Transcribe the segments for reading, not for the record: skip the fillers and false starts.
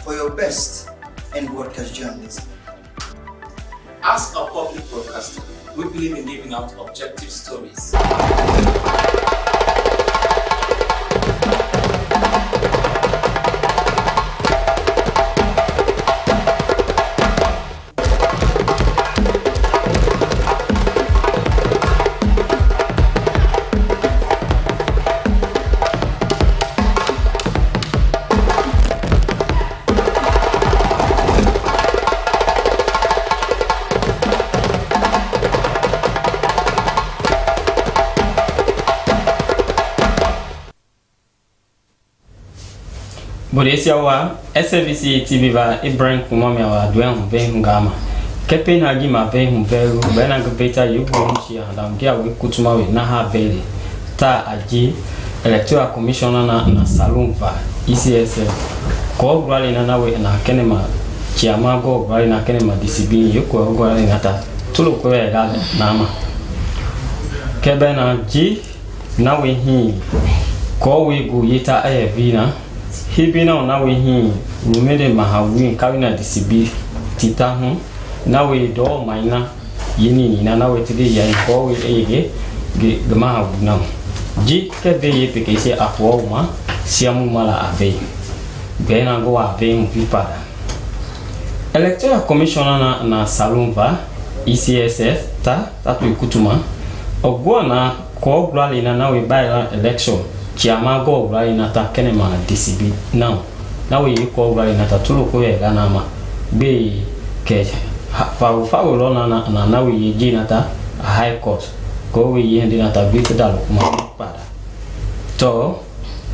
for your best in broadcast journalism. As a public broadcaster, we believe in giving out objective stories. Bodesia wa Slbc Tv va Ibrahim kumami wa dwen be ngama kepe na gima be humberu be na gbeta yugo nchi andam dia we kutuma we na ha bele ta aji electoral commissioner na salumva ECSF ko gwali na we na Kenema chiama go gwali na Kenema DCB yuko gwali na ta tulo ko ya ga na ma kebe na ji na we hi ko we go yita ayevina Hibina na we hi rumede mahawin kawina DCB tita hu na we do maina yini na we tidi ya ko we ege ge mahawuna ji kebe ye pekese afwo ma siamu mala ave bena go ave mpipada electoral commissioner na salumba ECSF tatu ikutuma ogwa na ko glali na we by election Chiama go right na ta Kenema DCB now we ko right na ta tulo ko ya na ma be ke fa lo na we ji na ta high court ko we yendi na ta bit dal kuma pada to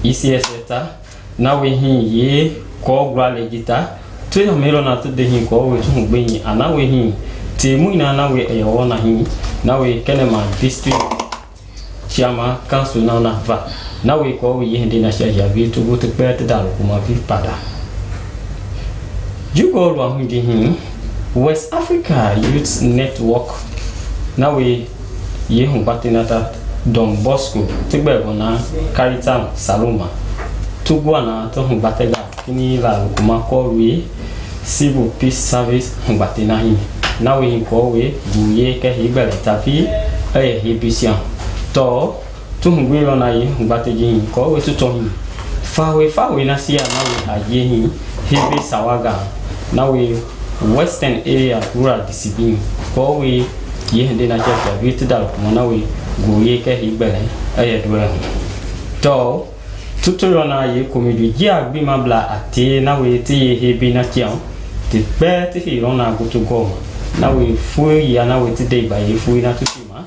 ECS ta na we hi ye ko right legita to ya melo na to de hi ko we tu gbe yin ana we hi ti mu na we e wo na hi na we Kenema district Chiama council na va na we ko we hindi na sha vi to go to pet dal kuma vi pada jugo lo hindi hin West Africa Youth Network na we ye hun patinata Don Bosco tigbe na Freetown Saloma tugwa na to hun batega kini la kuma ko we civil peace service hun batina hin na we ko we buye ke hibele tapi hibisian to tu ngwelo na yi ngate ji ko we tu ton fa we na sia na we aye hi hebe sawaga na we western area rural DCB ko we ye hende na cha bit dal ko na we go ye ke hibele aye dura to tuturo na ye komedi ji agbi mabla ate na we ti hebe na chian ti pe ti hi rona go to go na we fu ya na we ti dey ba ye fu na tutima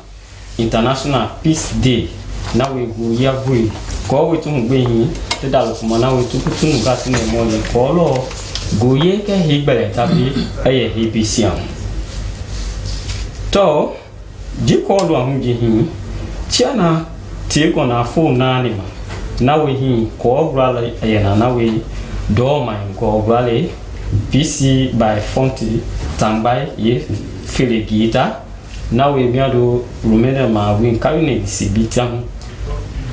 International Peace Day na we go ya bui ko we tun gbe yin te dalo kuma na we tun ga tin mo le ko lo go ye ke higbele tabi aye hibisian to ji ko lo ahun ji hin chiana ti ko na phone na ni ma na we hin ko bra le aye na we do my ko bra le PC by Fonti tambai ye fili gita na we biado rumene ma win kawine sibitan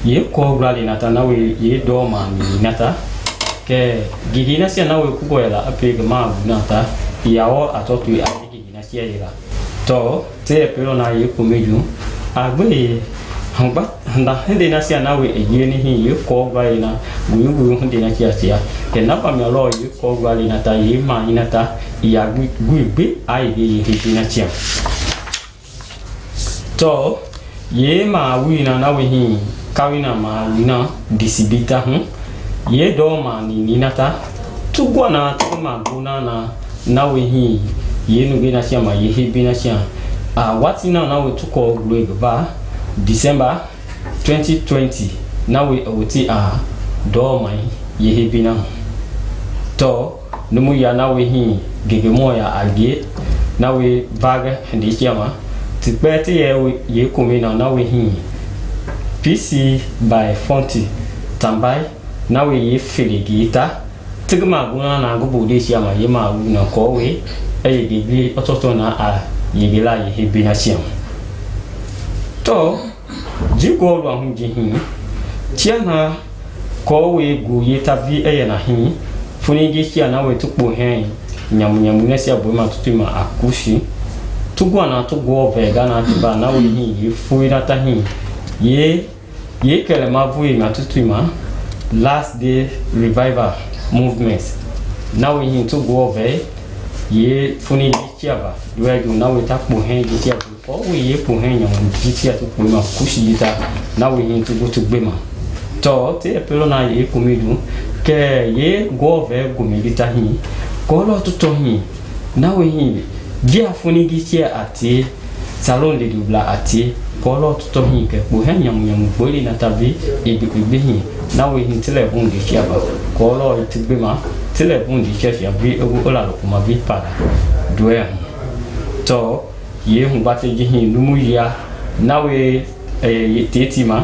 ye ko grali nata na we ye do ma ni nata ke gigina sia na we kugoela apega ma nata yawo atotu ya gigina sia yela to te pero na ye komeju agbe hamba nda hende na sia na we ye ni hi ye ko grali na guyu hende na sia ke na pa me lo ye ko grali nata ye ma nata ya gugbe ai ye hina sia to ye ma wina na we hi kawina ma wina disibita ye do ma ni nata tugwa na to ma guna na we hi ye nu bina sia ma ye hi bina sia what na we to call ba December 2020 na we oti do ma ye hi bina to numu ya na we hi gegemo ya agie na we baga ndi sia ma ti pete ye komina na we hi PC by Fonti tambai na we ye filigita tigma guna na gubu de sia ma ye ma na ko we e gigi ototo na ye gila ye hebi na sia to jigo lo hu ji hi tia na ko we gu ye tabi e na hi funigi chia na we tukpo hen nyamu nesia boima tutuma akushi tugwa na tugwo vega na tiba na we hi fuira ta hi ye kele mavui ma tutuma last day revival movement na we hi tugwo ve ye funigi chia ba we do na we takpo hen chia ko we ye po hen nyamu chia tukpo ma kushi dita na we hi tugwo tugbema to te pelo na ye komidu ke ye go ve gomilita hi ko lo tuto hi na we hi je afuni gi ati salon de dubla ati ko lo tuto hi ke po hen nyam boli na tabi e bi hi na we hi tele bun di chia ba ko lo itbe ma tele bun di chia ya bi o la lo kuma bi para doya to ye hu ba te gi hi numu ya na we tetima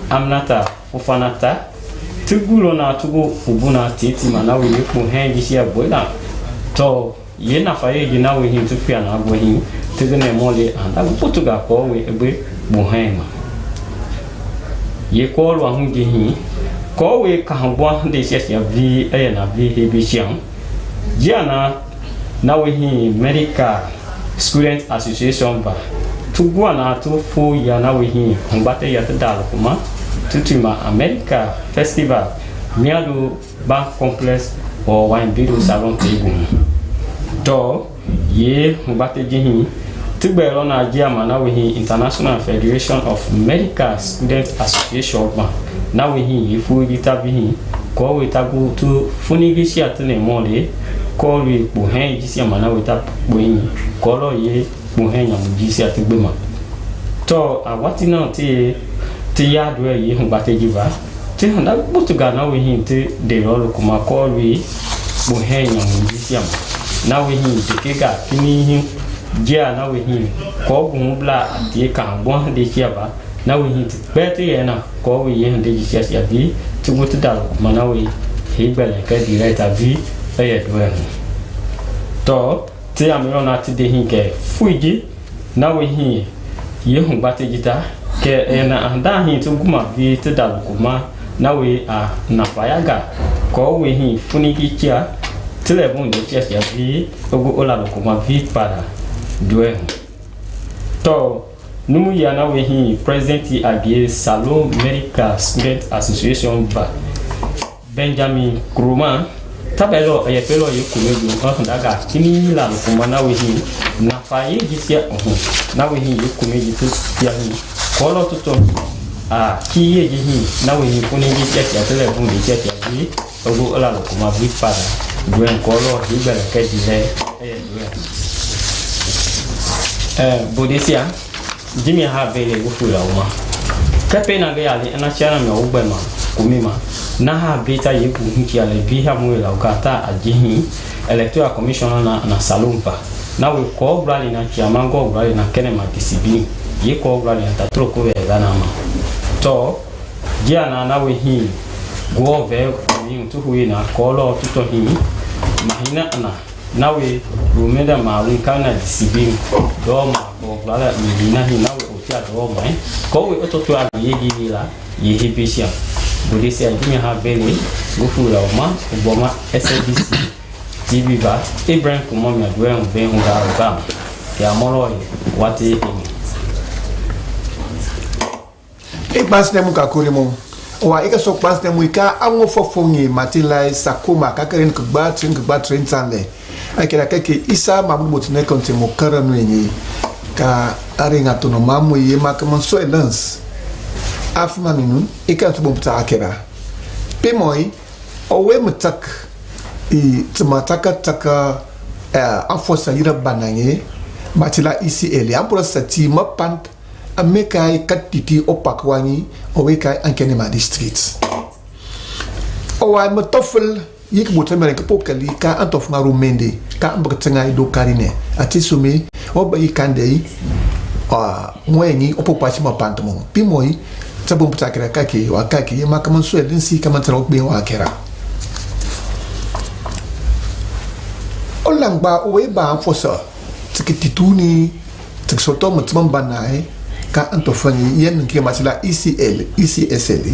amnata ufanata tugulo na tugu fubuna tetima na we ku hengi sia bola to ye na faye gi na we hin tu pia na go hin tegene mole anda putuga ko we ebe buhema ye ko lo hu gi hin ko we ka hwa de sia vi na vi hebi siam jana na we hin medical student association ba tugwa na tu fu ya na we hin ngate ya tadalo kuma tutuma America festival miado bank complex or wine video salon table to ye ngate jihin tubero na jiama na we hin International Federation of Medical Student Association ba na we hin ye fu gita bi ko we tagu tu funigi sia tene mole ko we bu hen ji sia mana we ta bo yin ko lo ye bu hen yam ji sia tugbe ma to awati na ti ya do ye hu bate jiba ti handa butuga na we hin ti de lo kuma ko we bu hen yam ji sia na we hin de ke ga kini hin jia na we hin ko bu bla ti ka bo de sia ba na we hin ti bete ye na ko we ye de ji sia bi ti butu da kuma na we he gbele ka direct abi e do to ti amiro na ti de hin ke fuiji na we hin ye hu bate jita ke na anda hin tu guma vi te da kuma na we a na fayaga ko we hin funigi chia tele bon de chia sia vi ogo ola kuma vi para doe to numu ya na we hin president abie Salon Medical Student Association ba Benjamin Kroma tabelo ye pelo ye kumedu daga kini la kuma na we hin na faye jisia na we hin ye kumedu tu ya ni kolo tuto ki ye ji na we hin kuni ji chia tele bun de chia ji ogo ala kuma bi para duen kolo hi bele ke di le bodesia jimi ha vele go fula uma kape na ga yali na chana me ogbe ma kumima na ha beta ye ku hinki ale bi ha mu la ukata ajihi electoral commissioner na salumpa na we ko brali na chiamango brali na Kenema disibi ye ko brali na troko we gana ma to dia na we hi go ve ni tu hui na kolo tuto hi mahina na we rumeda ma rin kana disibi do ma ko brala ni na hi na we otia do ma ko we ototo abi ye gi la ye hebisia Bodisia jimi ha bele gufula uma uboma Slbc Tv ba Ibrahim kumomi adwe mbe hunga ya moro wati e bas ne muka kurimo wa ika so bas ne muka ango fofongi matilai sakuma kakarin kugba train tanle akira kake isa mabut ne konti mo karanu yenyi ka aringa tono mamu ye makaman so elance afma minun ika tu bumta akera pemoi owe mutak i tmataka taka afosa yira bananye matila ICL ampura sati mapant amekai katiti opakwani owe kai Kenema district owa mutofel yik mutamere kapokali ka antof ngaru mende ka ambaktenga do karine atisumi oba yikandei mwenyi opopasi mapantomo pemoi sabun putakira kake wa kake ma kaman so elin si kaman tarok be wa kera olangba we ba fosa tikituni tiksoto mutman banai ka antofani yen ke matila ICSL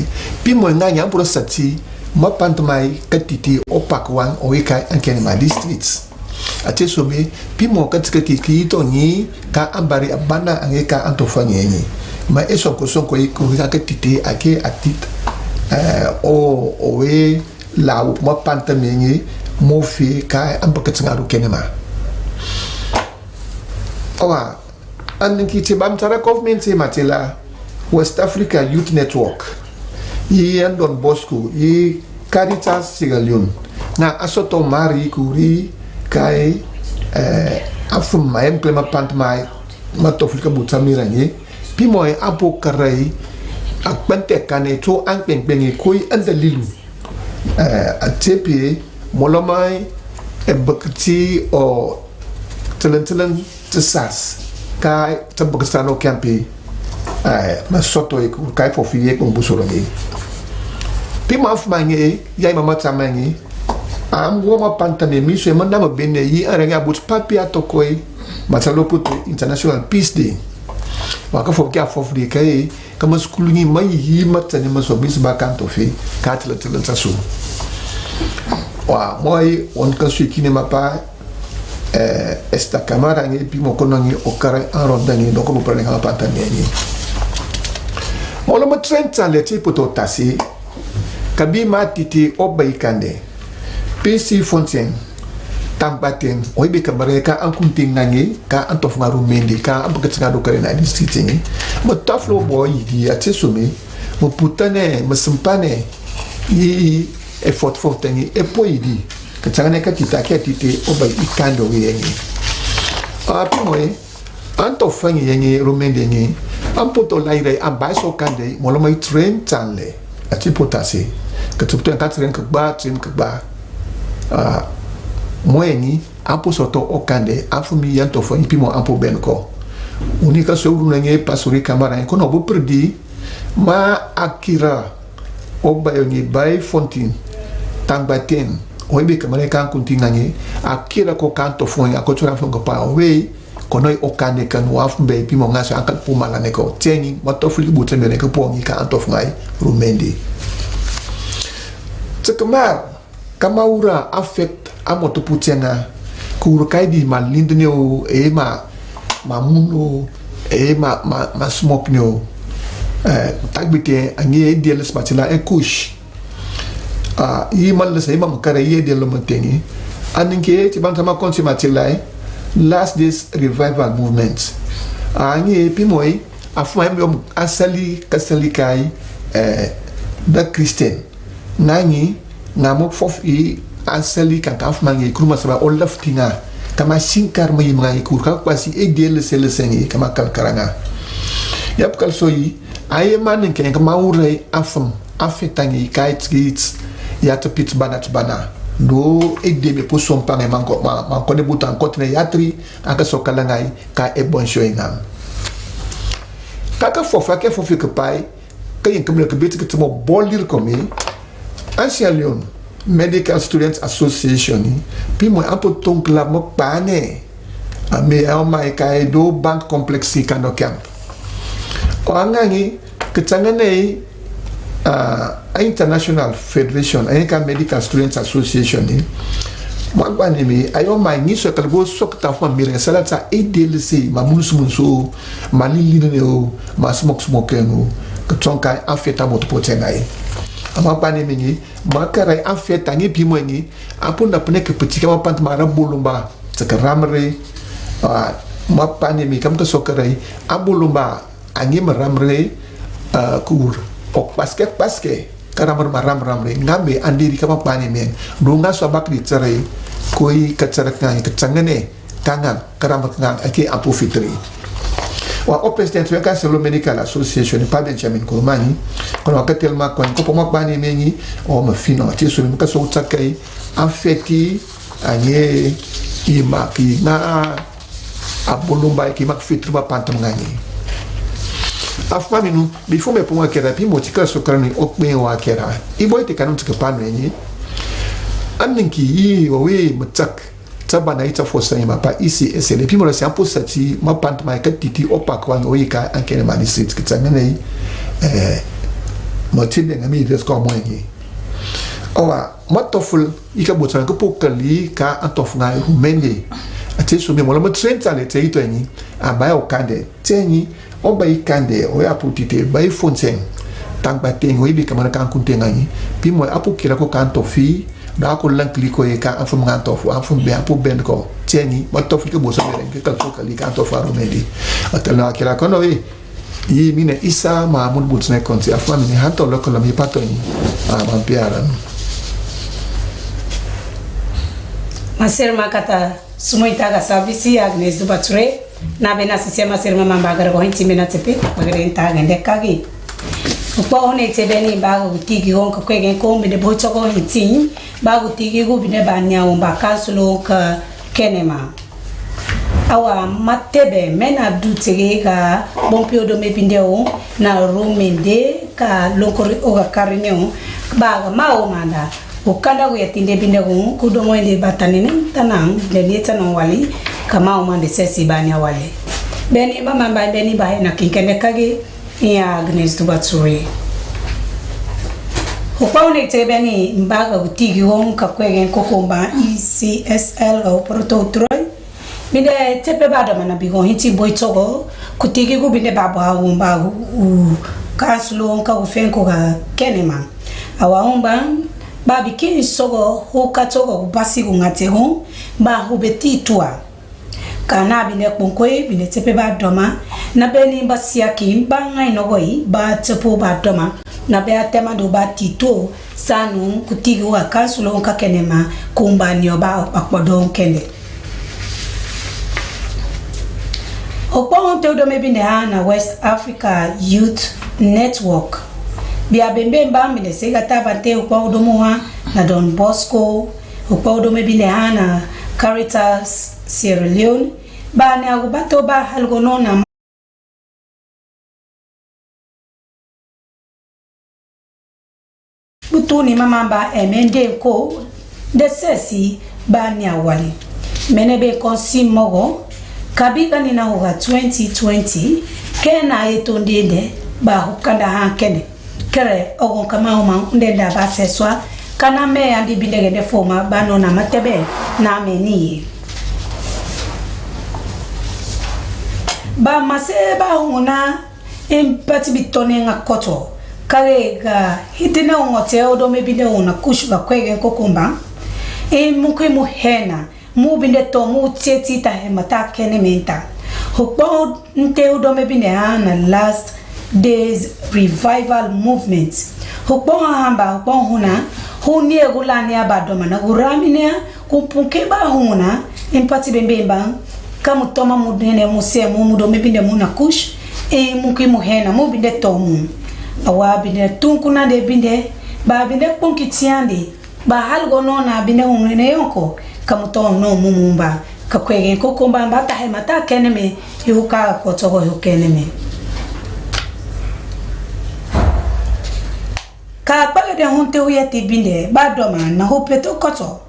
pi mo nganya pro sati ma pantamai katiti opak wan oika an Kenema districts ate sobe pimo katikati kito ni ka ambari abana angeka antofanye ni ma eso ko sonko iko katiti ake atit owe la ma pantamenyi mo fi ka ambakatingaru Kenema awa anki te bam tara government se matela West Africa Youth Network yi Don Bosco yi Caritas Sierra Leone na asoto mari kuri kai afum mai klema pant mai matoflika butamira ni pimoy apo karai akbante kane to anpenpengi koi andalilu atepe molomai bakti o telen tsas kai tabakstano kampi masoto iku kai fofiye ko busoro ni pima afmangi yai mama tamangi am woma pantame mi so manda mo benne yi aranga but papia tokoi matalopo International Peace Day waka fo kia fo fri kai kama skulu ni mai yi matani maso bis ba kanto fe katla tla so wa moi on kan su Kenema pa esta camara ngi pimo konongi okare arodani doko mo prene kama pantame ni moloma 30 ans leti poto tasi kabi matiti obaikande PC Fontaine Tambaten oibe kabare ka ankunting nangi ka antof ngaru mendi ka ambakatinga do kare na district ni mo taflo boy di atesumi mo putane mo sempane yi effort fortangi e poidi ka tsangane ka titake obai ikando yengi api antof fangi yengi rumendi yengi ampoto laire ambaso kande molomai train tanle atipotase ka tupto ka train ka ba moeni ampo soto okande afumi yanto fo impimo ampo benko unika so urunenge pasuri kamara ko no bo perdi ma akira obayoni bay fontin Tambaten oibe kamara kan kuntingange akira ko kanto fo akotura fo pa we kono okande kan wafumbe pimo ngaso akat pumala neko teni matofuli butembe neko po ngika antof ngai rumendi tsekamar kamaura affect amoto putiana kurukai di malindneo mamuno ma smoke neo tagbite angie dieles matila kush yi mal sai mam kare ye de lomoteni aninke tiban sama konsi matila last days revival movement angie pimoi afwa mbom asali kai da Christian nani ngamok fof i asali kan afmangi kuruma saba olaftinga kama sinkar mai mai kurka kwasi edel selesengi kama kalkaranga yap kalsoyi aye manin ken kama ure afam afetangi kaits ya to pit bana do edeme po sompanga manko de butan kotne yatri aka sokalangai ka e bon shoinga kaka fofa ke fofi ke pai kayen kamle ke beti ke tmo bolir komi Sierra Leone Medical Students Association pimo ampo tonkla mo pane ame mai kai do bank complex kano camp o angangi ketangane International Federation Medical Students Association magwani mi ayo mai ni so kalgo sokta fo mire salata EDLC mamunsu maliline o masmok no ketonka afeta motopotenai ama bani mingi makarai afeta ngi pimwengi apunda pune ke petika mapant mara bulumba takaramre mapani mi kam ka sokarai abulumba angi maramre kur ok paske karamar maramre ngambe andiri kama pani men dunga so bakri tsare koi kacarakang kacangane kangan karamar kangan ake apu fitri wa president weka Sierra Leone Medical Association pa Benjamin Kurmani kono ka telma kon ko pomo bani mengi o ma fino ti so mi ka so tsakai afeti anye imaki na abulumba ki mak fitri ba pantam ngani afaminu before me pomo kera pi motika so karani okme wa kera iboy te kanum tsaka panu enyi anninki yi we mutsak tabana ita fosa ima pa ICS le pimo la si ampo sati ma pant ma katiti opa kwa ngoika ankene mani sit kitangane mo tinde ngami des ko moyengi Awa, matoful ika botan ko pokali ka antof nga humenge. Ate so me mola trenta le te itoni abaya okande. Tenyi oba ikande o ya putite ba ifonsen. Tang ba tengo ibi kamana kan kuntengani. Bi mo apu kila ko kan tofi da ko lankli ko e ka afum nga tofu afum be apu ben ko. Tenyi matoful ke bosan be ka pokali ka antof aromedi. Atala kila kono yi mine isa ma mun butsne konti afwa mine hanto lokala mi patoni mampiaran. Maser makata sumoita ga sabisi agnes du bature na bena sistema ser mama bagar go hinti mena tepe bagar enta gande kagi upa one tebeni baga utigi gon ko kwegen ko mine bocho go hinti baga utigi go bine banya on ba kasulo ka Kenema awa matebe mena du tege ga bompio do mepindeo na rumende ka lokori o ga karinyo baga mao manda ukanda go yatinde bindego kudomo ende batanene tanang lelieta no wali kama umande sesi banya wali beni mama beni ba na kinkene kage ya Agnes Tubatsuri upaune tebeni mbaga utigi hon kakwegen kokomba ECSL au proto troy binde tepe bado mana bigo hiti boitogo kutigi go binde baba umba u kaslo ka ufenko ga Kenema awaomba babi kini sogo hukatogo basi ngate ho ba hubeti tua kana bine konkoi bine tepe ba doma na beni basia ki banga inogoi ba tepo ba doma na be atema do ba tito sanu kutigi wa kasulo nka Kenema kumba nyoba akpodo kende okpon te do mebine na West Africa Youth Network bia bembe mbambi ne sega tabante ukwa udomuha na Don Bosco ukwa udome bile na Caritas Sierra Leone bane agubato ba halgonona butuni mamamba emende ko desesi bani awali menebe konsi mogo kabika nina uga 2020 kena etondende ba hukanda hankene kere ogon kama uma ndenda baseswa kana me andi bindege de foma bano na matebe na meni ba mase ba una empati bitone nga koto kare ga hitina ngote odo me binde una kushuka kwege kokumba mukwe muhena mu binde to mu teti ta hemata kenementa hokpo nte odo me binde na last days revival movement hukbo hamba hukbo huna huni egulani abadoma na guramine kumpuke ba huna empati bembemba kamutoma mudene musemu mudome binde muna kush muki muhena mu binde tomu awa binde tunkuna de binde ba binde punkitiandi ba halgono na binde hunene yonko kamuton no mumumba kakwege kokomba mbata hemata keneme yuka kotogo yukeneme ka bagade honte uyati binde badoma na hopeto koto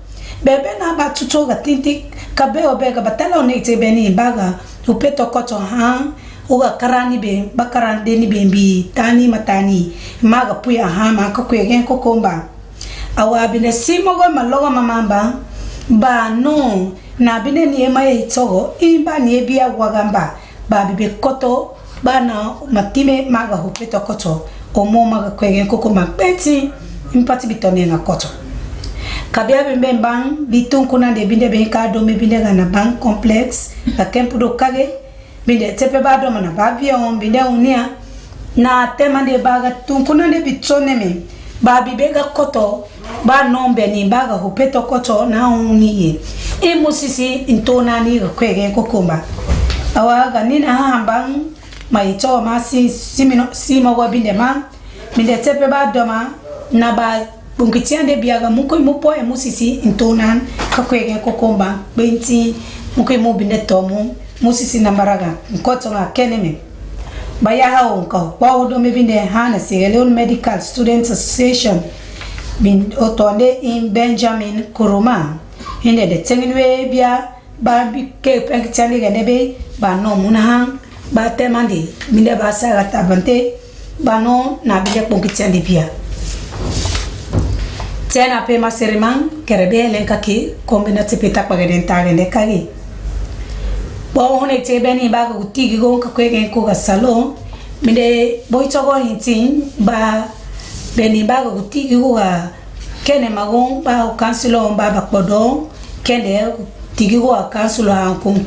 bebe na ba tutoga tinti ka be obega batala onete beni baga hopeto koto ha uga karani be bakarande ni bembi tani matani maga puya ha ma ka kwegen kokomba awa bine simogo malogo mamamba ba no na bine ni ema itogo imba ni ebia wagamba ba bibe koto bana matime maga hopeto koto omo maga kwegen kokomba peti impati bitone na koto kabia bembe bang bitun kuna de binde be ka do me binde na bank complex la kempu do kage binde tepe ba do mana babia on binde unia na tema de baga tun kuna de bitone me ba bibega koto ba nombe ni baga hopeto koto na uniye musisi intona ni kwegen kokomba awaga nina hambang maito ma simo go binde ma binde tepe ba do ma na ba bunkitiande biaga muko mupo musisi intona kakwege kokomba benti muko mu binde tomu musisi nambaraga nkoto na Kenema baya hao nko wa do me binde hana Sierra Leone Medical Students Association bin otonde in Benjamin Kuruma inde de tenginwe bia ba bi ke penkitiande ganebe ba no munahang ba temandi binde ba saga tabante ba no na binde bunkitiande bia Tena pe maseriman kerebe lenka ki kombina tipita pageden tagende kagi. Bo hone te beni ba ko tigi go ka kwegen ko ga salon minde boy togo hintin ba beni ba ko tigi go ga Kenema go ba o kansilo ba bakbodo kende tigi go kansilo an kun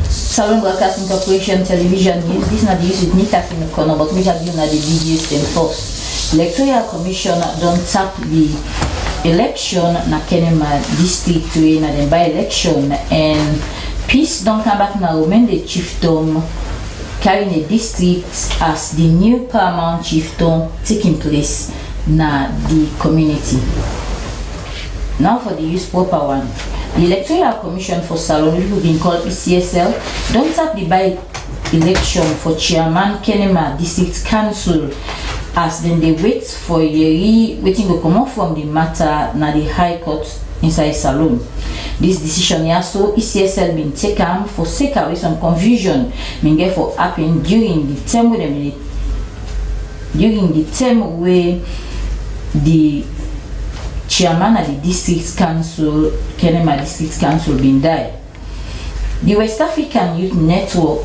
Salon Broadcasting Corporation television news. This not the use with Nita in the corner, but we have you na the videos them first. Electoral Commission don't tap the election na Kenema district to na the by-election, and peace don't come back now when the chiefdom carrying the district as the new paramount chiefdom taking place na the community. Now for the use proper one. The Electoral Commission for Salon, which has been called ECSL, don't tap the by-election for Chairman Kenema District Council as then they wait for a waiting to come out from the matter na the High Court inside Salon. This decision also ECSL been taken for sake of some confusion been get for happen during the term where the chairman of the district council, Kenema District Council, been died. The West African Youth Network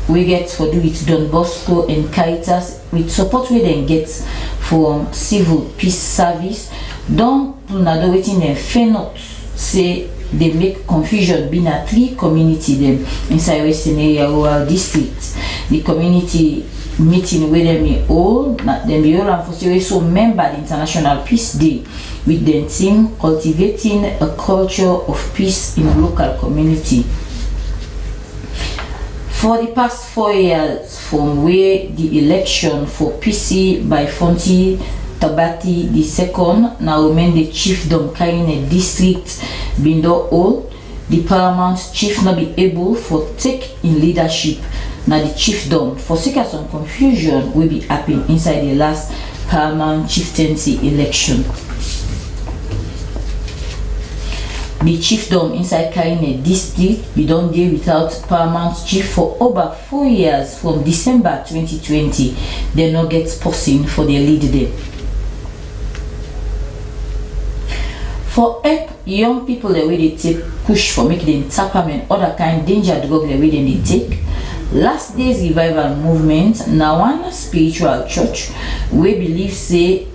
we get for do with Don Bosco and Caritas with support we then get from Civil Peace Service. Don't do waiting them fair not say they make confusion being a 3 community them inside Western area rural district. The community meeting where them be all and for so member the International Peace Day with the team cultivating a culture of peace in a local community. For the past 4 years from where the election for PC by Fonti Tabati II now remain the chiefdom carrying a district been done all, the paramount chief not be able for take in leadership. Now the chiefdom for sake of some confusion will be happening inside the last paramount chieftaincy election. The chiefdom inside carrying a district we don't deal without paramount chief for over 4 years from December 2020. They not get person for their lead there. For help young people the way they take push for making them tap and other kind danger drug the way they take. Last day's revival movement now one spiritual church we believe say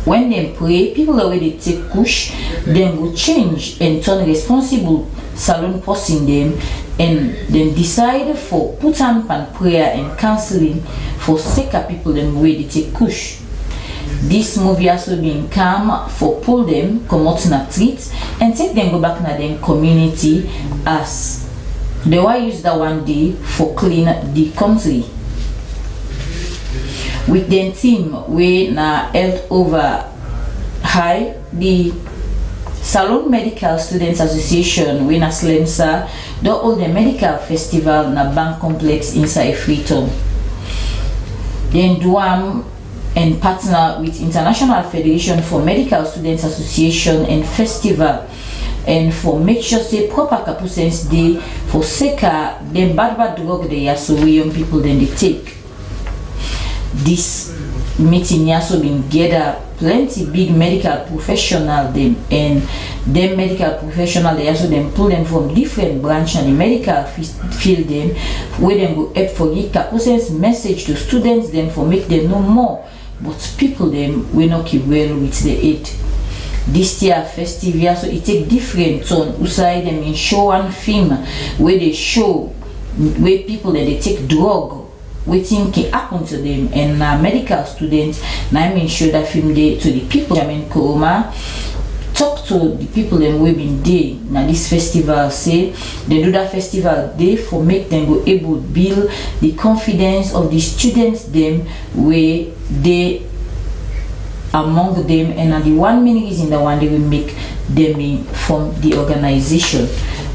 when they pray people the way they take push then go change and turn responsible salon person them and then decide for put on prayer and counseling for sake of people them way they take push. This movie also been come for pull them come out in a treat and take them go back in them community as they will use that one day for clean the country. With the team we na held over high the Salon Medical Students Association we na Slmsa do all the medical festival na bank complex inside Freetown. Then Duam and partner with International Federation for Medical Students Association and Festival and for make sure say proper capacity day for seka them bad drug they are so young people then they take. This meeting also been gather plenty big medical professional them and them medical professional they also them pull them from different branch and the medical field them where them go help for give capacity message to students them for make them know more but people them we not keep well with the aid. This year festival so it take different turn outside them in show and film where they show where people that they take drug waiting can happen to them and medical students now I mean show that film day to the people I mean Kuruma talk to the people them we been there now this festival say they do that festival day for make them go able to build the confidence of the students them where they among them and the one main reason that one they will make them in from the organization.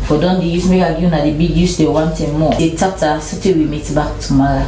For don't they use me again at the big use they want them more. The chapter so we meet back tomorrow.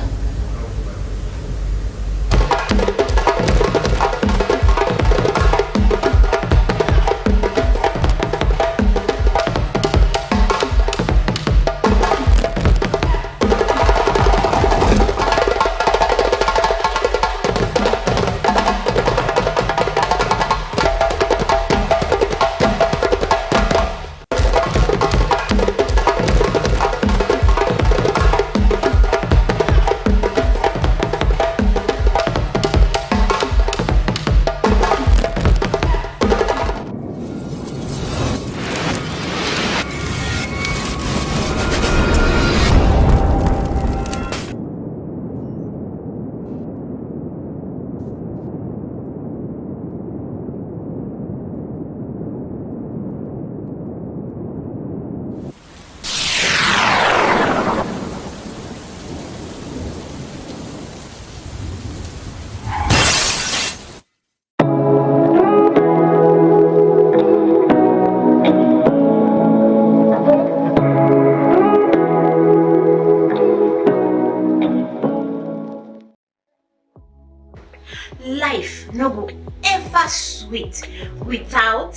no go ever sweet without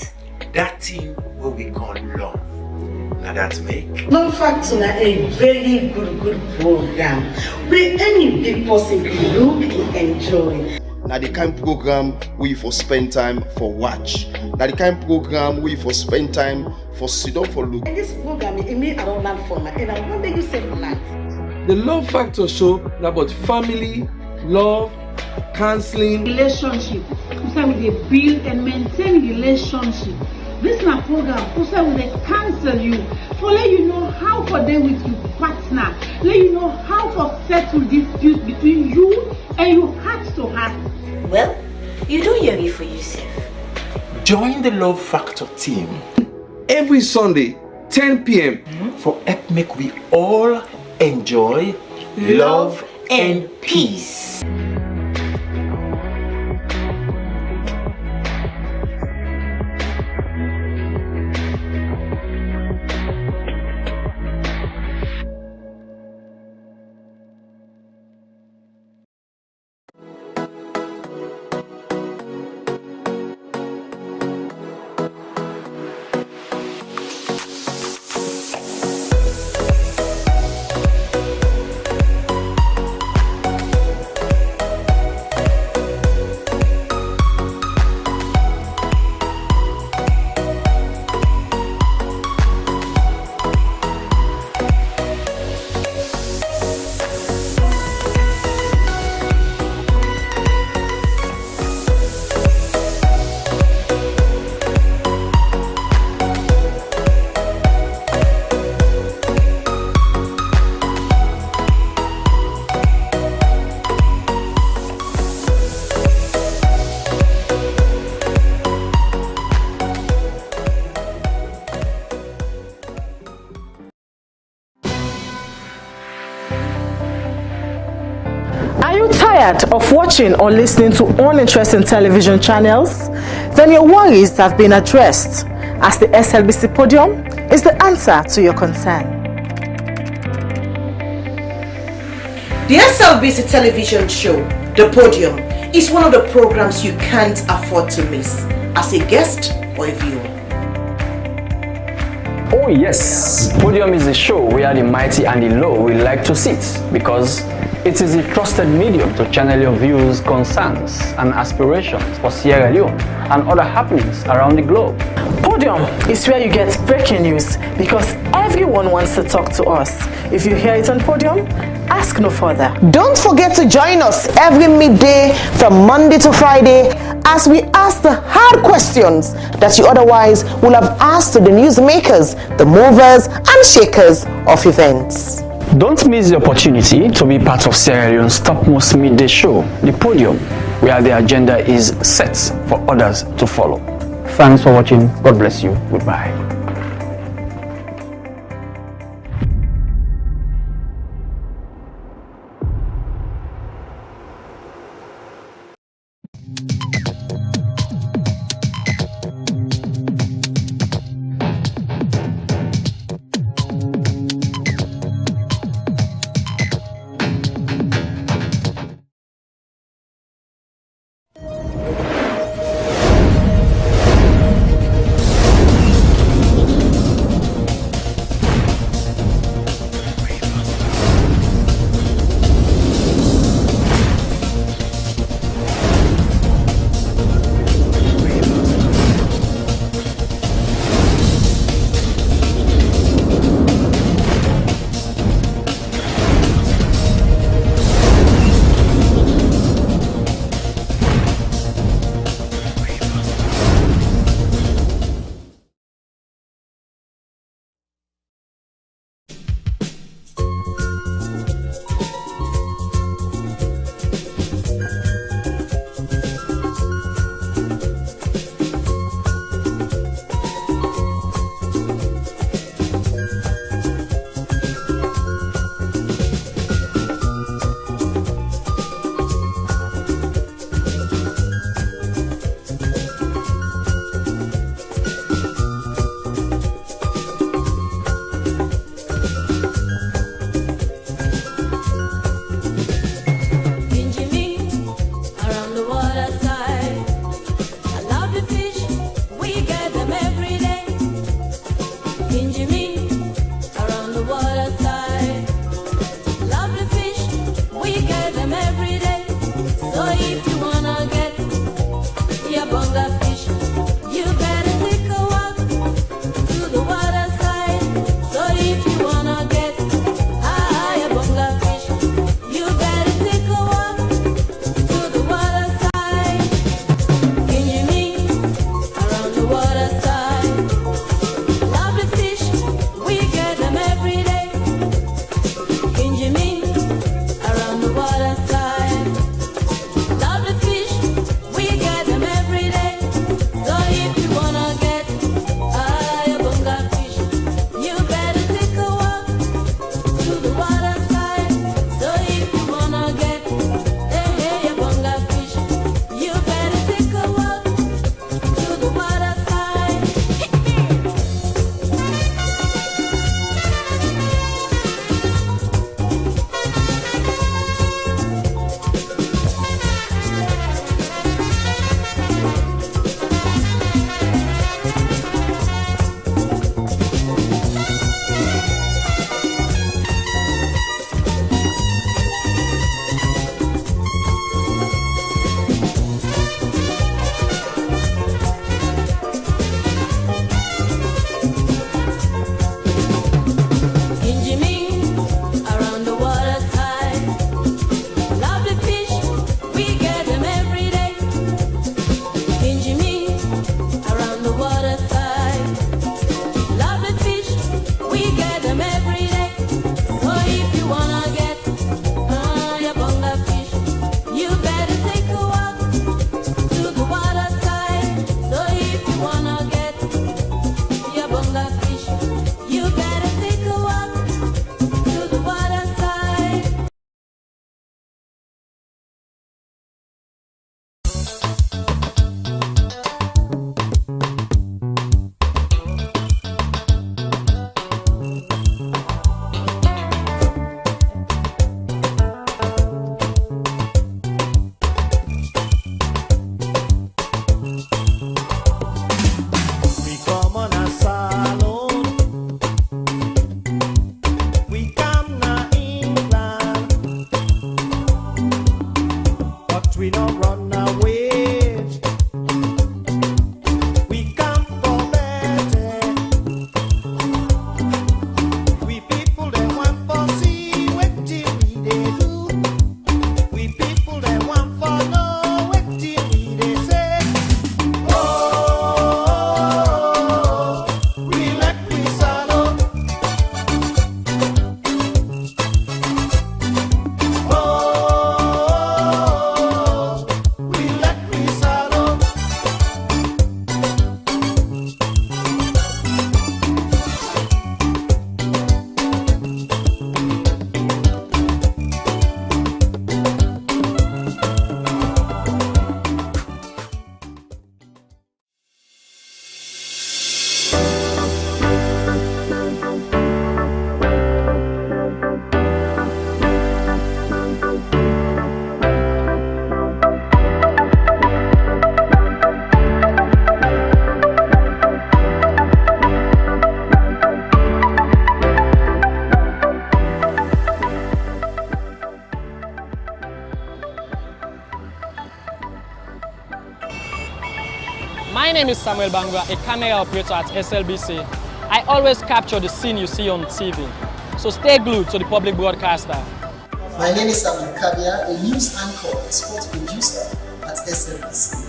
that thing what we call love. Now that make Love Factor a very good program where any big person can look and enjoy. Now the kind program we for spend time for watch. Now the kind program we for spend time for sit down for look. And this program it made around land format and I wonder you say for life. The Love Factor show is about family, love, counseling, relationship. We say we dey build and maintain relationship. This is a program we say we dey counsel you for let you know how for deal with your partner, let you know how for settle disputes between you and your heart to heart. well, you do hear it for yourself. join the Love Factor team every Sunday, 10 p.m. for help make we all enjoy love and peace. Are you tired of watching or listening to uninteresting television channels? Then your worries have been addressed, as the SLBC Podium is the answer to your concern. The SLBC television show, The Podium, is one of the programs you can't afford to miss as a guest or a viewer. Oh yes, Podium is a show where the mighty and the low will like to sit, because it is a trusted medium to channel your views, concerns and aspirations for Sierra Leone and other happenings around the globe. Podium is where you get breaking news, because everyone wants to talk to us. If you hear it on Podium, ask no further. Don't forget to join us every midday from Monday to Friday as we ask the hard questions that you otherwise will have asked to the newsmakers, the movers and shakers of events. Don't miss the opportunity to be part of Sierra Leone's topmost midday show, The Podium, where the agenda is set for others to follow. Thanks for watching. God bless you. Goodbye. My name is Samuel Bangwa, a camera operator at SLBC. I always capture the scene you see on TV. So stay glued to the public broadcaster. My name is Samuel Kabia, a news anchor and sports producer at SLBC.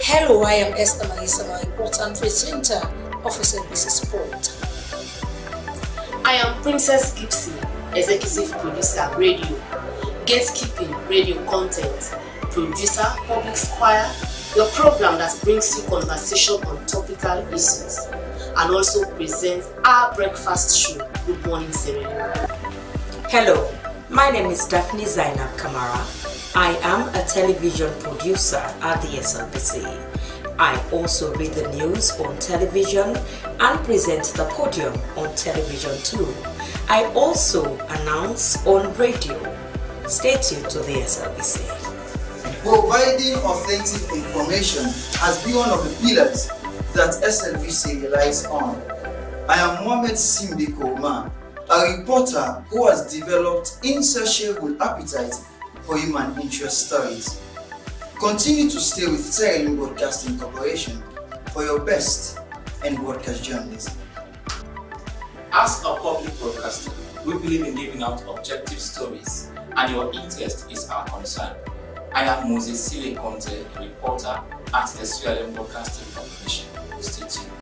Hello, I am Esther Mahisama, important presenter of SLBC Sport. I am Princess Gibson, executive producer, radio, gatekeeping, radio content, producer, public square, your program that brings you conversation on topical issues, and also presents our breakfast show, Good Morning Sierra Leone. Hello, my name is Daphne Zainab Kamara. I am a television producer at the SLBC. I also read the news on television and present the podium on television too. I also announce on radio. Stay tuned to the SLBC. Providing authentic information has been one of the pillars that SLBC relies on. I am Mohamed Simbiko Omar, a reporter who has developed insatiable appetite for human interest stories. Continue to stay with Sierra Leone Broadcasting Corporation for your best in broadcast journalism. As a public broadcaster, we believe in giving out objective stories, and your interest is our concern. I am Moses Sile Conte, a reporter at the Sierra Leone Broadcasting Corporation. Stay tuned.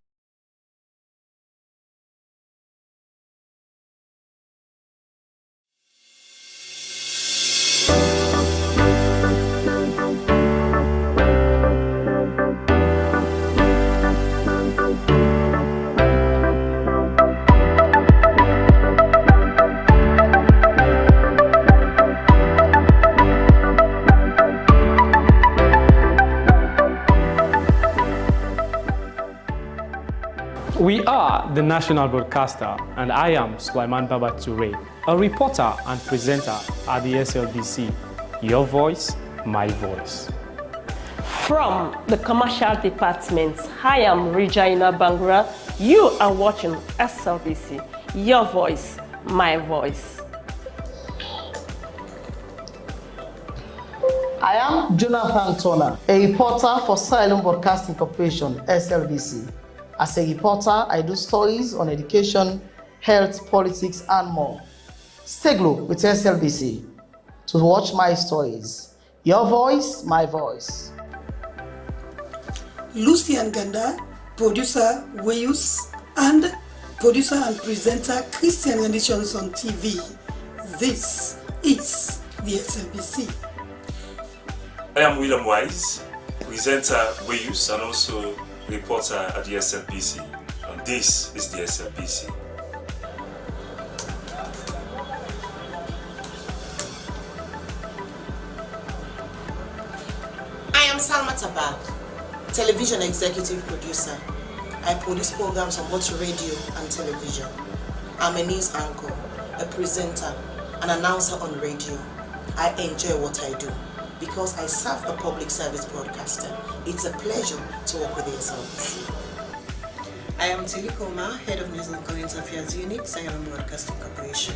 We are the national broadcaster, and I am Sulaiman Baba Toure, a reporter and presenter at the SLBC. Your voice, my voice. From the commercial department, I am Regina Bangura. You are watching SLBC. Your voice, my voice. I am Jonathan Turner, a reporter for Sierra Leone Broadcasting Corporation, SLBC. As a reporter, I do stories on education, health, politics, and more. Stay glued with SLBC to watch my stories. Your voice, my voice. Lucian Ganda, producer Wayus, and producer and presenter Christian Renditions on TV. This is the SLBC. I am William Wise, presenter Wayus and also reporter at the SLBC, and this is the SLBC. I am Salma Tabak, television executive producer. I produce programs on both radio and television. I'm a news anchor, a presenter, an announcer on radio. I enjoy what I do because I serve a public service broadcaster. It's a pleasure to work with the SLBC. I am Tilly Koma, Head of News and Current Affairs Unit, Sierra Leone Broadcasting Corporation.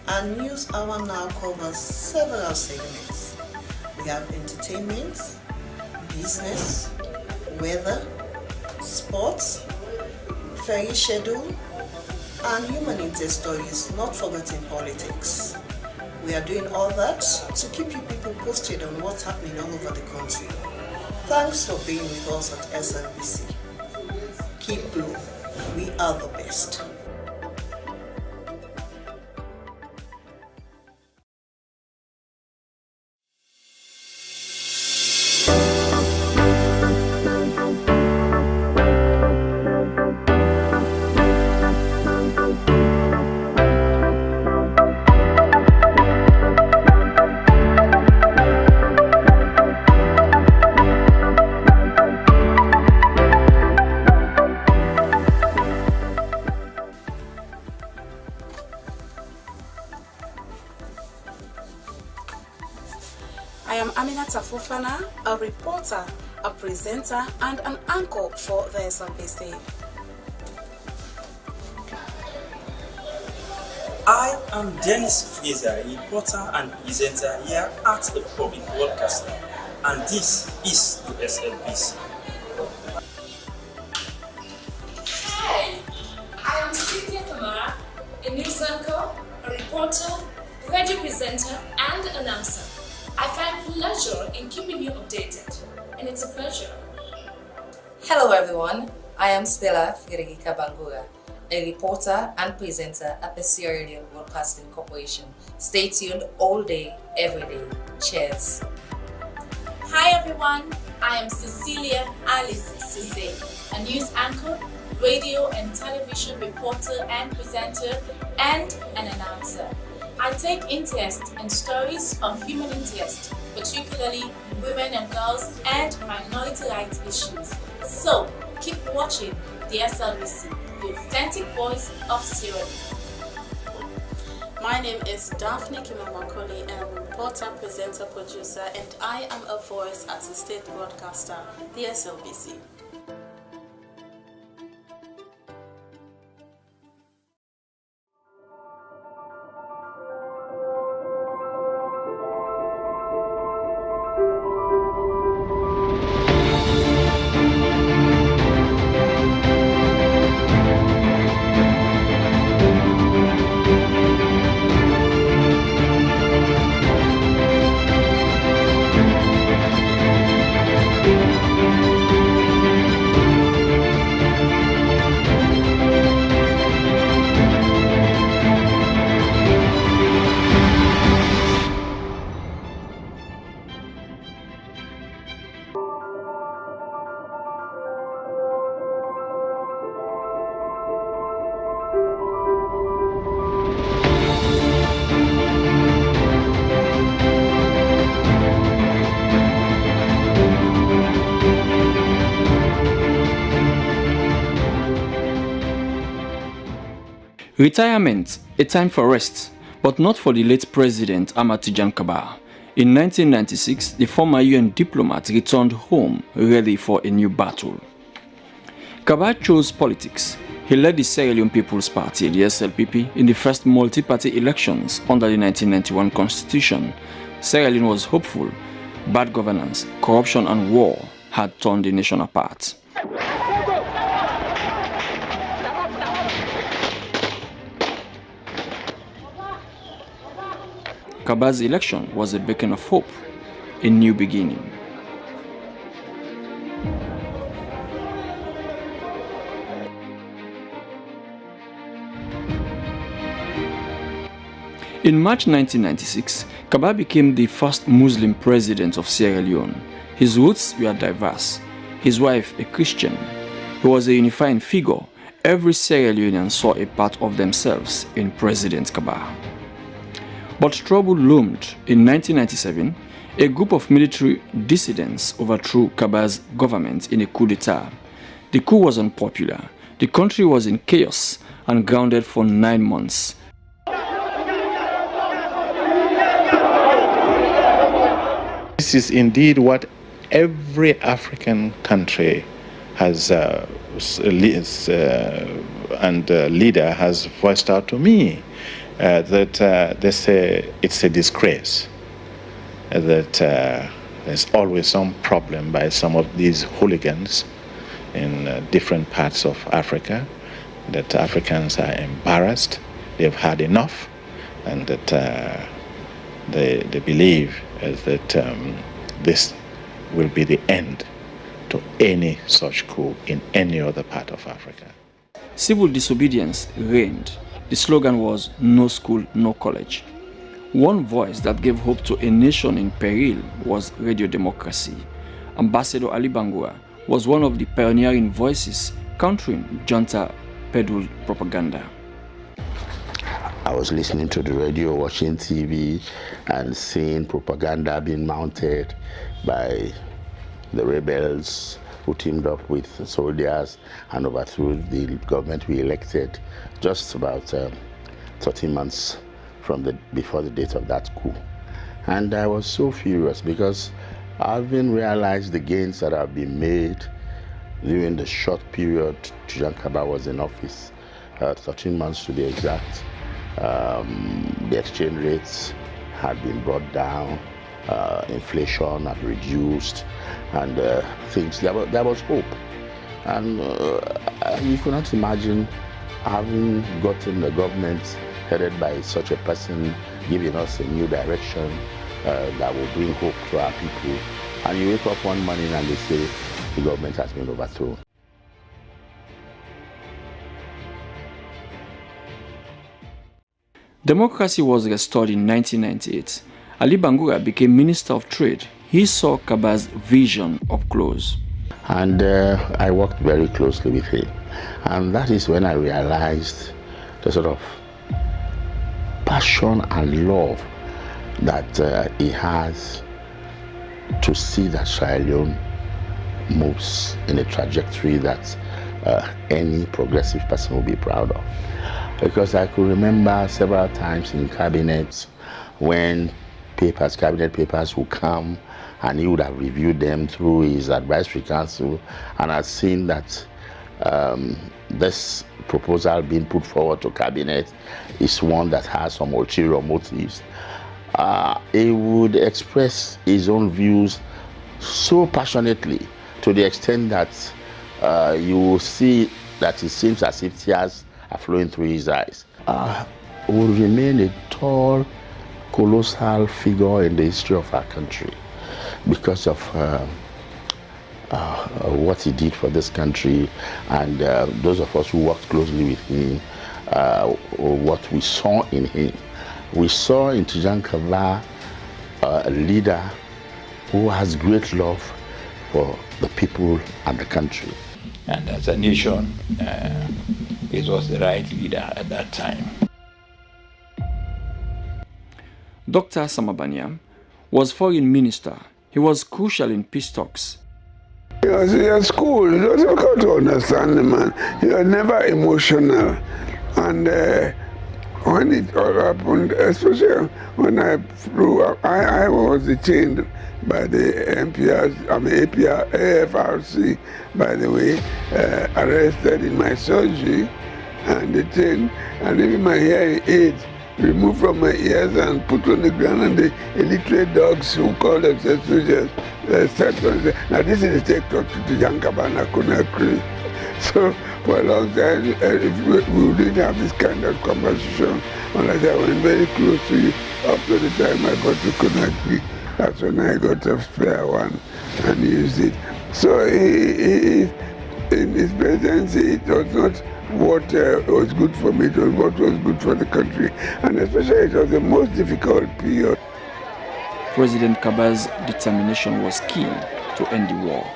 Our news hour now covers several segments. We have entertainment, business, weather, sports, ferry schedule, and human interest stories, not forgetting politics. We are doing all that to keep you people posted on what's happening all over the country. Thanks for being with us at SLBC. Keep blue. We are the best. Fofana, a reporter, a presenter, and an anchor for the SLBC. I am Dennis Fraser, a reporter and presenter here at the Public Broadcaster, and this is the SLBC. Hi, I am Cynthia Kamara, a news anchor, a reporter, radio presenter, and announcer. I find pleasure in keeping you updated, and it's a pleasure. Hello everyone, I am Stella Frederica Bangura, a reporter and presenter at the Sierra Leone Broadcasting Corporation. Stay tuned all day, every day. Cheers. Hi everyone, I am Cecilia Alice Sise, a news anchor, radio and television reporter and presenter, and an announcer. I take interest in stories of human interest, particularly women and girls and minority rights issues. So, keep watching the SLBC, the authentic voice of Sierra Leone. My name is Daphne Kimamakoli, and I'm a reporter, presenter, producer, and I am a voice at the state broadcaster, the SLBC. Retirement, a time for rest, but not for the late President Amadou Kaba. In 1996, the former UN diplomat returned home ready for a new battle. Kaba chose politics. He led the Sierra Leone People's Party, the SLPP, in the first multi-party elections under the 1991 constitution. Sierra Leone was hopeful. Bad governance, corruption and war had torn the nation apart. Kaba's election was a beacon of hope, a new beginning. In March 1996, Kaba became the first Muslim president of Sierra Leone. His roots were diverse. His wife, a Christian. He was a unifying figure. Every Sierra Leonean saw a part of themselves in President Kaba. But trouble loomed. In 1997, a group of military dissidents overthrew Kaba's government in a coup d'etat. The coup was unpopular. The country was in chaos and grounded for 9 months. This is indeed what every African country has leader has voiced out to me, that they say it's a disgrace, that there's always some problem by some of these hooligans in different parts of Africa, that Africans are embarrassed, they've had enough, and that they believe that this will be the end to any such coup in any other part of Africa. Civil disobedience reigned. The slogan was "No school, no college." One voice that gave hope to a nation in peril was radio democracy. Ambassador Ali Bangura was one of the pioneering voices countering junta peddled propaganda. I was listening to the radio, watching TV, and seeing propaganda being mounted by the rebels who teamed up with soldiers and overthrew the government we elected just about 13 months from before the date of that coup. And I was so furious because having realized the gains that have been made during the short period Tujan Kaba was in office, 13 months to be exact. The exchange rates had been brought down, inflation had reduced, and there was hope. And you cannot imagine having gotten the government headed by such a person giving us a new direction that will bring hope to our people. And you wake up one morning and they say the government has been overthrown. Democracy was restored in 1998. Ali Bangura became Minister of Trade. He saw Kaba's vision up close. And I worked very closely with him. And that is when I realized the sort of passion and love that he has to see that Sierra Leone moves in a trajectory that any progressive person will be proud of. Because I could remember several times in cabinets when cabinet papers would come and he would have reviewed them through his advisory council and had seen that this proposal being put forward to cabinet is one that has some ulterior motives. He would express his own views so passionately to the extent that you will see that it seems as if tears are flowing through his eyes. Will remain a tall, colossal figure in the history of our country because of what he did for this country, and those of us who worked closely with him, what we saw in him. We saw in Tujan Kaba a leader who has great love for the people and the country. And as a nation, it was the right leader at that time. Dr. Samabaniam was foreign minister. He was crucial in peace talks. He was at school. It was difficult to understand the man. He was never emotional. And when it all happened, especially when I flew up, I was detained by the AFRC, by the way, arrested in my surgery and detained, and even my hearing aids removed from my ears and put on the ground, and the illiterate dogs who call themselves soldiers sat on and said, now this is the take talk to Yankabana Conakry. So for a long time, we didn't have this kind of conversation unless I went very close to you. Up to the time I got to Conakry, that's when I got a spare one and used it. So in his presidency, it was not what was good for me, it was what was good for the country. And especially it was the most difficult period. President Kaba's determination was key to end the war.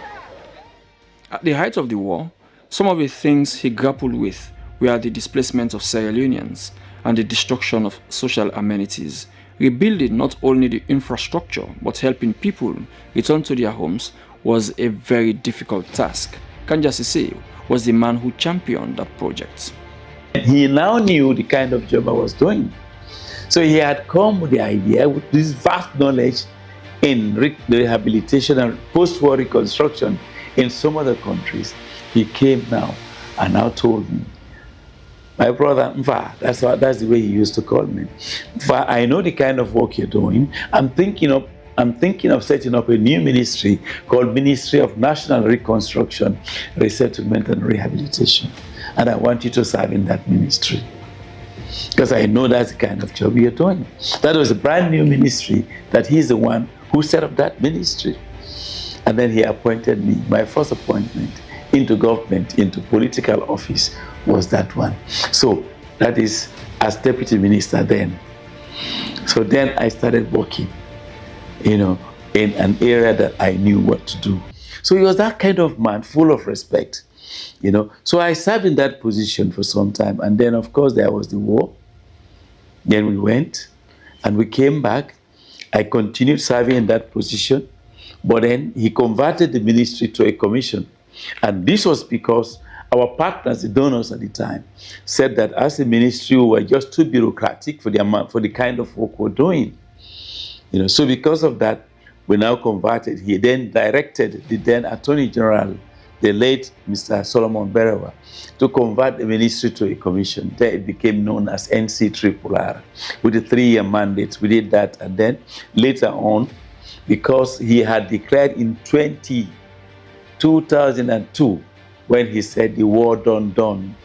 At the height of the war, some of the things he grappled with were the displacement of Sierra Leoneans and the destruction of social amenities. Rebuilding not only the infrastructure but helping people return to their homes was a very difficult task. Kanja Sise was the man who championed that project. He now knew the kind of job I was doing. So he had come with the idea, with this vast knowledge in rehabilitation and post-war reconstruction in some other countries. He came now and now told me, my brother, Mfa, that's the way he used to call me. Mfa, I know the kind of work you're doing. I'm thinking of setting up a new ministry called Ministry of National Reconstruction, Resettlement and Rehabilitation. And I want you to serve in that ministry. Because I know that's the kind of job you're doing. That was a brand new ministry that he's the one who set up that ministry. And then he appointed me. My first appointment into government, into political office was that one. So that is as deputy minister then. So then I started working, in an area that I knew what to do. So he was that kind of man, full of respect, So I served in that position for some time. And then, of course, there was the war. Then we went and we came back. I continued serving in that position. But then he converted the ministry to a commission. And this was because our partners, the donors at the time, said that as a ministry, we were just too bureaucratic for the kind of work we're doing. So because of that, we now converted. He then directed the then Attorney General, the late Mr. Solomon Berewa, to convert the ministry to a commission. Then it became known as NCRRR with a 3-year mandate. We did that, and then later on, because he had declared in 2002, when he said the war done,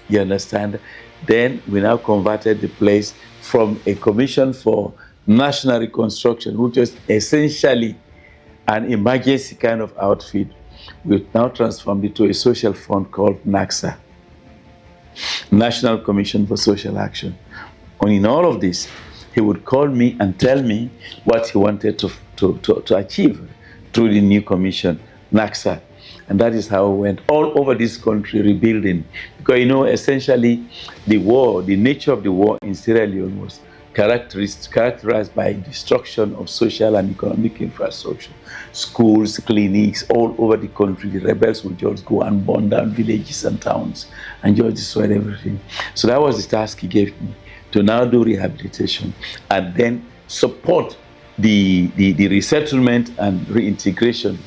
you understand? Then we now converted the place from a commission for national reconstruction, which was essentially an emergency kind of outfit. We now transformed it to a social fund called NACSA, National Commission for Social Action. And in all of this, he would call me and tell me what he wanted to achieve through the new commission, NACSA. And that is how we went all over this country rebuilding. Because, essentially, the war, the nature of the war in Sierra Leone was characterized by destruction of social and economic infrastructure. Schools, clinics, all over the country. The rebels would just go and burn down villages and towns and just destroy everything. So that was the task he gave me, to now do rehabilitation and then support the resettlement and reintegration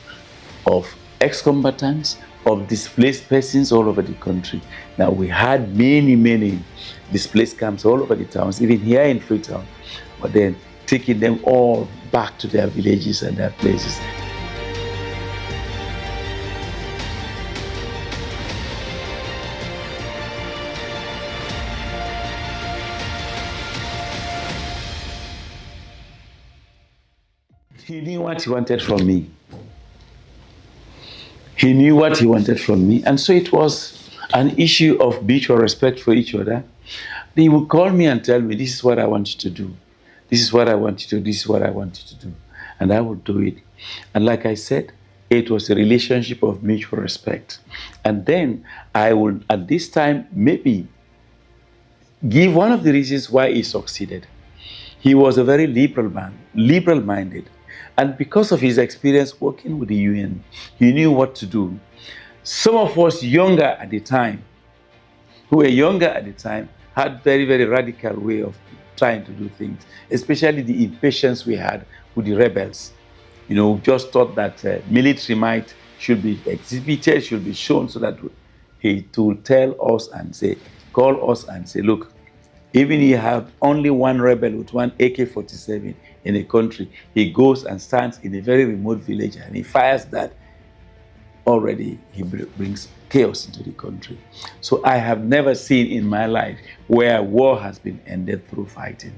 of ex-combatants, of displaced persons all over the country. Now, we had many displaced camps all over the towns, even here in Freetown, but then taking them all back to their villages and their places. He knew what he wanted from me. He knew what he wanted from me, and so it was an issue of mutual respect for each other. He would call me and tell me, this is what I want you to do. This is what I want you to do. This is what I want you to do. And I would do it. And like I said, it was a relationship of mutual respect. And then I would, at this time, maybe give one of the reasons why he succeeded. He was a very liberal man, liberal-minded. And because of his experience working with the UN, he knew what to do. Some of us younger at the time, who were younger at the time had very, very radical way of trying to do things, especially the impatience we had with the rebels. You know, just thought that military might should be exhibited, should be shown, so that he will tell us and say, call us and say, look, even if you have only one rebel with one AK-47 in a country, he goes and stands in a very remote village and he fires that, already he brings chaos into the country. So I have never seen in my life where war has been ended through fighting.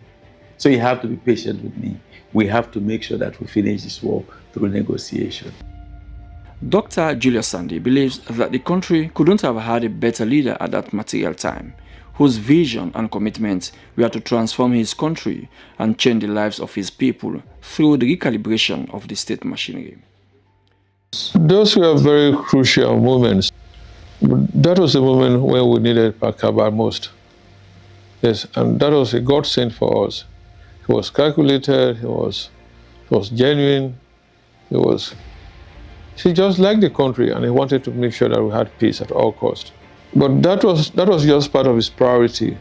So you have to be patient with me. We have to make sure that we finish this war through negotiation. Dr. Julius Sandy believes that the country couldn't have had a better leader at that material time, whose vision and commitment were to transform his country and change the lives of his people through the recalibration of the state machinery. Those were very crucial moments. That was the moment when we needed Pakaba most. Yes, and that was a godsend for us. He was calculated, he was genuine, he just liked the country and he wanted to make sure that we had peace at all costs. But that was just part of his priority.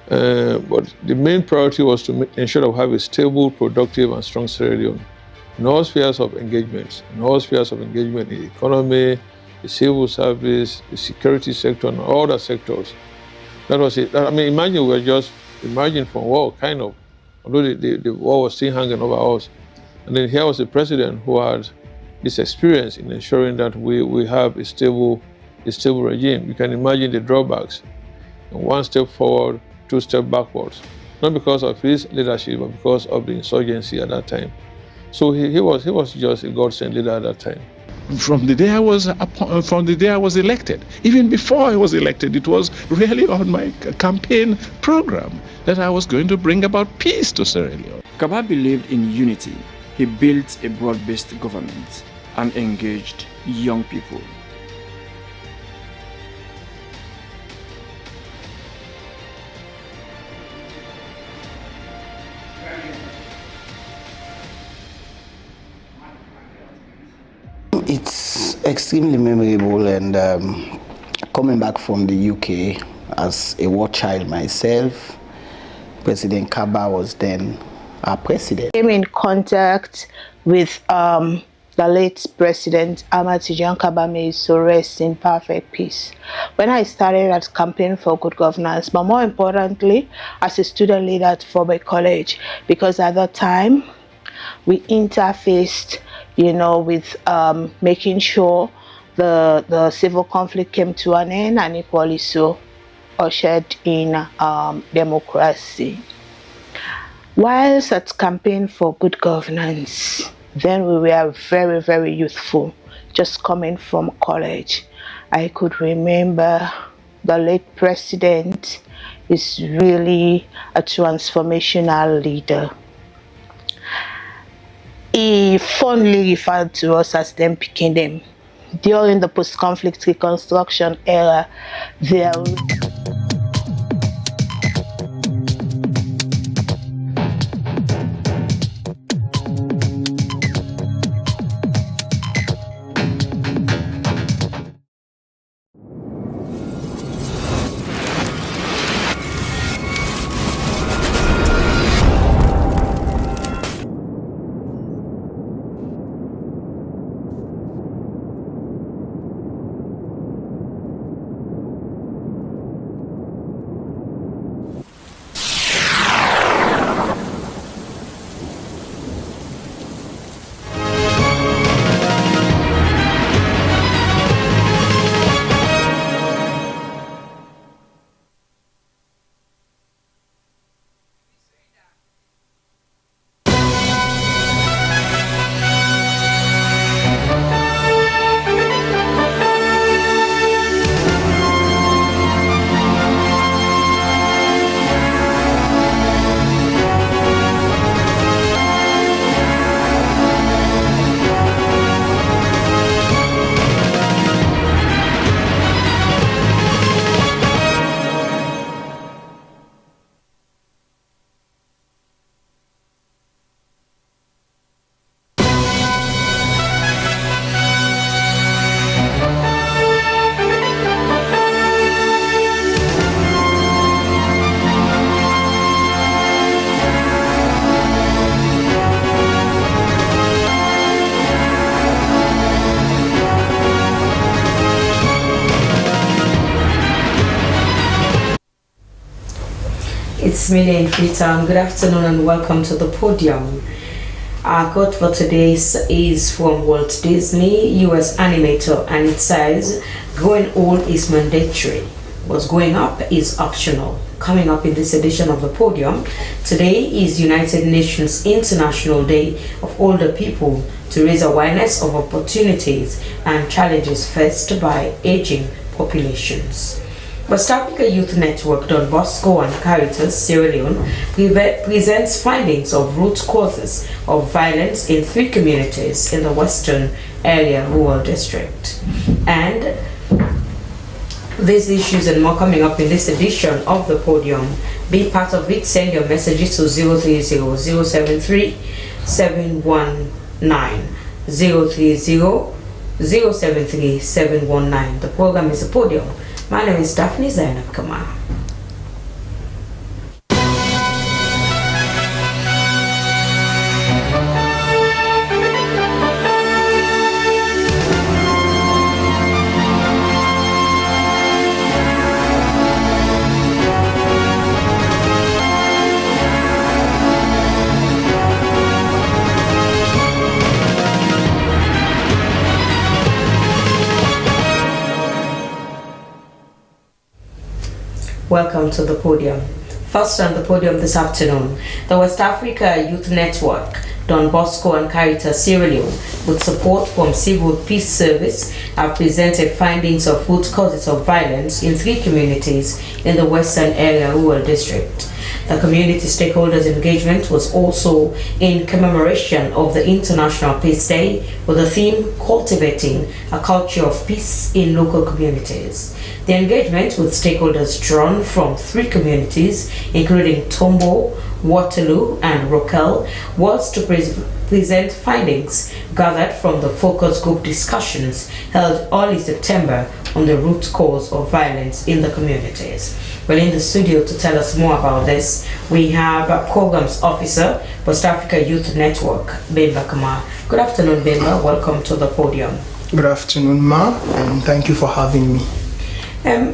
But the main priority was to ensure that we have a stable, productive, and strong Sierra Leone in all spheres of engagement, in the economy, the civil service, the security sector, and all the sectors. That was it. I mean, imagine we were just emerging from war, kind of, although the war was still hanging over us. And then here was the president who had this experience in ensuring that we have a stable regime. You can imagine the drawbacks. One step forward, two steps backwards. Not because of his leadership, but because of the insurgency at that time. So he was just a godsend leader at that time. From the day I was elected, even before I was elected, it was really on my campaign program that I was going to bring about peace to Sierra Leone. Kaba believed in unity. He built a broad-based government and engaged young people. It's extremely memorable, and coming back from the UK as a war child myself, President Kaba was then our president. I came in contact with the late President Ahmad Tijan Kaba, may his soul rest in perfect peace, when I started at Campaign for Good Governance, but more importantly, as a student leader at Forbes College, because at that time, we interfaced, you know, with making sure the civil conflict came to an end, and equally so ushered in democracy. Whilst at Campaign for Good Governance, then we were very, very youthful, just coming from college. I could remember the late president is really a transformational leader. He fondly referred to us as them picking them. During the post-conflict reconstruction era, there It's Millie in Freetown. Good afternoon and welcome to the podium. Our quote for today is from Walt Disney, US animator, and it says, "Growing old is mandatory, but growing up is optional." Coming up in this edition of the podium, today is United Nations International Day of Older People to raise awareness of opportunities and challenges faced by aging populations. West Africa Youth Network, Don Bosco and Caritas, Sierra Leone, presents findings of root causes of violence in 3 communities in the Western Area Rural District. And these issues and more coming up in this edition of the podium. Be part of it. Send your messages to 030-073-719. 030-073-719. The program is a podium. My name is Daphne Zainab Kamara. Welcome to the podium. First on the podium this afternoon, the West Africa Youth Network, Don Bosco and Caritas Sierra Leone, with support from Civil Peace Service, have presented findings of root causes of violence in 3 communities in the Western Area Rural District. The community stakeholders engagement was also in commemoration of the International Peace Day with the theme Cultivating a Culture of Peace in Local Communities. The engagement with stakeholders drawn from 3 communities, including Tombo, Waterloo, and Rokel, was to present findings gathered from the focus group discussions held early September on the root cause of violence in the communities. Well, in the studio to tell us more about this, we have a Programs Officer, West Africa Youth Network, Bemba Kamara. Good afternoon, Bemba. Welcome to the podium. Good afternoon, Ma, and thank you for having me.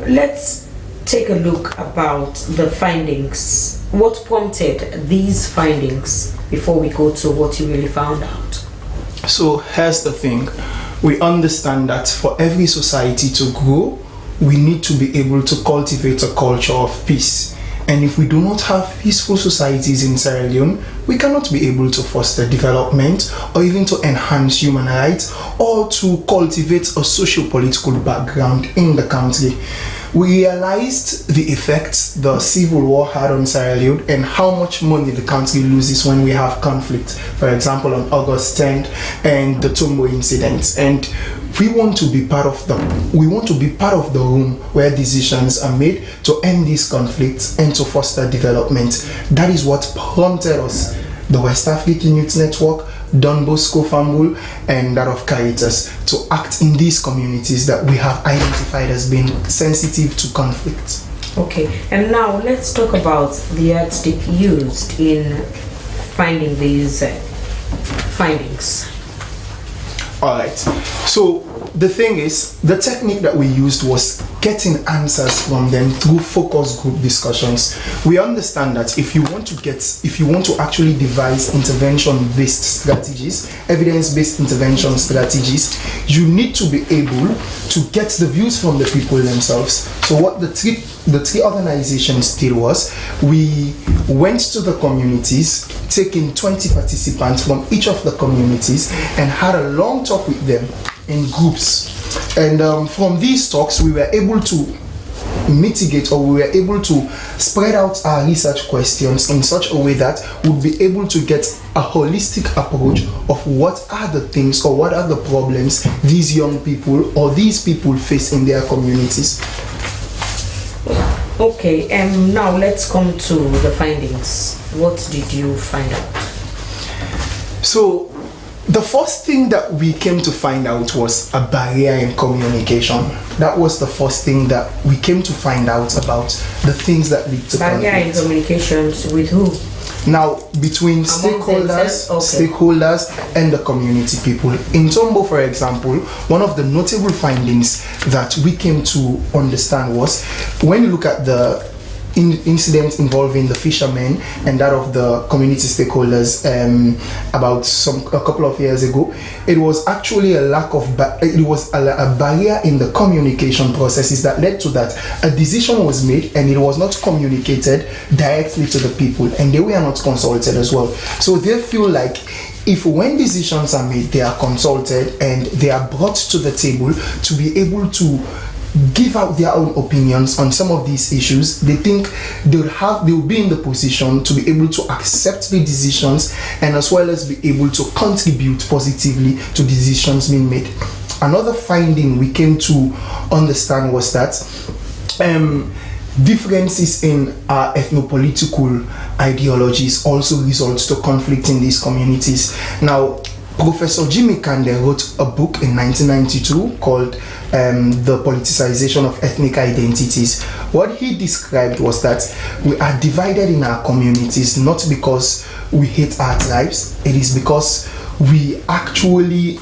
Let's take a look about the findings. What prompted these findings before we go to what you really found out? So here's the thing. We understand that for every society to grow, we need to be able to cultivate a culture of peace. And if we do not have peaceful societies in Sierra Leone, we cannot be able to foster development or even to enhance human rights or to cultivate a socio-political background in the country. We realized the effects the civil war had on Sierra Leone and how much money the country loses when we have conflict. For example, on August 10th and the Tombo incident. And we want to be part of the room where decisions are made to end these conflicts and to foster development. That is what prompted us, the West African Youth Network, Don Bosco Fambul, and that of Caritas, to act in these communities that we have identified as being sensitive to conflict. Okay, and now let's talk about the yardstick used in finding these findings. Alright, so the thing is, the technique that we used was getting answers from them through focus group discussions. We understand that if you want to actually devise intervention-based strategies, evidence-based intervention strategies, you need to be able to get the views from the people themselves. So what the three organizations did was, we went to the communities, taking 20 participants from each of the communities and had a long talk with them in groups. And from these talks, we were able to mitigate, or we were able to spread out our research questions in such a way that we'll be able to get a holistic approach of what are the things or what are the problems these young people or these people face in their communities. Okay, now let's come to the findings. What did you find out? So the first thing that we came to find out was a barrier in communication. That was the first thing that we came to find out about the things that lead to barrier conflict. in communications with who? Now, between stakeholders and the community people. In Tombo, for example, one of the notable findings that we came to understand was, when you look at the incident involving the fishermen and that of the community stakeholders about a couple of years ago, it was actually a barrier in the communication processes that led to that. A decision was made and it was not communicated directly to the people, and they were not consulted as well. So they feel like if when decisions are made, they are consulted and they are brought to the table to be able to give out their own opinions on some of these issues, they think they will be in the position to be able to accept the decisions and as well as be able to contribute positively to decisions being made. Another finding we came to understand was that differences in our ethnopolitical ideologies also result to conflict in these communities. Now, Professor Jimmy Kande wrote a book in 1992 called The Politicization of Ethnic Identities. What he described was that we are divided in our communities not because we hate our tribes, it is because we actually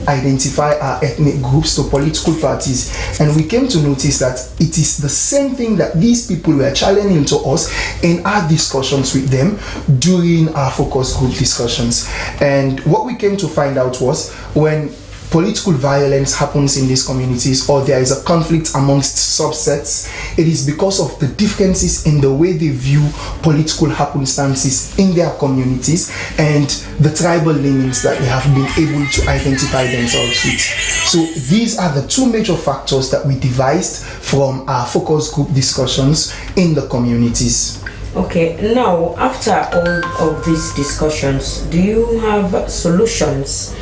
identify our ethnic groups to political parties, and we came to notice that it is the same thing that these people were challenging to us in our discussions with them during our focus group discussions. And what we came to find out was when political violence happens in these communities or there is a conflict amongst subsets, it is because of the differences in the way they view political happenstances in their communities and the tribal leanings that they have been able to identify themselves with. So these are the two major factors that we devised from our focus group discussions in the communities. Okay, now after all of these discussions, do you have solutions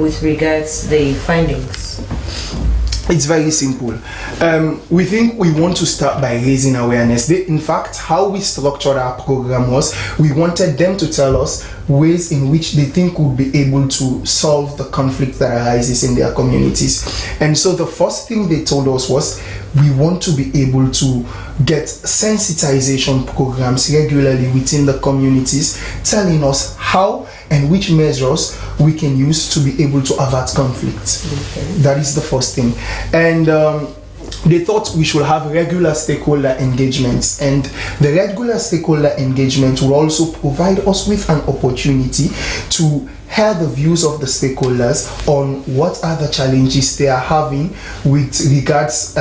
with regards to the findings? It's very simple. We think we want to start by raising awareness. In fact, how we structured our program was we wanted them to tell us ways in which they think would be able to solve the conflict that arises in their communities. And so the first thing they told us was we want to be able to get sensitization programs regularly within the communities, telling us how and which measures we can use to be able to avert conflict. Okay. That is the first thing. And they thought we should have regular stakeholder engagements, and the regular stakeholder engagement will also provide us with an opportunity to hear the views of the stakeholders on what are the challenges they are having with regards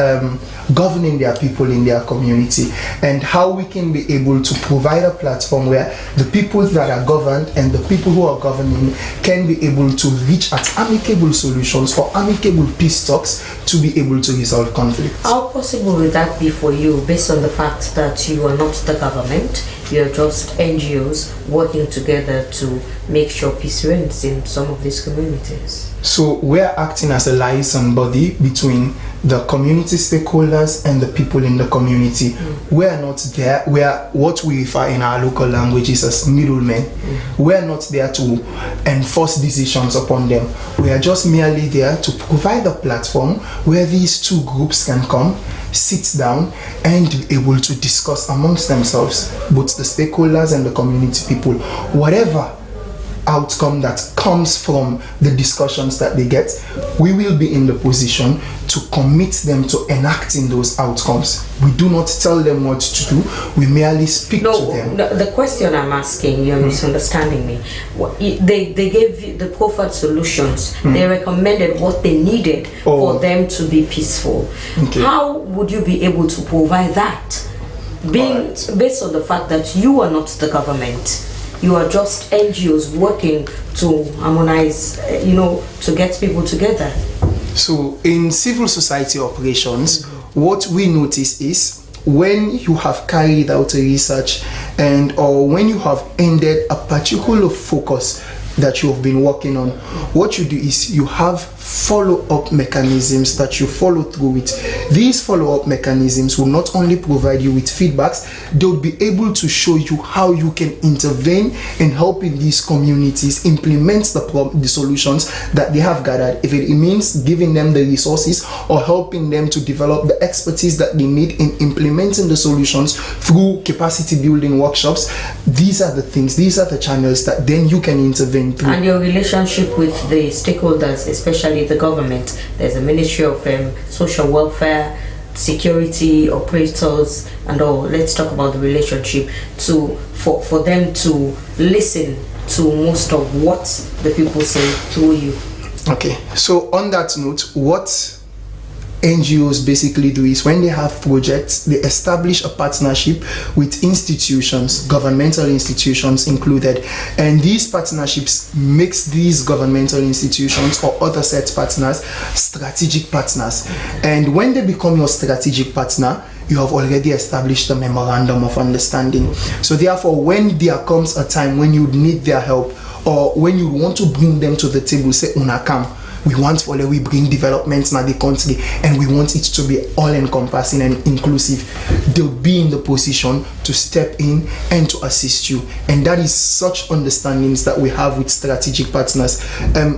governing their people in their community, and how we can be able to provide a platform where the people that are governed and the people who are governing can be able to reach at amicable solutions or amicable peace talks to be able to resolve conflicts. How possible will that be for you based on the fact that you are not the government, you're just NGOs working together to make sure peace reigns in some of these communities? So we're acting as a liaison body between the community stakeholders and the people in the community. We're not there, we are what we refer in our local languages as middlemen. We're not there to enforce decisions upon them. We are just merely there to provide a platform where these two groups can come, sit down and be able to discuss amongst themselves, both the stakeholders and the community people, whatever outcome that comes from the discussions that they get, we will be in the position to commit them to enacting those outcomes. We do not tell them what to do, we merely speak to them. The question I'm asking, you're misunderstanding me. They gave you the proffered solutions. They recommended what they needed for them to be peaceful. Okay. How would you be able to provide that? Based on the fact that you are not the government. You are just NGOs working to harmonize, to get people together. So in civil society operations, what we notice is when you have carried out a research or when you have ended a particular focus that you have been working on, what you do is you have follow-up mechanisms that you follow through with. These follow-up mechanisms will not only provide you with feedbacks, they will be able to show you how you can intervene in helping these communities implement the solutions that they have gathered. If it means giving them the resources or helping them to develop the expertise that they need in implementing the solutions through capacity building workshops, these are the things, these are the channels that then you can intervene through. And your relationship with the stakeholders, especially the government, there's a Ministry of Social Welfare, security operators and all. Let's talk about the relationship for them to listen to most of what the people say through you. Okay, so on that note, what NGOs basically do is when they have projects, they establish a partnership with institutions, governmental institutions included, and these partnerships makes these governmental institutions or other set partners strategic partners. And when they become your strategic partner, you have already established a memorandum of understanding. So therefore, when there comes a time when you need their help or when you want to bring them to the table, say unakam, we want we bring developments in the country and we want it to be all-encompassing and inclusive, they'll be in the position to step in and to assist you. And that is such understandings that we have with strategic partners.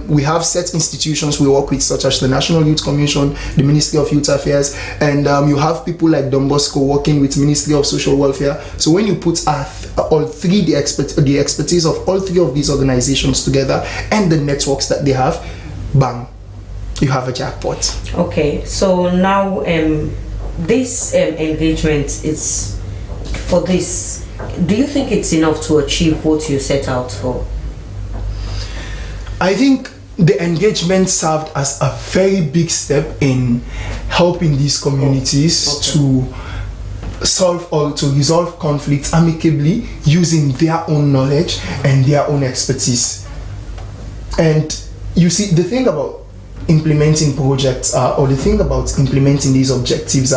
We have set institutions we work with, such as the National Youth Commission, the Ministry of Youth Affairs, and you have people like Don Bosco working with Ministry of Social Welfare. So when you put all three, the expertise of all three of these organizations together and the networks that they have, bang, you have a jackpot. Okay, so now this engagement is for this. Do you think it's enough to achieve what you set out for? I think the engagement served as a very big step in helping these communities to solve or to resolve conflicts amicably using their own knowledge and their own expertise. And you see, the thing about implementing projects or the thing about implementing these objectives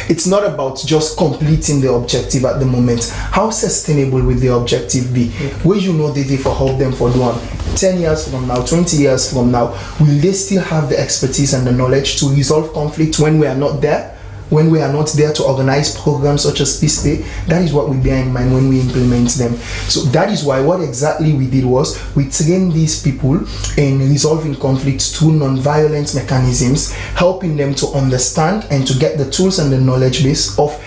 it's not about just completing the objective at the moment. How sustainable will the objective be? Will you know they for help them for doing 10 years from now, 20 years from now? Will they still have the expertise and the knowledge to resolve conflict when we are not there? When we are not there to organize programs such as Peace Day? That is what we bear in mind when we implement them. So that is why what exactly we did was we trained these people in resolving conflicts through non-violent mechanisms, helping them to understand and to get the tools and the knowledge base of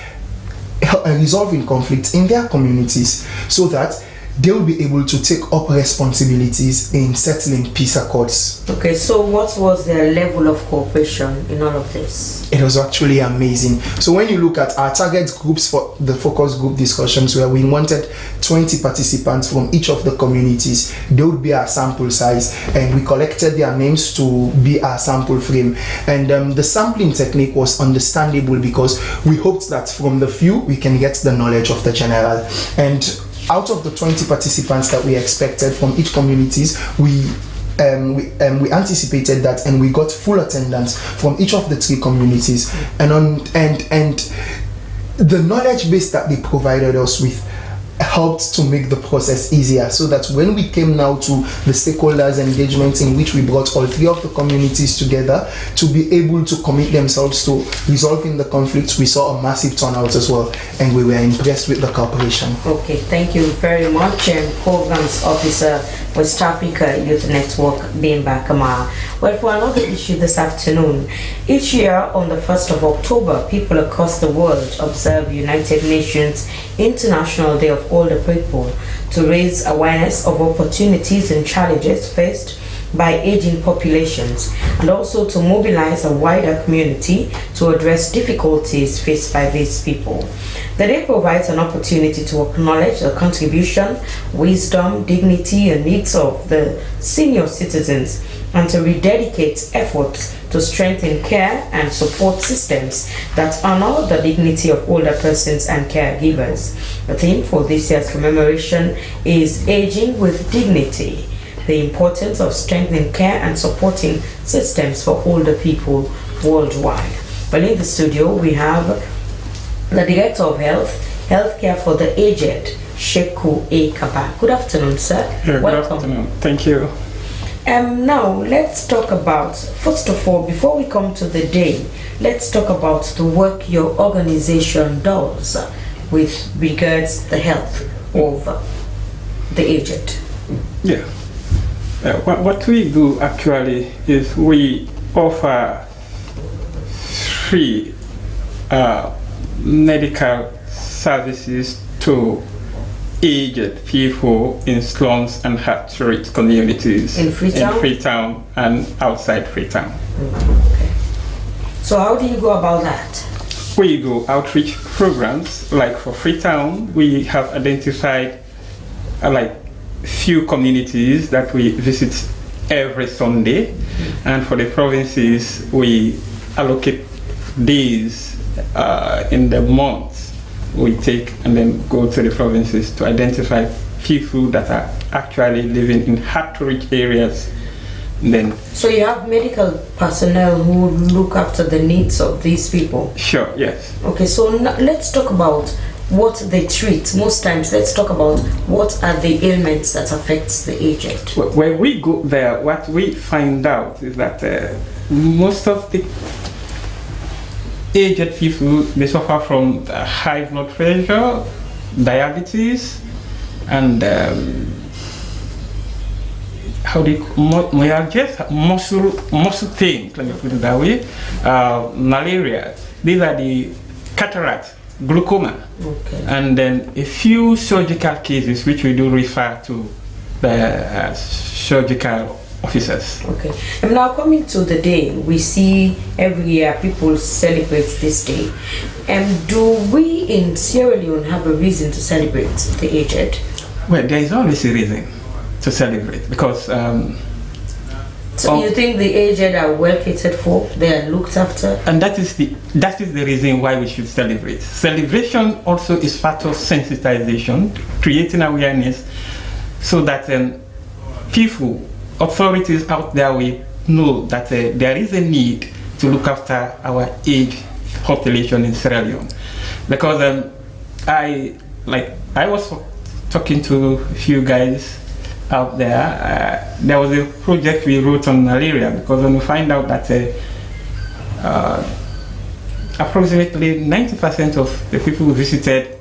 resolving conflicts in their communities, so that they will be able to take up responsibilities in settling peace accords. Okay, so what was the level of cooperation in all of this? It was actually amazing. So when you look at our target groups for the focus group discussions, where we wanted 20 participants from each of the communities, they would be our sample size, and we collected their names to be our sample frame. And the sampling technique was understandable because we hoped that from the few we can get the knowledge of the general. And out of the 20 participants that we expected from each communities, we anticipated that, and we got full attendance from each of the three communities. And the knowledge base that they provided us with helped to make the process easier, so that when we came now to the stakeholders engagement, in which we brought all three of the communities together to be able to commit themselves to resolving the conflicts, we saw a massive turnout as well, and we were impressed with the cooperation. Okay, thank you very much. Programs Officer, West Africa Youth Network, Bimba Kamara. Well, for another issue this afternoon, each year on the 1st of October, people across the world observe United Nations International Day of Older People to raise awareness of opportunities and challenges faced by aging populations, and also to mobilize a wider community to address difficulties faced by these people. The day provides an opportunity to acknowledge the contribution, wisdom, dignity, and needs of the senior citizens, and to rededicate efforts to strengthen care and support systems that honor the dignity of older persons and caregivers. The theme for this year's commemoration is Aging with Dignity: the importance of strengthening care and supporting systems for older people worldwide. Well, in the studio we have the Director of Healthcare for the Aged, Sheku A. Kaba. Good afternoon, sir. Yeah, good afternoon. Thank you. Now let's talk about, first of all, before we come to the day, let's talk about the work your organization does with regards to the health of the aged. Yeah. What we do actually is we offer free medical services to aged people in slums and hard-to-reach communities in Freetown and outside Freetown. Okay. So how do you go about that? we do outreach programs. Like for Freetown, we have identified like few communities that we visit every Sunday, and for the provinces we allocate days in the month we take and then go to the provinces to identify people that are actually living in hard to reach areas. Then so you have medical personnel who look after the needs of these people? Sure, yes. Okay, so let's talk about what they treat. Most times, let's talk about what are the ailments that affects the aged. When we go there, what we find out is that most of the aged people, they suffer from high blood pressure, diabetes, and muscle pain, let me put it that way, malaria. These are the cataract, glaucoma, and then a few surgical cases which we do refer to the surgical officers. Okay, and now coming to the day, we see every year people celebrate this day. Do we in Sierra Leone have a reason to celebrate the aged? Well, there is always a reason to celebrate because so you think the aged are well catered for, they are looked after, and that is the reason why we should celebrate. Celebration also is part of sensitization, creating awareness, so that people, authorities out there will know that there is a need to look after our aged population in Sierra Leone. Because I was talking to a few guys out there. There was a project we wrote on malaria, because when we find out that approximately 90% of the people we visited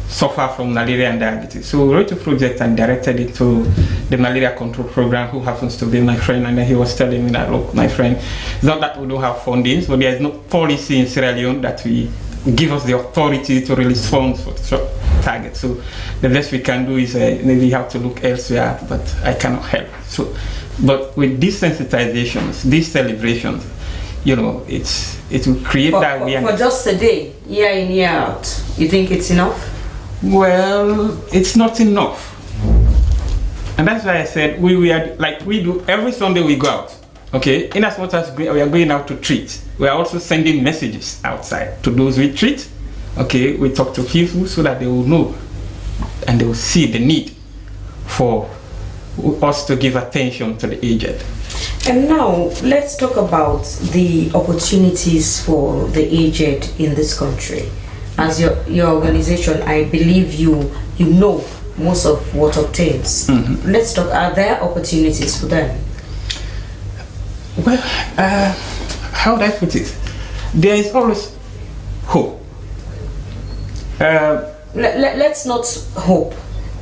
suffer from malaria and diabetes. So we wrote a project and directed it to the malaria control program, who happens to be my friend, and then he was telling me that, look, my friend, it's not that we don't have funding, but there is no policy in Sierra Leone that we give us the authority to release funds for targets. So the best we can do is maybe you have to look elsewhere, but I cannot help. So, but with these sensitizations, these celebrations, you know, it will create that awareness. For just a day, year in, year out, you think it's enough? Well, it's not enough. And that's why I said we are like we do every Sunday we go out. Okay, in as much as we are going out to treat, we are also sending messages outside to those we treat. Okay, we talk to people so that they will know and they will see the need for us to give attention to the aged. And now let's talk about the opportunities for the aged in this country. As your organization, I believe you know most of what obtains. Mm-hmm. Let's talk, are there opportunities for them? Well, how would I put it? There is always hope. Let's not hope.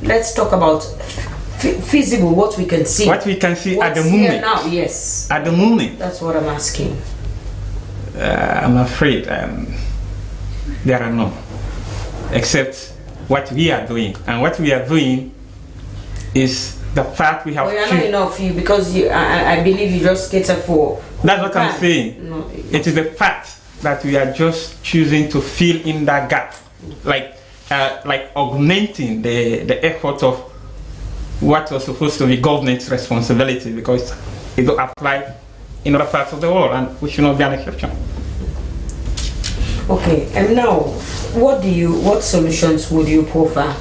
Let's talk about feasible, what we can see. What we can see What's at the moment. now, yes. At the moment. That's what I'm asking. I'm afraid there are none, except what we are doing. And what we are doing is the fact we have. Well, you're not enough, because I believe you just cater for. That's what I'm saying. No, it is the fact that we are just choosing to fill in that gap, like augmenting the effort of what was supposed to be government's responsibility, because it will apply in other parts of the world, and we should not be an exception. Okay, and now, what solutions would you proffer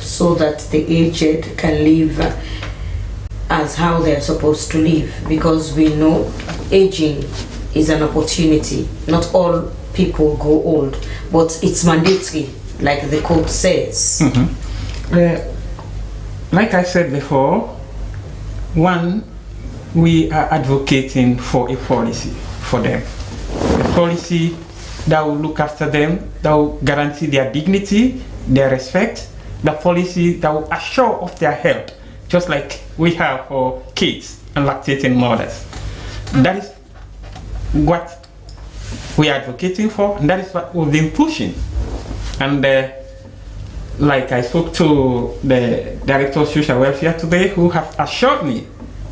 so that the aged can live as how they're supposed to live? Because we know aging is an opportunity. Not all people go old, but it's mandatory, like the code says. Mm-hmm. Like I said before, one, we are advocating for a policy for them. A policy that will look after them, that will guarantee their dignity, their respect, the policy that will assure of their health, just like we have for kids and lactating mothers. That is what we are advocating for, and that is what we've been pushing. And like I spoke to the Director of Social Welfare today, who have assured me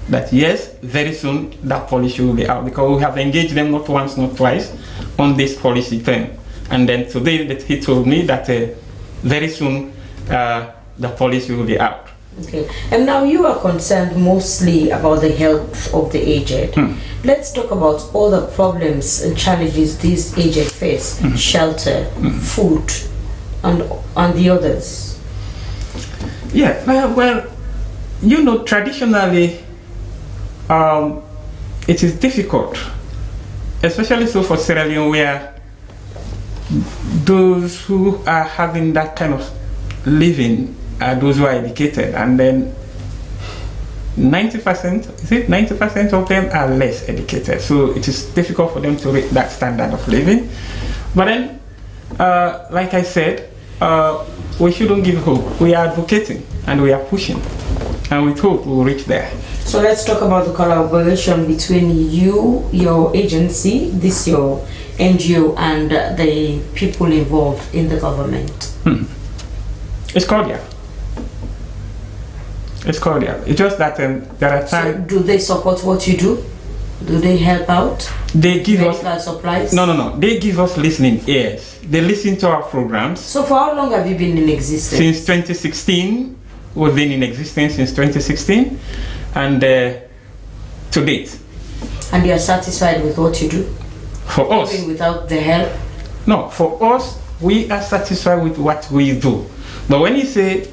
that yes, very soon that policy will be out, because we have engaged them not once, not twice on this policy thing. And then today he told me that very soon the policy will be out. Okay, and now you are concerned mostly about the health of the aged. Let's talk about all the problems and challenges these aged face: shelter, food, and the others. Yeah, well, you know, traditionally, it is difficult, especially so for Sierra Leone, where those who are having that kind of living are those who are educated, and then 90% of them are less educated. So it is difficult for them to reach that standard of living. But then, like I said, we shouldn't give hope. We are advocating and we are pushing, and with hope we will reach there. So let's talk about the collaboration between you, your agency, this your NGO, and the people involved in the government. It's cordial. It's cordial. It's just that there are times. So do they support what you do? Do they help out? They give medical supplies? No. They give us listening ears. They listen to our programs. So for how long have you been in existence? Since 2016. We've been in existence since 2016, and to date. And you are satisfied with what you do? For us. Even without the help? No, for us, we are satisfied with what we do. But when you say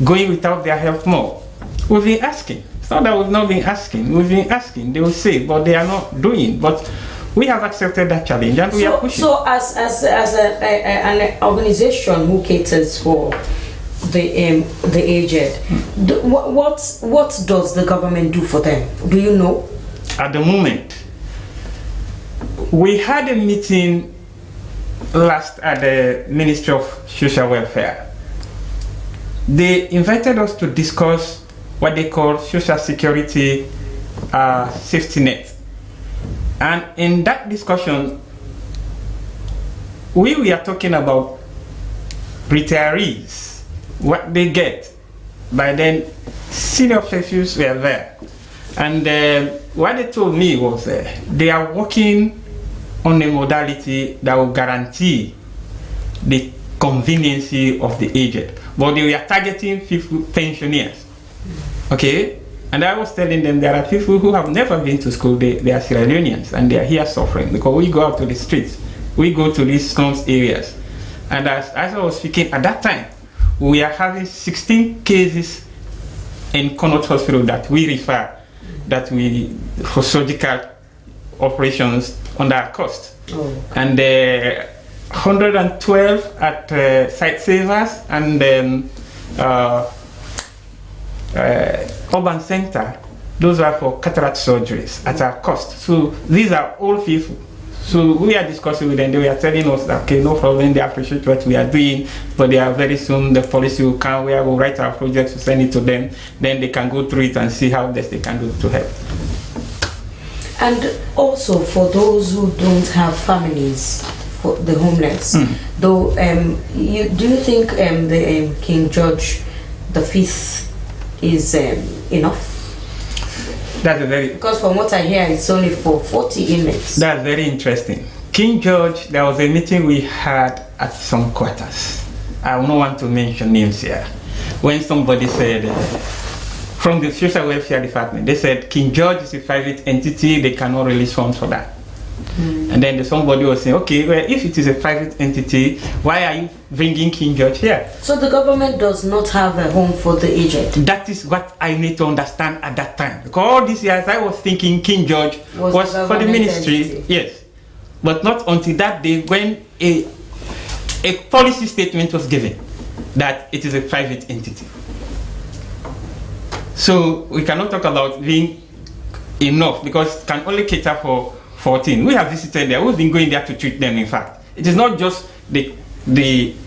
going without their help more, we've been asking. It's not that we've not been asking. We've been asking. They will say, but they are not doing. But we have accepted that challenge and we are pushing. So as an organization who caters for the aged, what does the government do for them? Do you know? At the moment, we had a meeting last at the Ministry of Social Welfare. They invited us to discuss what they call social security safety net. And in that discussion, we were talking about retirees, what they get. By then, senior officials were there. And what they told me was they are working on a modality that will guarantee the convenience of the aged. But they were targeting pensioners. Okay? And I was telling them there are people who have never been to school, they are Sierra Leoneans, and they are here suffering because we go out to the streets, we go to these slums areas. And as I was speaking at that time, we are having 16 cases in Connaught Hospital that we refer, for surgical operations under our cost. And 112 at Site Savers and Urban Center. Those are for cataract surgeries at our cost. So these are all people. So we are discussing with them. They were telling us that, okay, no problem, they appreciate what we are doing, but they are very soon the policy will come where we'll write our project to send it to them. Then they can go through it and see how best they can do to help. And also for those who don't have families, for the homeless, though, do you think the King George V is enough? That's very, because from what I hear, it's only for 40 inmates. That's very interesting. King George, there was a meeting we had at some quarters. I don't want to mention names here. When somebody said, from the Social Welfare Department, they said King George is a private entity, they cannot release funds for that. And then somebody was saying, okay, well, if it is a private entity, why are you bringing King George here? So the government does not have a home for the aged? That is what I need to understand at that time. Because all these years I was thinking King George was for the ministry, entity. Yes. But not until that day when a policy statement was given that it is a private entity. So we cannot talk about being enough because it can only cater for 14. We have visited there. We've been going there to treat them, in fact. It is not just the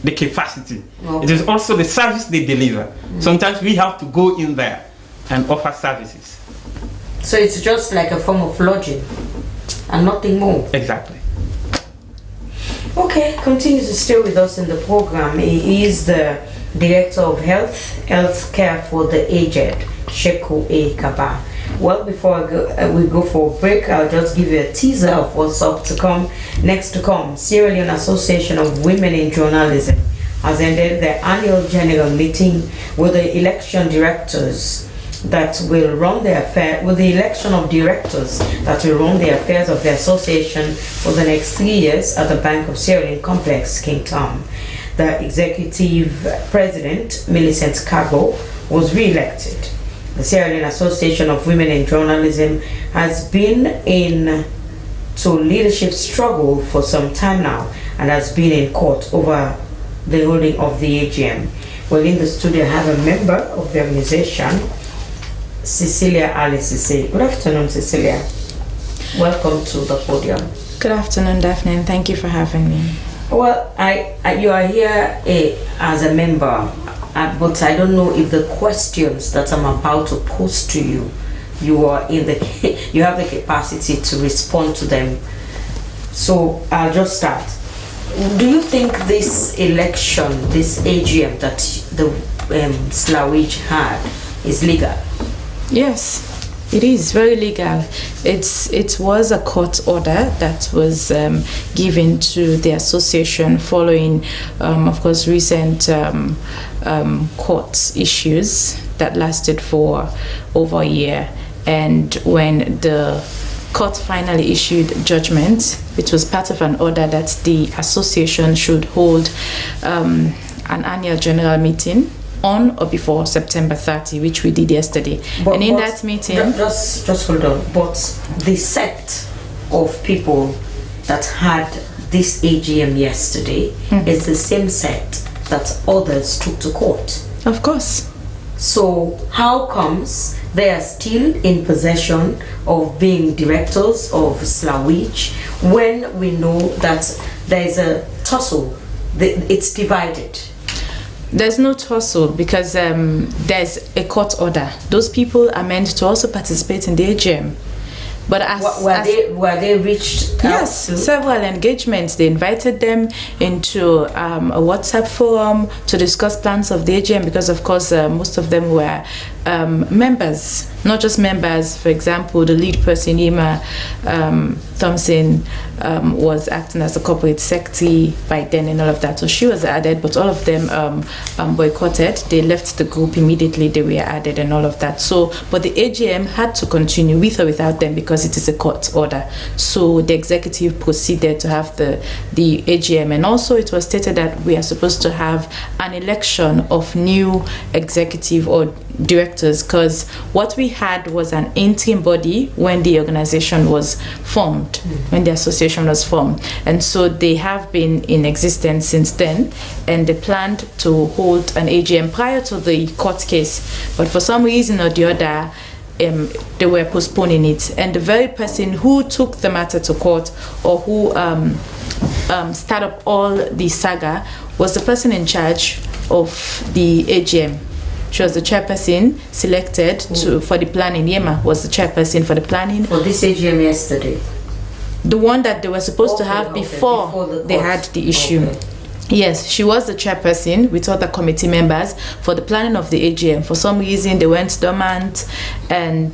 capacity. Okay. It is also the service they deliver. Sometimes we have to go in there and offer services. So it's just like a form of lodging and nothing more. Exactly. Okay, continue to stay with us in the program. He is the Director of Health Care for the Aged, Sheku A. Kaba. Well, before we go for a break, I'll just give you a teaser of what's up to come Next to come, Sierra Leone Association of Women in Journalism has ended their annual general meeting with the election directors that will run the affair with the election of directors that will run the affairs of the association for the next 3 years at the Bank of Sierra Leone Complex, King Tom. The executive president, Millicent Kago, was re-elected. The Sierra Leone Association of Women in Journalism has been in leadership struggle for some time now and has been in court over the holding of the AGM. Well, in the studio I have a member of the organization, Cecilia Alice. Good afternoon, Cecilia. Welcome to the podium. Good afternoon, Daphne, and thank you for having me. Well, you are here as a member, but I don't know if the questions that I'm about to pose to you, you have the capacity to respond to them. So I'll just start. Do you think this election, this AGM that the Slbc had, is legal? Yes, it is very legal. It was a court order that was given to the association following, of course, recent court issues that lasted for over a year. And when the court finally issued judgment, it was part of an order that the association should hold an annual general meeting on or before September 30, which we did yesterday. That meeting... Just hold on. But the set of people that had this AGM yesterday is the same set that others took to court. Of course. So how comes they are still in possession of being directors of Slbc when we know that there is a tussle, it's divided? There's no tussle because there's a court order. Those people are meant to also participate in the AGM. But were they reached? Yes, several engagements. They invited them into a WhatsApp forum to discuss plans of the AGM because, of course, most of them were members, not just members. For example, the lead person, Emma Thompson, was acting as a corporate secretary by then and all of that. So she was added, but all of them boycotted. They left the group immediately. They were added and all of that. So, but the AGM had to continue with or without them because it is a court order. So the executive proceeded to have the AGM, and also it was stated that we are supposed to have an election of new executive or directors, because what we had was an interim body when the organization was formed, when the association was formed, and so they have been in existence since then, and they planned to hold an AGM prior to the court case, but for some reason or the other they were postponing it, and the very person who took the matter to court or who started up all the saga was the person in charge of the AGM. She was the chairperson selected for the planning. Yema was the chairperson for the planning. For this AGM yesterday? The one that they were supposed to have before they had the issue. Okay. Yes, she was the chairperson with other committee members for the planning of the AGM. For some reason, they went dormant and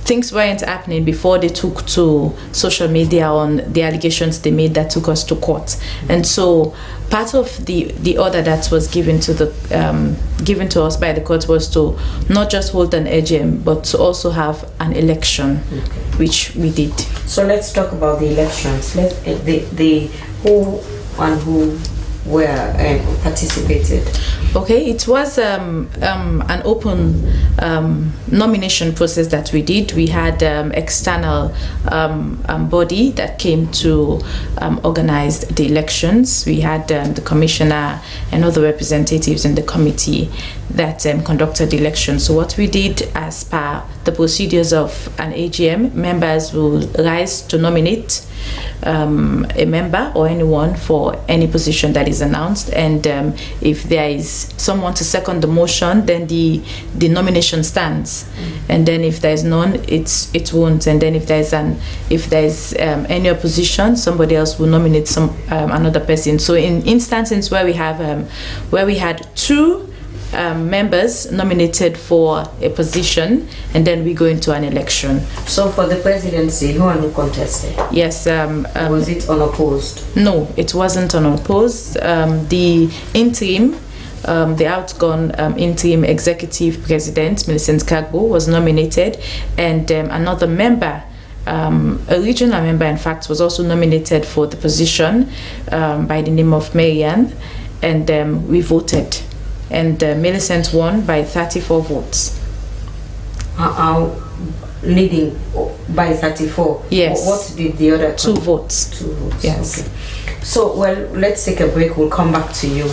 things weren't happening before they took to social media on the allegations they made that took us to court. And so part of the order that was given to us by the court was to not just hold an AGM, but to also have an election, which we did. So let's talk about the elections. The who and who were participated. Okay, it was an open nomination process that we did. We had external body that came to organize the elections. We had the commissioner and other representatives in the committee that conducted the election. So what we did as per the procedures of an AGM, members will rise to nominate a member or anyone for any position that is announced, and if there is someone to second the motion, then the nomination stands, and then if there is none, it won't, and then if there is any opposition, somebody else will nominate another person. So in instances where we had two members nominated for a position, and then we go into an election. So for the presidency, who contested? Yes. Was it unopposed? No, it wasn't unopposed. The interim, the outgone interim executive president, Millicent Kagbo, was nominated, and another member, a regional member, in fact, was also nominated for the position by the name of Marianne, and we voted, and Millicent won by 34 votes. Leading by 34. Yes. What did the other? 2 votes. 2 votes. Yes. Okay. So, well, let's take a break. We'll come back to you.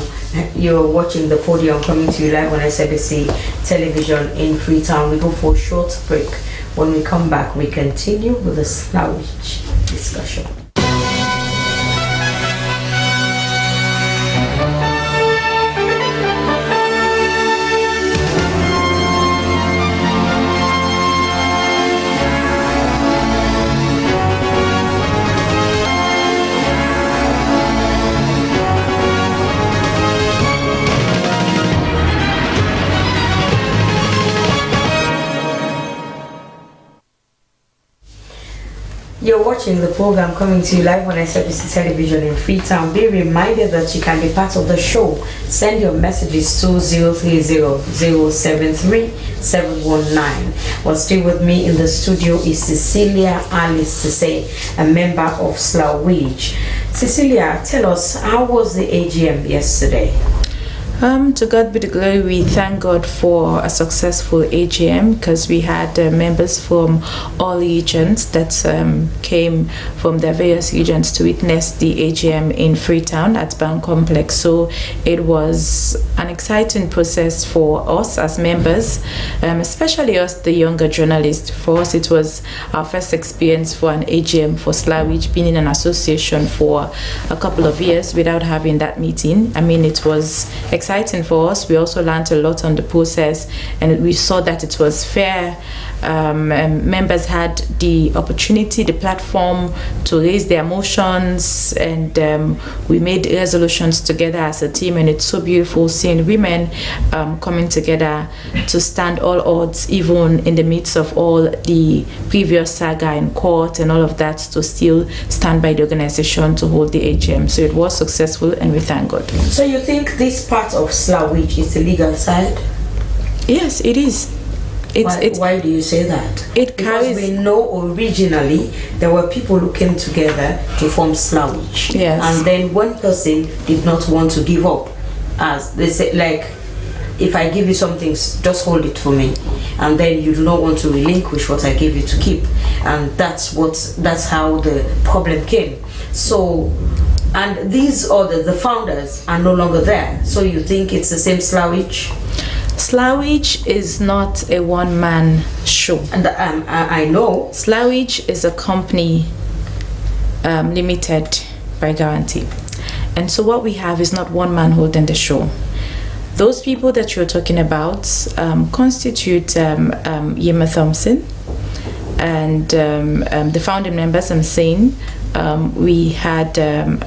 You're watching The Podium, coming to you live on Slbc Television in Freetown. We go for a short break. When we come back, we continue with the Slbc discussion. You're watching the program, coming to you live on Slbc Television in Freetown. Be reminded that you can be part of the show. Send your messages to 030-073-719. Well, still with me in the studio is Cecilia Alice Sise, a member of Slbc. Cecilia, tell us, how was the AGM yesterday? To God be the glory. We thank God for a successful AGM, because we had members from all regions that came from their various regions to witness the AGM in Freetown at Bank Complex. So it was an exciting process for us as members, especially us, the younger journalists. For us, it was our first experience for an AGM for Slbc, being in an association for a couple of years without having that meeting. I mean, it was exciting for us. We also learned a lot on the process, and we saw that it was fair. Members had the opportunity, the platform to raise their emotions, and we made resolutions together as a team, and it's so beautiful seeing women coming together to stand all odds, even in the midst of all the previous saga in court and all of that, to still stand by the organization to hold the AGM. So it was successful, and we thank God. So you think this part of Slbc is the legal side? Yes, it is. Why do you say that? Because we know originally there were people who came together to form Slbc. Yes. And then one person did not want to give up. As they say, like, if I give you something, just hold it for me. And then you do not want to relinquish what I gave you to keep. And that's how the problem came. So, and these the founders are no longer there. So you think it's the same Slbc? Slbc is not a one-man show. And I know. Slbc is a company limited by guarantee. And so what we have is not one man holding the show. Those people that you're talking about constitute Yema Thompson and the founding members. I'm saying we had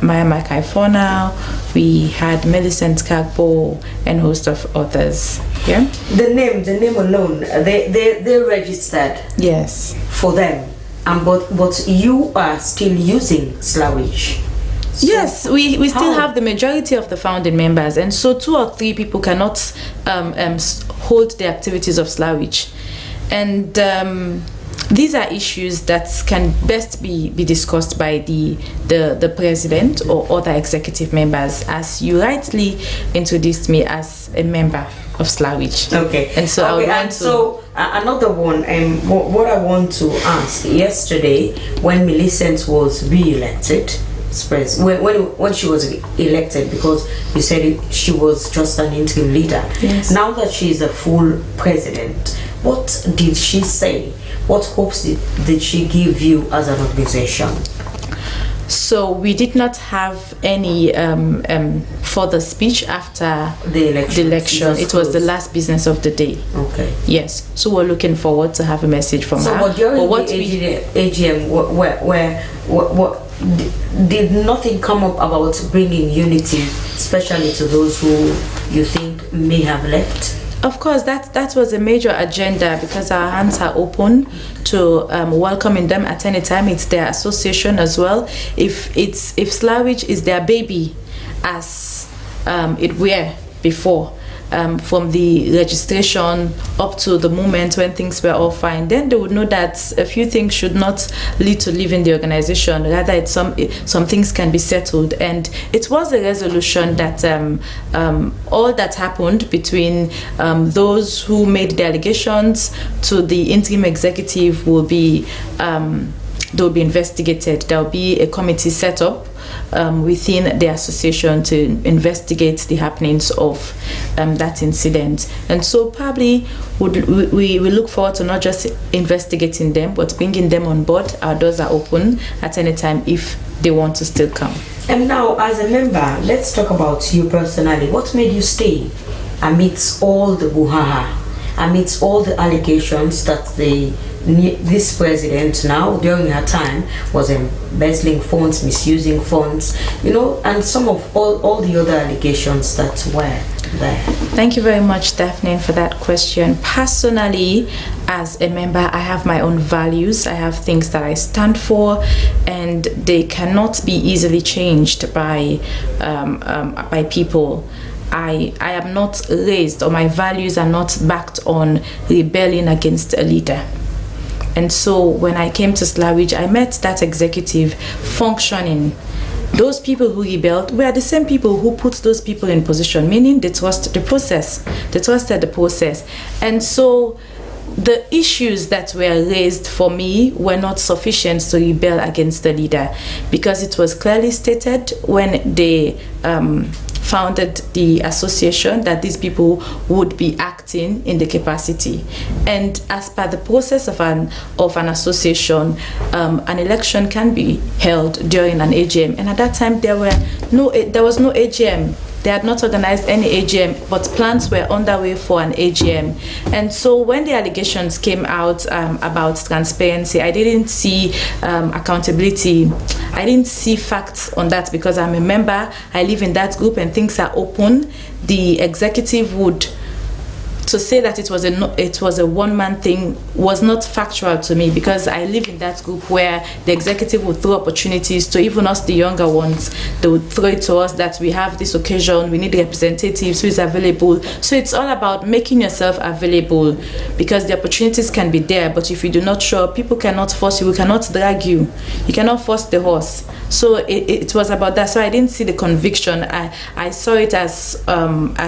Maya Makaifona, we had Millicent Kagbo, and a host of others. Yeah. The name alone, they registered. Yes. For them, but you are still using Slbc. So yes, we still have the majority of the founding members, and so 2 or 3 people cannot hold the activities of Slbc, and these are issues that can best be discussed by the president or other executive members, as you rightly introduced me as a member of Slbc. Okay. And so I would want to... So another one, what I want to ask, yesterday when Millicent was re-elected, when she was elected, because you said she was just an interim leader. Yes. Now that she is a full president, what did she say? What hopes did she give you as an organization? So we did not have any further speech after the election. It was the last business of the day. Okay. Yes. So we're looking forward to have a message from her. So during the AGM, did nothing come up about bringing unity, especially to those who you think may have left? Of course, that was a major agenda, because our hands are open to welcoming them at any time. It's their association as well. If Slbc is their baby, as it were before, from the registration up to the moment when things were all fine, then they would know that a few things should not lead to leaving the organization. Rather, some things can be settled. And it was a resolution that all that happened between those who made the allegations to the interim executive will be they'll be investigated. There'll be a committee set up within the association to investigate the happenings of that incident. And so probably we look forward to not just investigating them, but bringing them on board. Our doors are open at any time if they want to still come. And now, as a member, let's talk about you personally. What made you stay amidst all the brouhaha, amidst all the allegations that this president now, during her time, was embezzling funds, misusing funds, and some of all the other allegations that were there? Thank you very much, Daphne, for that question. Personally, as a member, I have my own values. I have things that I stand for, and they cannot be easily changed by people. I am not raised, or my values are not backed on rebelling against a leader. And so when I came to Slbc, I met that executive functioning. Those people who rebelled were the same people who put those people in position, meaning they trusted the process. They trusted the process. And so the issues that were raised for me were not sufficient to rebel against the leader, because it was clearly stated when they founded the association that these people would be acting in the capacity. And as per the process of an association, an election can be held during an AGM. And at that time, there was no AGM. They had not organized any AGM, but plans were underway for an AGM. And so when the allegations came out about transparency, I didn't see accountability. I didn't see facts on that, because I'm a member, I live in that group, and things are open. The executive would, to say that it was a one-man thing was not factual to me, because I live in that group where the executive would throw opportunities to even us, the younger ones. They would throw it to us that we have this occasion, we need representatives who is available. So it's all about making yourself available, because the opportunities can be there, but if you do not show up, people cannot force you, we cannot drag you. You cannot force the horse. So it was about that. So I didn't see the conviction. I saw it as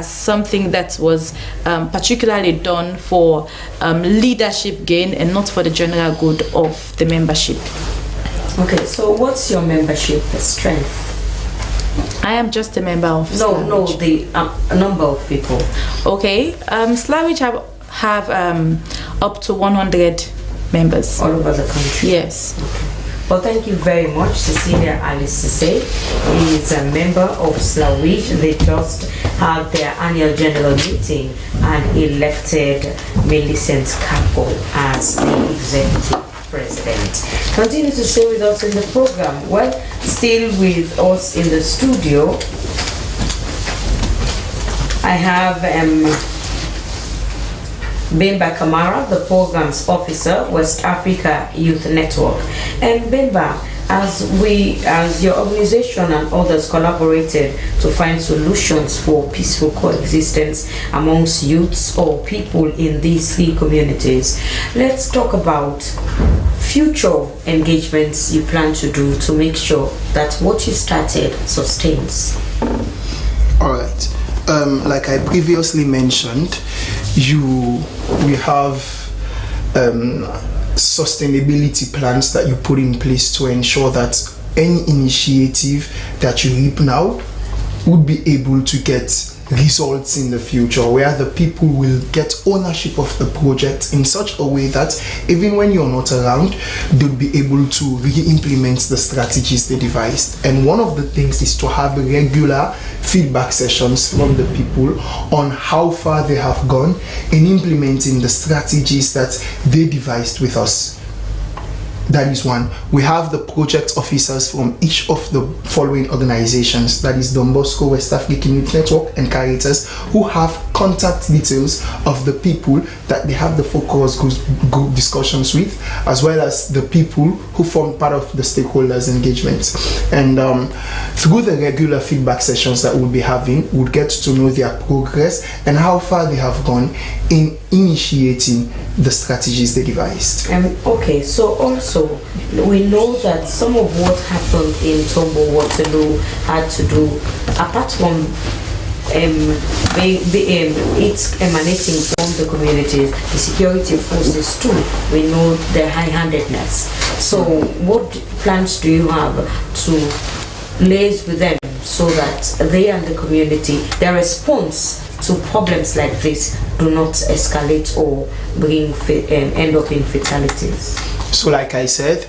something that was particularly done for leadership gain and not for the general good of the membership. Okay, so what's your membership strength? I am just a member of Slbc. No, the number of people. Okay, Slbc have up to 100 members. All over the country? Yes. Okay. Well, thank you very much, Cecilia Alice Sise is a member of Slbc. They just had their annual general meeting and elected Millicent Capo as the executive president. Continue to stay with us in the program. Well, still with us in the studio, I have Bemba Kamara, the Programs Officer, West Africa Youth Network. And Bemba, as your organization and others collaborated to find solutions for peaceful coexistence amongst youths or people in these three communities, let's talk about future engagements you plan to do to make sure that what you started sustains. All right. Like I previously mentioned, we have sustainability plans that you put in place to ensure that any initiative that you reap now would be able to get results in the future, where the people will get ownership of the project in such a way that even when you're not around, they'll be able to re-implement the strategies they devised. And one of the things is to have regular feedback sessions from the people on how far they have gone in implementing the strategies that they devised with us. That is one. We have the project officers from each of the following organizations, that is Don Bosco, West African Youth Network, and Caritas, who have contact details of the people that they have the focus group discussions with, as well as the people who form part of the stakeholders engagement. And through the regular feedback sessions that we'll be having, we'll get to know their progress and how far they have gone in initiating the strategies they devised. Okay, so also we know that some of what happened in Tombo Waterloo had to do, apart from it's emanating from the communities, the security forces too, we know their high-handedness. So what plans do you have to liaise with them so that they and the community, their response to problems like this do not escalate or end up in fatalities? So like I said,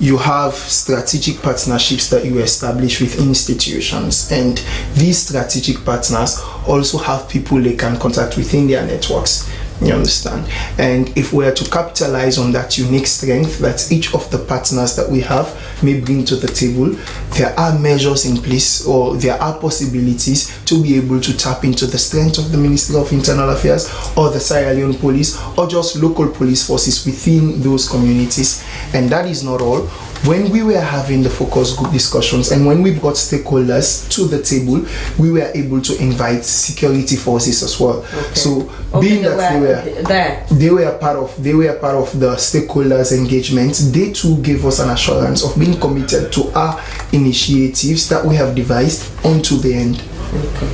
you have strategic partnerships that you establish with institutions, and these strategic partners also have people they can contact within their networks. You understand? And if we are to capitalize on that unique strength that each of the partners that we have may bring to the table, there are measures in place, or there are possibilities to be able to tap into the strength of the Ministry of Internal Affairs or the Sierra Leone Police or just local police forces within those communities. And that is not all. When we were having the focus group discussions and when we brought stakeholders to the table, we were able to invite security forces as well. Okay. So being that they were part of the stakeholders engagement, they too gave us an assurance of being committed to our initiatives that we have devised unto the end. Okay.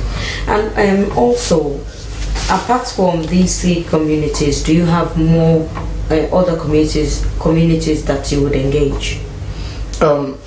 And also, apart from these three communities, do you have more other communities that you would engage?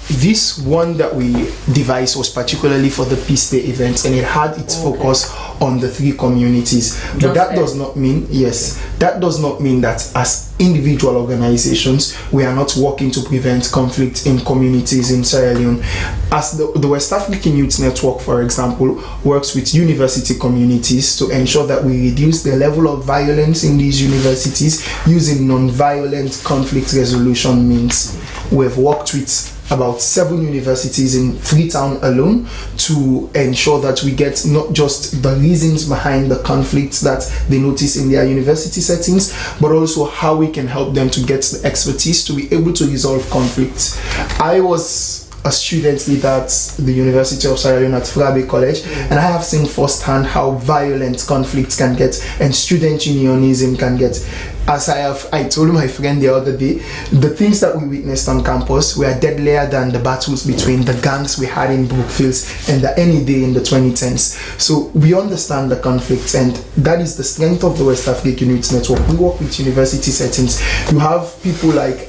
This one that we devised was particularly for the Peace Day event, and it had its focus on the three communities. But that does not mean, that does not mean that as individual organizations we are not working to prevent conflict in communities in Sierra Leone. As the West African Youth Network, for example, works with university communities to ensure that we reduce the level of violence in these universities using non-violent conflict resolution means. We've worked with about 7 universities in Freetown alone to ensure that we get not just the reasons behind the conflicts that they notice in their university settings, but also how we can help them to get the expertise to be able to resolve conflicts. I was a student leader at the University of Sierra Leone at Frabe College, and I have seen firsthand how violent conflicts can get and student unionism can get. As I told my friend the other day, the things that we witnessed on campus were deadlier than the battles between the gangs we had in Brookfields and the Any Day in the 2010s. So we understand the conflicts, and that is the strength of the West African Youth Network. We work with university settings. You have people like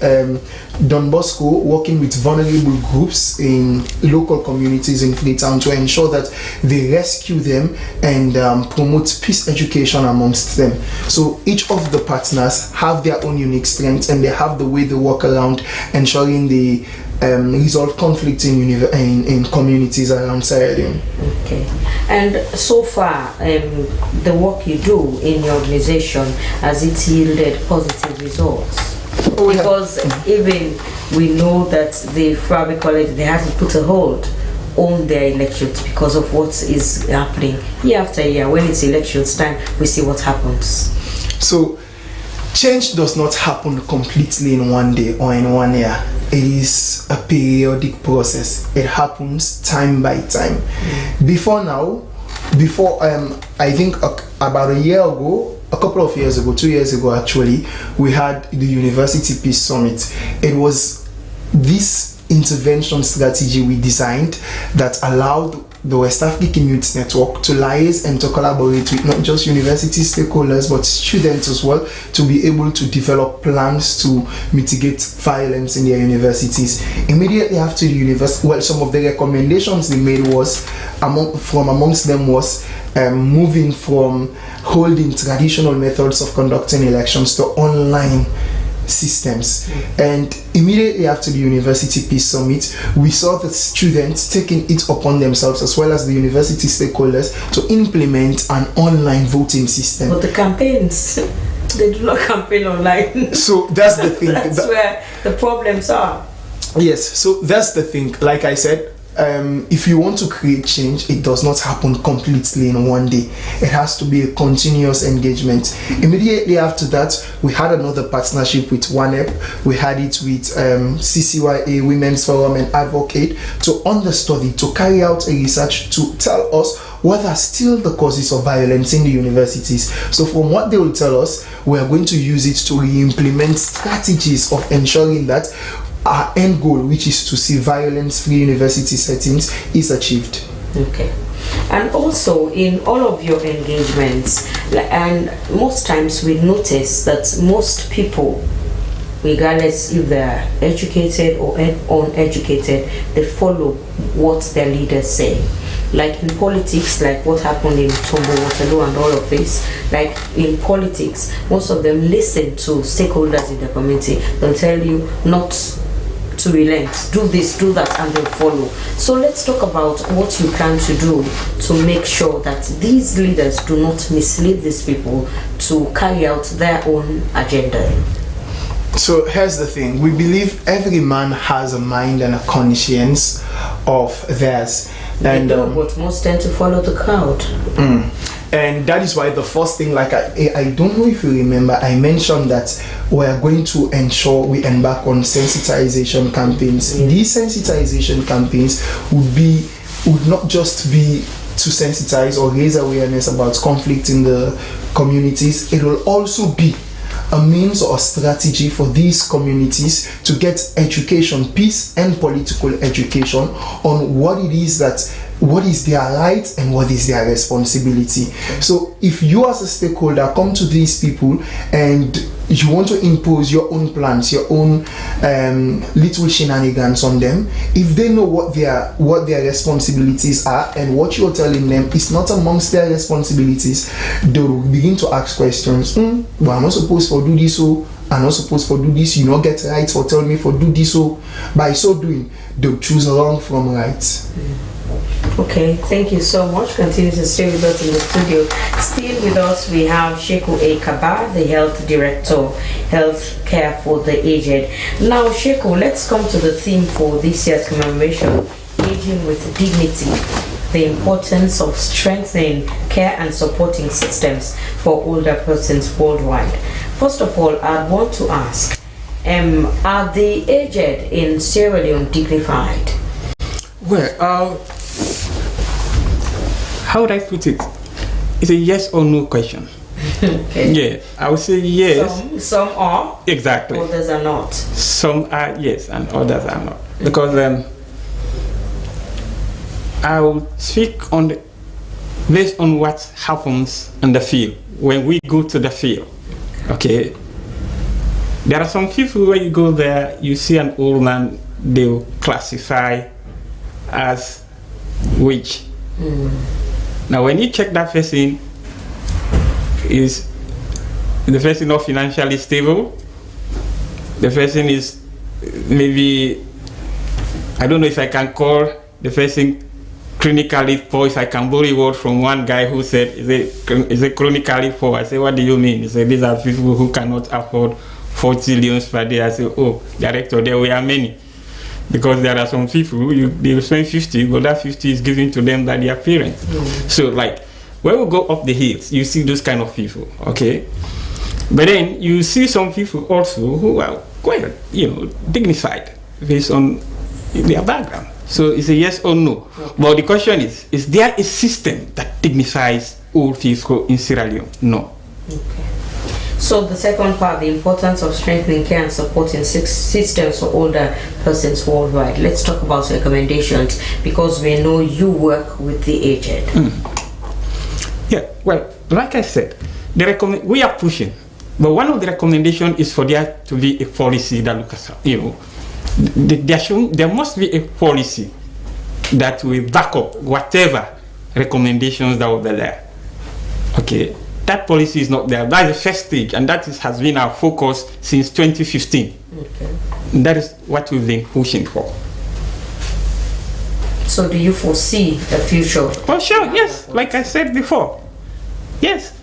Don Bosco working with vulnerable groups in local communities in Freetown to ensure that they rescue them and promote peace education amongst them. So each of the partners have their own unique strengths, and they have the way they work around ensuring they resolve conflict in communities around Sierra Leone. Okay. And so far, the work you do in your organization, has it yielded positive results? Because even we know that the Frabe College, they had to put a hold on their elections because of what is happening year after year. When it's elections time, we see what happens. So change does not happen completely in one day or in 1 year. It is a periodic process. It happens time by time. Before I think about a year ago, a couple of years ago, 2 years ago actually, we had the University Peace Summit. It was this intervention strategy we designed that allowed the West African Youth Network to liaise and to collaborate with not just university stakeholders but students as well, to be able to develop plans to mitigate violence in their universities. Immediately after the university, some of the recommendations they made was, amongst them was moving from holding traditional methods of conducting elections to online systems. And immediately after the University Peace Summit, we saw the students taking it upon themselves, as well as the university stakeholders, to implement an online voting system. But the campaigns They do not campaign online. So that's the thing. That's where the problems are. Yes, so that's the thing. Like I said, if you want to create change, it does not happen completely in one day. It has to be a continuous engagement. Immediately after that, we had another partnership with OneUp. We had it with CCYA, Women's Forum and Advocate, to understudy, to carry out a research to tell us what are still the causes of violence in the universities. So from what they will tell us, we are going to use it to re-implement strategies of ensuring that our end goal, which is to see violence-free university settings, is achieved. Okay. And also in all of your engagements, and most times we notice that most people, regardless if they're educated or uneducated, they follow what their leaders say. Like in politics, like what happened in Tombo, Waterloo and all of this, like in politics, most of them listen to stakeholders in the community. They'll tell you not to relent, do this, do that, and they'll follow. So let's talk about what you plan to do to make sure that these leaders do not mislead these people to carry out their own agenda. So here's the thing. We believe every man has a mind and a conscience of theirs. And but most tend to follow the crowd. And that is why the first thing, like I don't know if you remember, I mentioned that we are going to ensure we embark on sensitization campaigns. These sensitization campaigns would not just be to sensitize or raise awareness about conflict in the communities. It will also be a means or strategy for these communities to get education, peace and political education on what it is what is their right and what is their responsibility. So if you as a stakeholder come to these people and you want to impose your own plans, your own little shenanigans on them, if they know what their responsibilities are and what you're telling them is not amongst their responsibilities, they will begin to ask questions. But I'm not supposed to do this, so I'm not supposed to do this. You not get right for telling me for do this, so by so doing, they'll choose wrong from right. Okay, thank you so much. Continue to stay with us in the studio. Still with us, we have Sheku A. Kaba, the Health Director, Health Care for the Aged. Now, Sheku, let's come to the theme for this year's commemoration, Aging with Dignity, the importance of strengthening care and supporting systems for older persons worldwide. First of all, I want to ask, are the aged in Sierra Leone dignified? Well, how would I put it? It's a yes or no question. Okay. Yeah, I would say yes. Some are. Exactly. Others are not. Some are yes and others are not. Because I will speak on based on what happens in the field. When we go to the field, okay, there are some people when you go there, you see an old man, they will classify as which. Now when you check that person, is the person not financially stable, the person is maybe, I don't know if I can call the person chronically poor, if I can borrow a word from one guy who said, is it chronically poor? I say, what do you mean? He said, these are people who cannot afford 40 leons per day. I say, oh, director, there were many. Because there are some people, they will spend 50, but that 50 is given to them by their parents. So like, when we go up the hills, you see those kind of people, okay? But then you see some people also who are quite, dignified based on their background. So it's a yes or no. Okay. But the question is there a system that dignifies old people in Sierra Leone? No. Okay. So the second part, the importance of strengthening care and supporting systems for older persons worldwide. Let's talk about recommendations, because we know you work with the aged. Yeah, well, like I said, we are pushing, but one of the recommendations is for there to be a policy that looks at, there must be a policy that will back up whatever recommendations that will be there. Okay. That policy is not there. That's the first stage, and that has been our focus since 2015. Okay. That is what we've been pushing for. So do you foresee a future? Oh, sure, yes. Like I said before. Yes.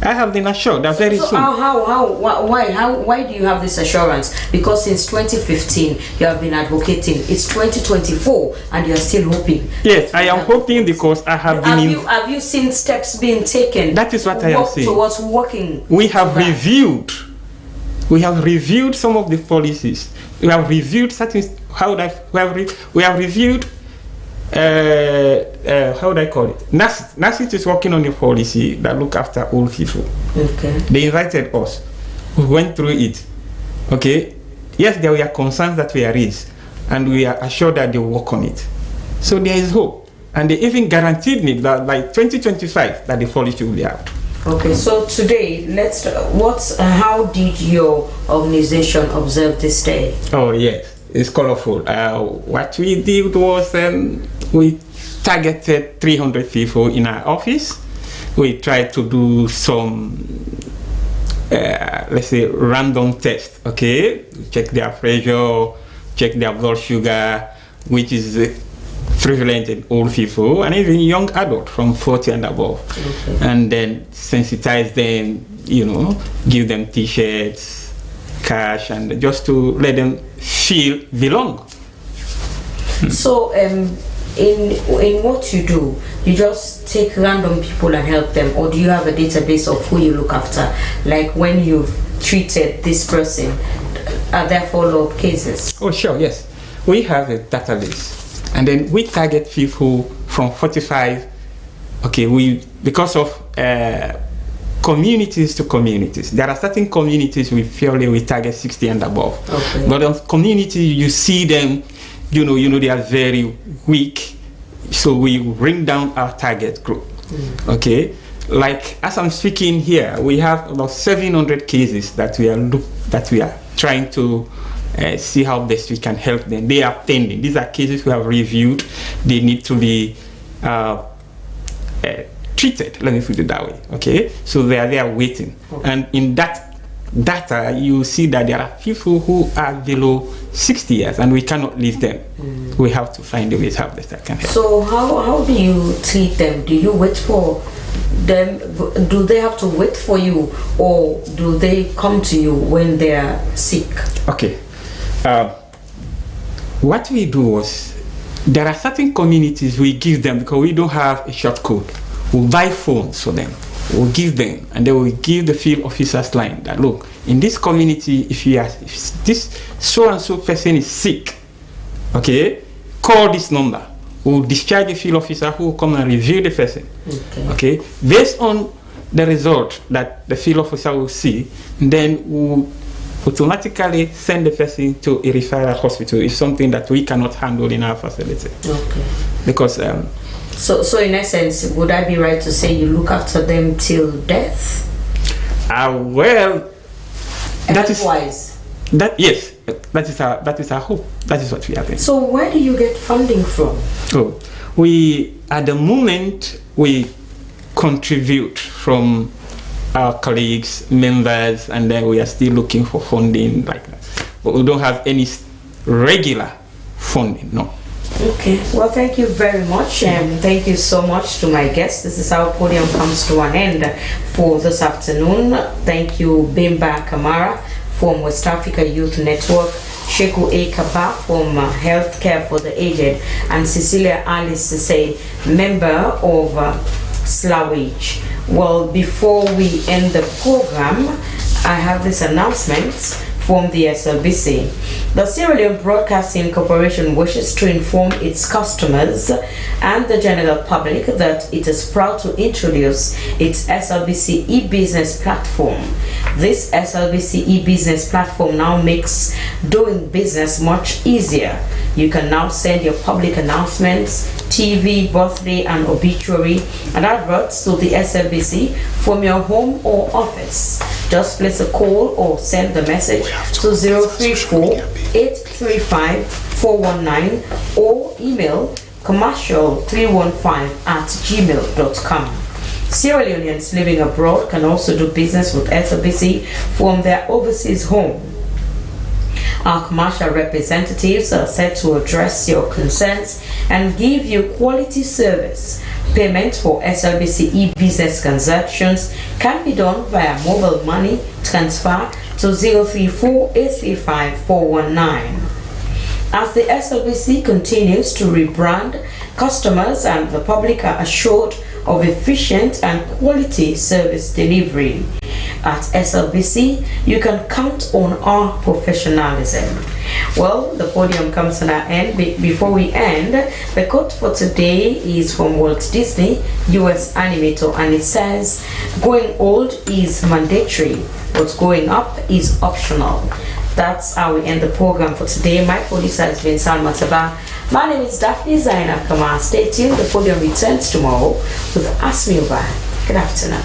I have been assured that very soon. Why do you have this assurance? Because since 2015 you have been advocating. It's 2024 and you are still hoping. Yes, I am hoping because I have been. Have you seen steps being taken? That is what I am saying. Towards working. We have reviewed. We have reviewed some of the policies. We have reviewed certain. We have reviewed. How would I call it? NASIT is working on a policy that look after old people. Okay. They invited us. We went through it. Okay. Yes, there were concerns that were raised, and we are assured that they will work on it. So there is hope, and they even guaranteed me that by 2025 that the policy will be out. Okay. So today, how did your organization observe this day? Oh yes. It's colorful. What we did was we targeted 300 people in our office. We tried to do some, let's say, random tests. Okay, check their pressure, check their blood sugar, which is prevalent in old people and even young adults from 40 and above. Okay. And then sensitize them, give them T-shirts, cash, and just to let them feel belong. So in what you do, you just take random people and help them, or do you have a database of who you look after? Like when you've treated this person, are there follow-up cases? Oh sure, yes. We have a database, and then we target people from 45. Okay, because of communities to communities. There are certain communities we target 60 and above. Okay. But on community, you see them, they are very weak. So we bring down our target group. Okay, like as I'm speaking here, we have about 700 cases that we are trying to see how best we can help them. They are pending. These are cases we have reviewed. They need to be treated, let me put it that way. Okay, so they are there waiting. Okay. And in that data, you see that there are people who are below 60 years and we cannot leave them. We have to find a way how best that can help. So how do you treat them? Do you wait for them? Do they have to wait for you, or do they come to you when they are sick? Okay. What we do was, there are certain communities we give them because we don't have a short code. We'll buy phones for them. We'll give them, and they will give the field officers line that, look, in this community, if this so and so person is sick, okay, call this number. We'll discharge the field officer who will come and review the person. Okay, based on the result that the field officer will see, then we'll automatically send the person to a referral hospital if something that we cannot handle in our facility. Okay. Because So in essence, would I be right to say you look after them till death? Well, that is wise. Yes, that is our hope. That is what we are doing. So where do you get funding from? Oh, at the moment we contribute from our colleagues, members, and then we are still looking for funding like that. But we don't have any regular funding, no. Okay, well, thank you very much, and thank you so much to my guests. This is how Podium comes to an end for this afternoon. Thank you, Bimba Kamara from West Africa Youth Network, Sheku A. Kaba from Healthcare for the Aged, and Cecilia Alice Sise, member of Slbc. Well, before we end the program, I have this announcement from the SLBC. The Sierra Leone Broadcasting Corporation wishes to inform its customers and the general public that it is proud to introduce its SLBC e-business platform. This SLBC e-business platform now makes doing business much easier. You can now send your public announcements, TV, birthday, and obituary and adverts to the SLBC from your home or office. Just place a call or send the message to 034-835-419 or email commercial315@gmail.com. Sierra Leoneans living abroad can also do business with SLBC from their overseas home. Our commercial representatives are set to address your concerns and give you quality service Payment for SLBC e-business transactions can be done via mobile money transfer to 034-835-419. As the SLBC continues to rebrand, customers and the public are assured of efficient and quality service delivery. At SLBC, you can count on our professionalism. Well, the podium comes to an end. Before we end, the quote for today is from Walt Disney, US animator, and it says, "Going old is mandatory, but going up is optional." That's how we end the program for today. My producer has been Salma Taba. My name is Daphne Zainab Kamar. Stay tuned. The podium returns tomorrow with Ask Me Over. Good afternoon.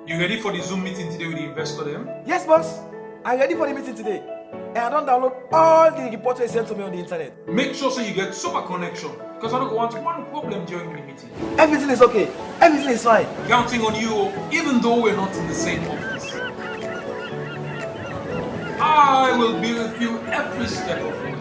You ready for the Zoom meeting today with the investor then? Yes, boss. I'm ready for the meeting today. And I don't download all the reports they sent to me on the internet. Make sure so you get super connection, because I don't want one problem during the meeting. Everything is okay. Everything is fine. Counting on you, even though we're not in the same office. I will be with you every step of the way.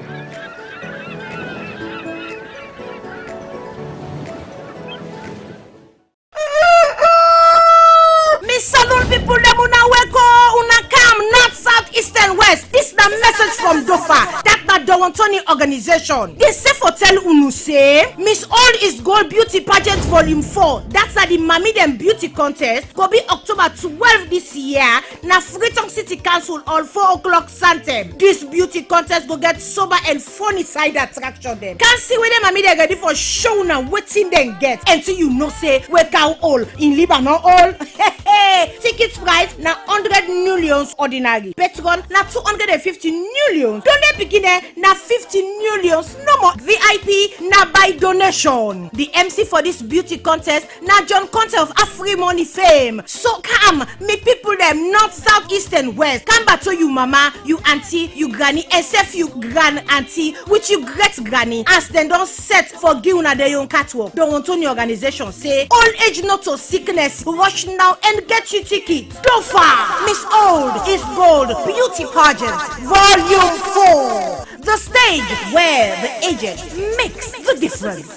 Salon people, them una weko, una come north, south, east and west. This the message from Dofa. That the Dowantoni organization. They say for tell unu say Miss All is Gold Beauty Pageant Volume 4. That's at the Mami Dem Beauty Contest. Go be October 12 this year. Na Freetown City Council all 4 o'clock Santem. This beauty contest go get sober and funny side attraction them. Can't see where them Mami they ready for show now waiting then get. Until you know say we cow all in Lebanon all. Ticket price na 100 millions ordinary. Patron na 250 millions. Donate beginner na 50 millions. No more VIP na by donation. The MC for this beauty contest na John Conte of Afri Money fame. So come, me people them north, south, east and west. Come back to you mama, you auntie, you granny, except you grand auntie with you great granny. As them don't set for give una their own catwalk. Don't want any organization say old age not to sickness. Rush now and get you tickets. So far, Miss Old is Gold Beauty Pageant Volume 4. The stage where the aged makes the difference.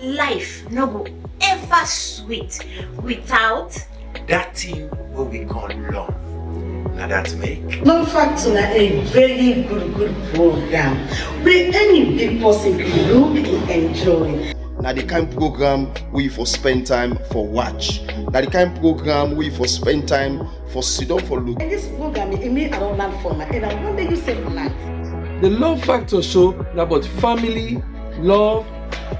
Life no go ever sweet without that thing what we call love. Now that make Love Factor a very good program where any big person can look and enjoy. Now the kind program we for spend time for watch. Now the kind program we for spend time for sit down for look. And this program it made I don't learn from and I wonder you say for life. The Love Factor show is about family, love,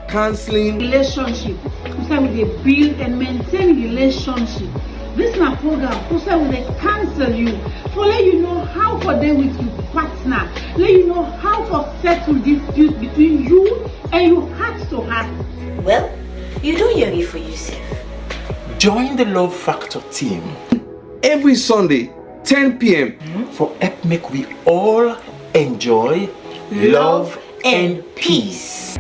counseling, relationship. We say we dey build and maintain relationship. This is a program. We say we dey counsel you for let you know how for dey with your partner, let you know how for settle dispute between you and your heart to heart. Well, you don't hear it for yourself. Join the Love Factor team every Sunday, 10 p.m. for help make we all enjoy love and peace.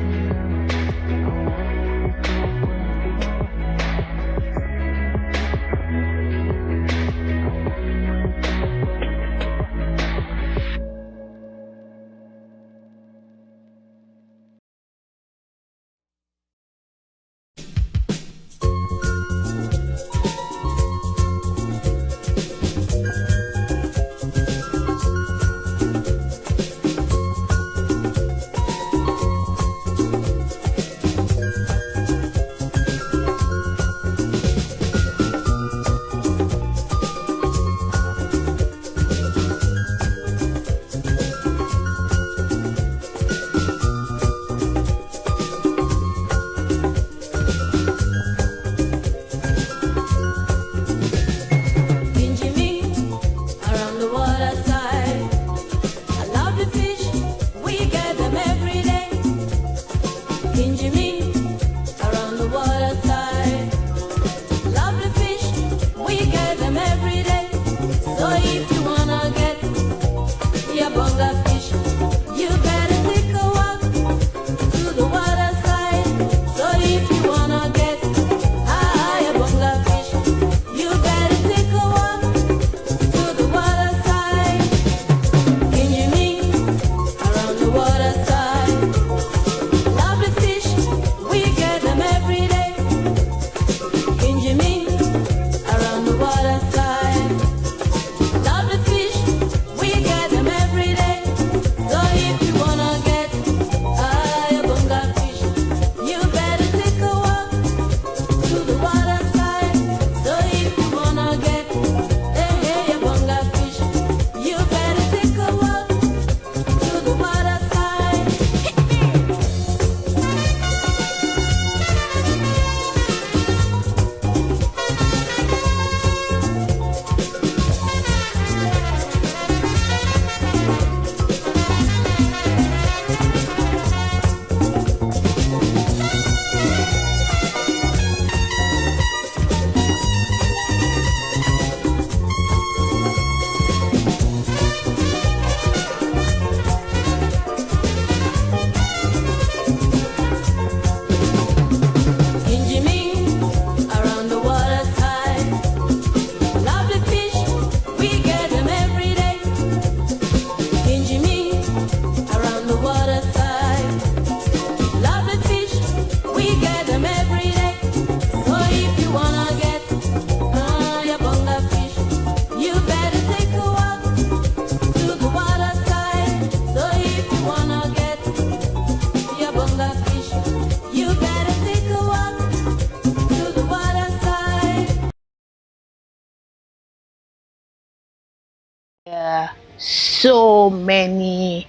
So many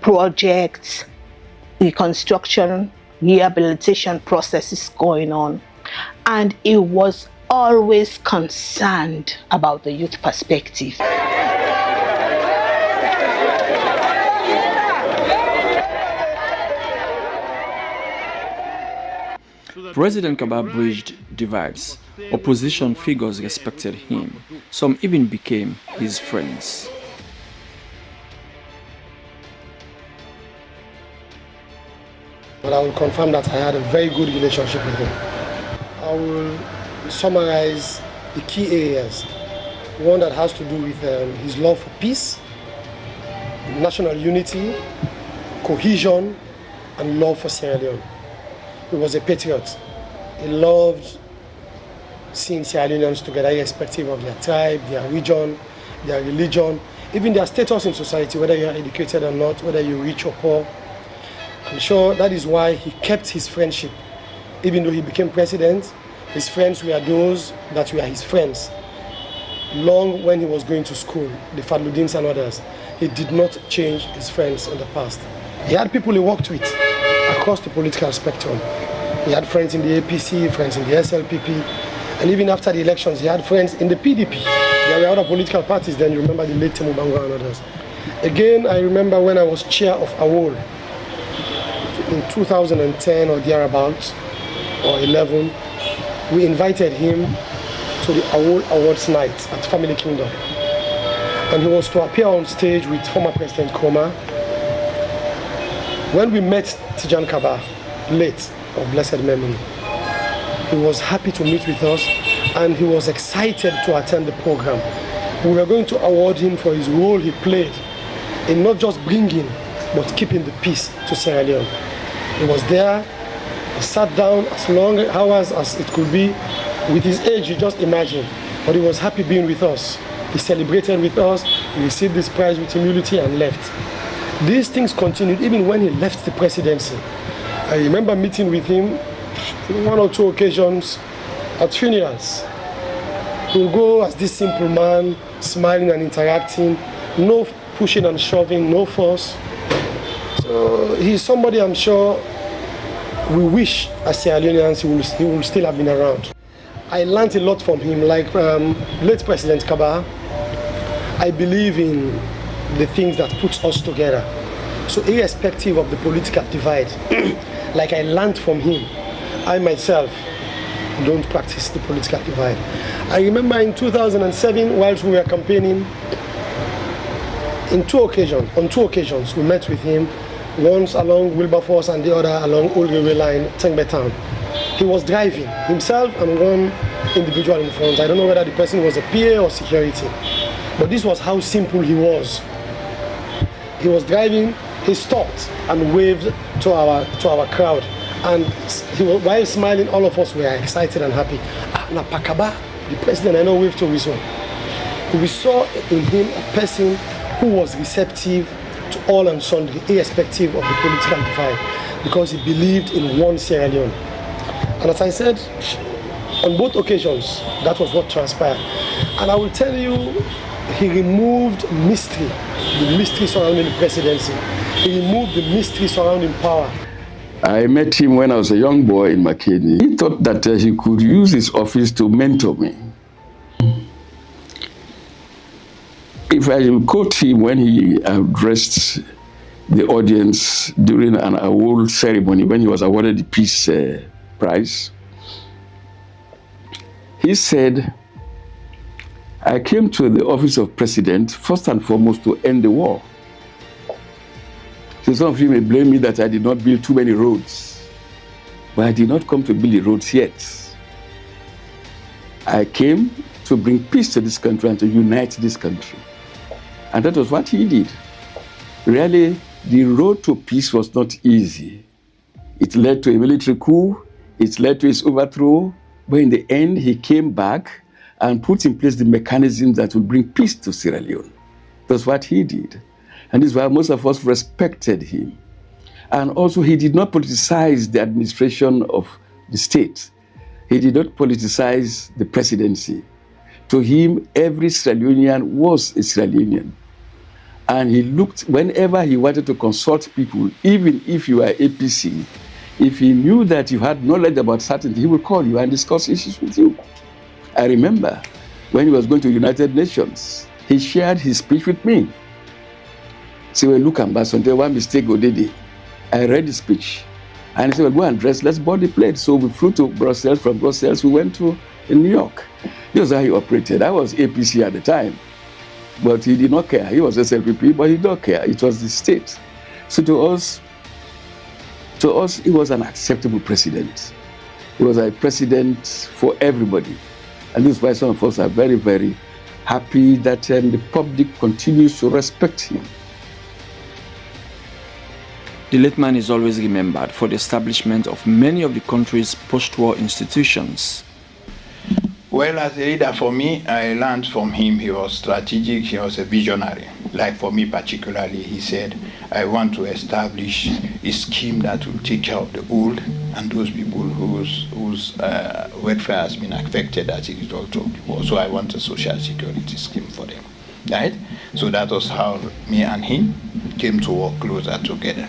projects, reconstruction, rehabilitation processes going on, and it was always concerned about the youth perspective. President Kaba bridged divides. Opposition figures respected him. Some even became his friends. But I will confirm that I had a very good relationship with him. I will summarize the key areas. One that has to do with his love for peace, national unity, cohesion, and love for Sierra Leone. He was a patriot. He loved seeing Sierra Leoneans together, irrespective of their tribe, their region, their religion, even their status in society, whether you are educated or not, whether you're rich or poor. I'm sure that is why he kept his friendship. Even though he became president, his friends were those that were his friends. Long when he was going to school, the Fadludins and others, he did not change his friends in the past. He had people he worked with across the political spectrum. He had friends in the APC, friends in the SLPP, and even after the elections, he had friends in the PDP. There were other political parties then, you remember the late Temubanga and others. Again, I remember when I was chair of AWOL in 2010 or thereabouts, or 11, we invited him to the AWOL Awards night at Family Kingdom. And he was to appear on stage with former President Koma. When we met Tijan Kaba, late of blessed memory, he was happy to meet with us and he was excited to attend the program. We were going to award him for his role he played in not just bringing, but keeping the peace to Sierra Leone. He was there, he sat down as long hours as it could be. With his age, you just imagine, but he was happy being with us. He celebrated with us, he received this prize with humility and left. These things continued even when he left the presidency. I remember meeting with him one or two occasions at funerals. He would go as this simple man, smiling and interacting, no pushing and shoving, no force. So he's somebody I'm sure we wish as Sierra Leoneans he will still have been around. I learned a lot from him, like late President Kaba. I believe in the things that puts us together. So irrespective of the political divide, like I learned from him, I myself don't practice the political divide. I remember in 2007, whilst we were campaigning, on two occasions, we met with him, once along Wilberforce and the other along Old Railway Line, Tengbe Town. He was driving, himself and one individual in front. I don't know whether the person was a PA or security, but this was how simple he was. He was driving, he stopped and waved to our crowd. And while smiling, all of us were excited and happy. Na Pakaba, the president, I know waved to Wison. We saw in him a person who was receptive to all and sundry, irrespective of the political divide, because he believed in one Sierra Leone. And as I said, on both occasions, that was what transpired. And I will tell you, he removed mystery, the mystery surrounding the presidency. He removed the mystery surrounding power. I met him when I was a young boy in Makeni. He thought that he could use his office to mentor me. If I will quote him when he addressed the audience during an award ceremony, when he was awarded the Peace Prize, he said, I came to the office of president first and foremost to end the war. So some of you may blame me that I did not build too many roads, but I did not come to build the roads yet. I came to bring peace to this country and to unite this country. And that was what he did. Really, the road to peace was not easy. It led to a military coup, it led to his overthrow, but in the end, he came back and put in place the mechanisms that will bring peace to Sierra Leone. That's what he did. And this is why most of us respected him. And also, he did not politicize the administration of the state. He did not politicize the presidency. To him, every Sierra Leonean was a Sierra Leonean. And he looked, whenever he wanted to consult people, even if you were APC, if he knew that you had knowledge about certain things, he would call you and discuss issues with you. I remember when he was going to the United Nations, he shared his speech with me. So, well, look, Ambassador, one mistake, Odede. I read the speech. And he said, well, go and dress, let's board the plane. So we flew to Brussels. From Brussels, we went to New York. This was how he operated. I was APC at the time. But he did not care. He was SLPP, but he did not care. It was the state. So to us, he was an acceptable president. He was a president for everybody. And this is why some of us are very, very happy that the public continues to respect him. The late man is always remembered for the establishment of many of the country's post-war institutions. Well, as a leader, for me, I learned from him. He was strategic, he was a visionary. Like for me particularly, he said, I want to establish a scheme that will take care of the old and those people whose welfare has been affected as a result of the war. So I want a social security scheme for them, right? So that was how me and him came to work closer together.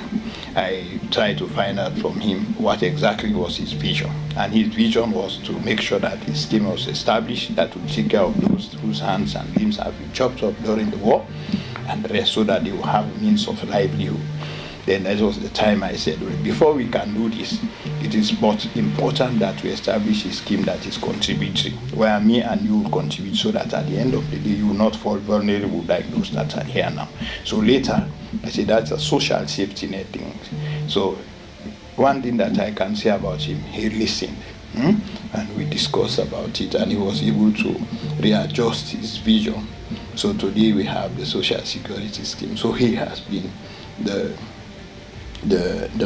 I tried to find out from him what exactly was his vision. And his vision was to make sure that his scheme was established that would take care of those whose hands and limbs have been chopped off during the war, and the rest so that they will have means of livelihood. Then that was the time I said, well, before we can do this, it is but important that we establish a scheme that is contributory, where me and you will contribute so that at the end of the day, you will not fall vulnerable like those that are here now. So later, I said that's a social safety net thing. So one thing that I can say about him, he listened. And we discussed about it, and he was able to readjust his vision. So today we have the social security scheme. So he has been the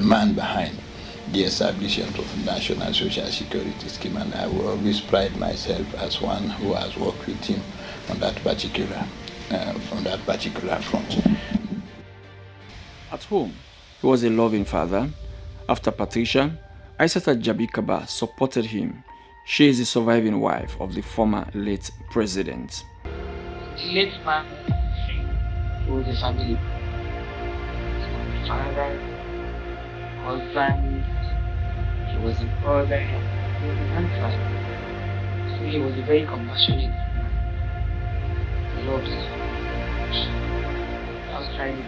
man behind the establishment of the National Social Security Scheme, and I will always pride myself as one who has worked with him on that particular front. At home, he was a loving father. After Patricia, Aissata Jabi Kaba supported him. She is the surviving wife of the former late president. The late man was a family. Father, husband, he was a brother, he was a grandfather. So he was a very compassionate man. He loved his family. I was trying to go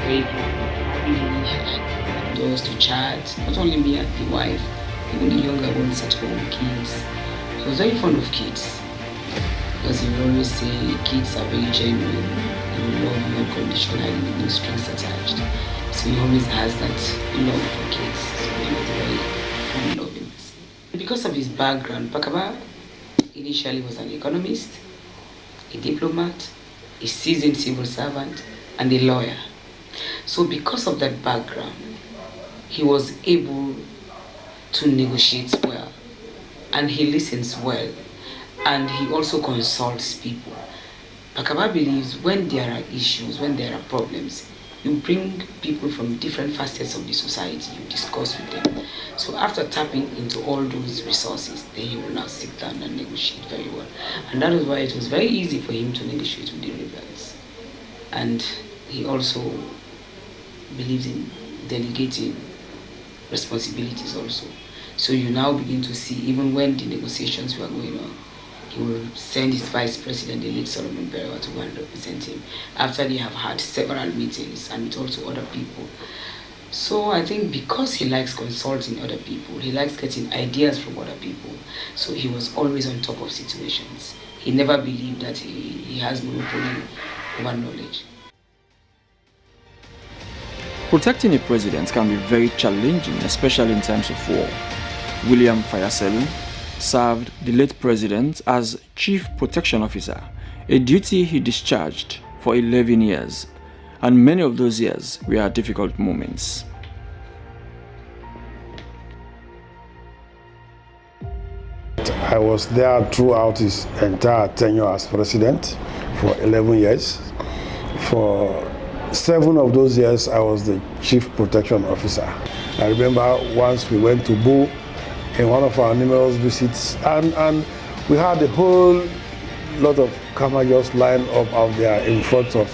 very good relationship. Doors to chat, not only me and the wife, even the younger ones at home, kids. He was very fond of kids. Because he would always say kids are very genuine. They will love you unconditionally with no strings attached. So he always has that love for kids. So he was very fond of him. Because of his background, Pakaba initially was an economist, a diplomat, a seasoned civil servant, and a lawyer. So because of that background, he was able to negotiate well, and he listens well, and he also consults people. Pakaba believes when there are issues, when there are problems, you bring people from different facets of the society, you discuss with them. So after tapping into all those resources, then he will now sit down and negotiate very well. And that is why it was very easy for him to negotiate with the rebels. And he also believes in delegating responsibilities also. So you now begin to see, even when the negotiations were going on, he will send his vice president, the late Solomon Berewa, to go and represent him after they have had several meetings and with also other people. So I think because he likes consulting other people, he likes getting ideas from other people, so he was always on top of situations. He never believed that he has monopoly over knowledge. Protecting a president can be very challenging, especially in times of war. William Fayaselu served the late president as Chief Protection Officer, a duty he discharged for 11 years, and many of those years were difficult moments. I was there throughout his entire tenure as president for 11 years. For 7 of those years, I was the chief protection officer. I remember once we went to Boo in one of our numerous visits, and we had a whole lot of Kamajos lined up out there in front of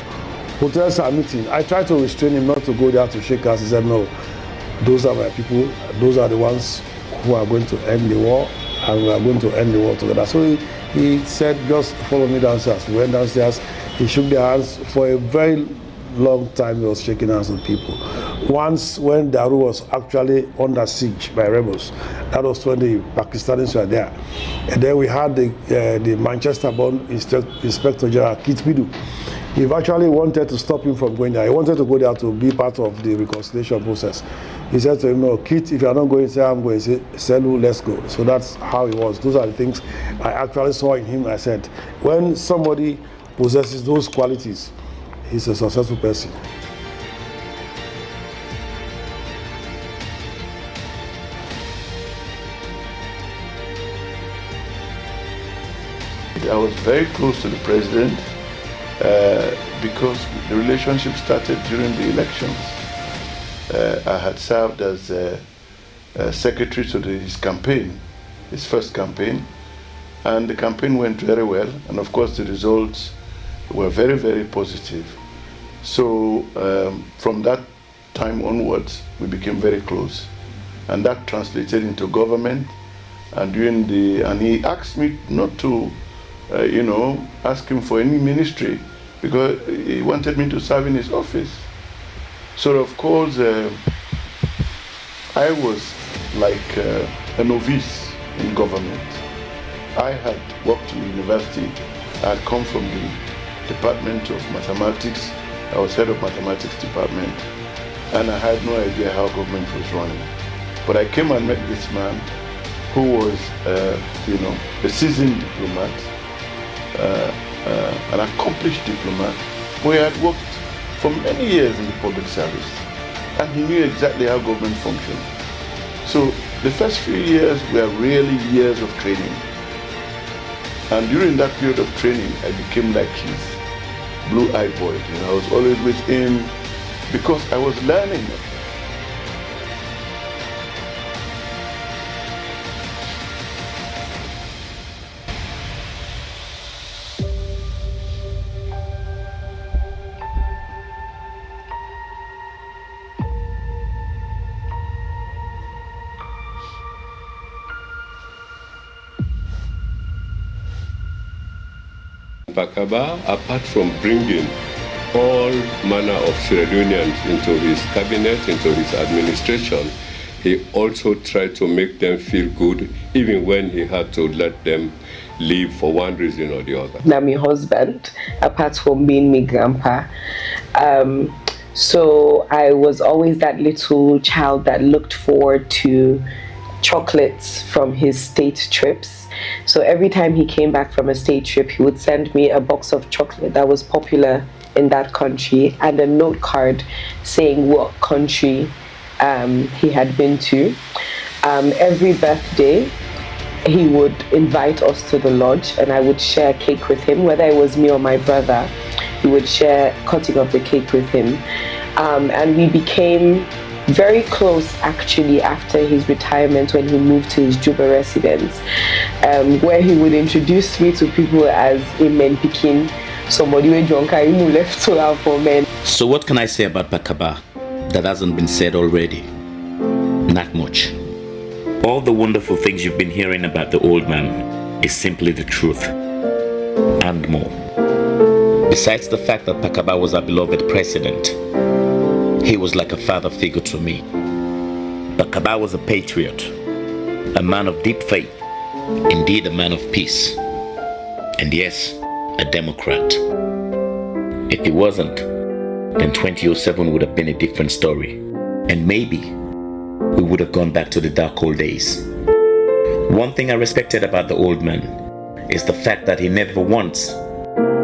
hotels and meeting. I tried to restrain him not to go there to shake us. He said, no, those are my people. Those are the ones who are going to end the war, and we are going to end the war together. So he said, just follow me downstairs. We went downstairs. He shook their hands. For a very long time, he was shaking hands with people. Once, when Daru was actually under siege by rebels, that was when the Pakistanis were there. And then we had the Manchester-born Inspector General Kit Bidu. He actually wanted to stop him from going there. He wanted to go there to be part of the reconciliation process. He said to him, no, Kit, if you are not going, say I'm going. Say, Selu, let's go. So that's how he was. Those are the things I actually saw in him. I said, when somebody possesses those qualities, he's a successful person. I was very close to the president because the relationship started during the elections. I had served as secretary to his campaign, his first campaign, and the campaign went very well, and of course the results were very, very positive. So from that time onwards, we became very close, and that translated into government. And and he asked me not to, ask him for any ministry because he wanted me to serve in his office. So of course, I was like a novice in government. I had worked in university. I had come from the Department of Mathematics. I was head of mathematics department, and I had no idea how government was running. But I came and met this man who was, a seasoned diplomat, an accomplished diplomat, who had worked for many years in the public service, and he knew exactly how government functioned. So the first few years were really years of training. And during that period of training, I became like his blue-eyed boy. I was always with him because I was learning. Pakaba, apart from bringing all manner of Sierra Leoneans into his cabinet, into his administration, he also tried to make them feel good, even when he had to let them leave for one reason or the other. I'm my husband, apart from being my grandpa. So I was always that little child that looked forward to chocolates from his state trips. So every time he came back from a state trip, he would send me a box of chocolate that was popular in that country and a note card saying what country he had been to. Every birthday, he would invite us to the lodge, and I would share cake with him, whether it was me or my brother. He would share cutting of the cake with him, and we became very close actually after his retirement, when he moved to his Juba residence, where he would introduce me to people as a men picking, somebody with drunk who left to out for men. So what can I say about Pakaba that hasn't been said already? Not much. All the wonderful things you've been hearing about the old man is simply the truth and more. Besides the fact that Pakaba was our beloved president, he was like a father figure to me. Pakaba was a patriot, a man of deep faith, indeed a man of peace, and yes, a Democrat. If he wasn't, then 2007 would have been a different story, and maybe we would have gone back to the dark old days. One thing I respected about the old man is the fact that he never once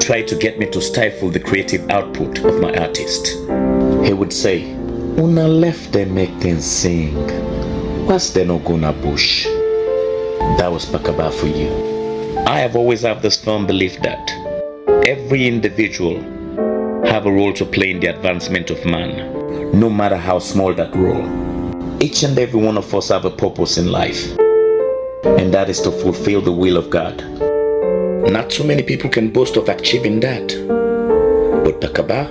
tried to get me to stifle the creative output of my artist. He would say, "Una left them make them sing. What's they no gonna bush?" That was Pakaba for you. I have always had this firm belief that every individual have have a role to play in the advancement of man, no matter how small that role. Each and every one of us have a purpose in life, and that is to fulfill the will of God. Not too many people can boast of achieving that, but Takaba,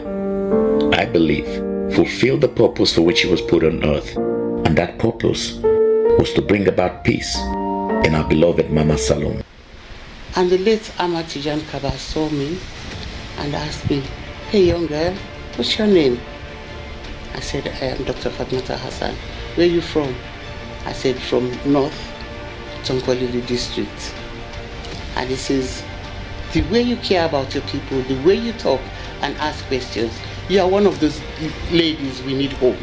I believe, fulfilled the purpose for which he was put on earth, and that purpose was to bring about peace in our beloved Mama Salome. And the late Amatijan Kaba saw me and asked me, "Hey young girl, what's your name?" I said, "I am Dr. Fatmata Hassan. Where are you from?" I said, "From North Tonkolili district." And he says, "The way you care about your people, the way you talk and ask questions, you are one of those ladies we need home.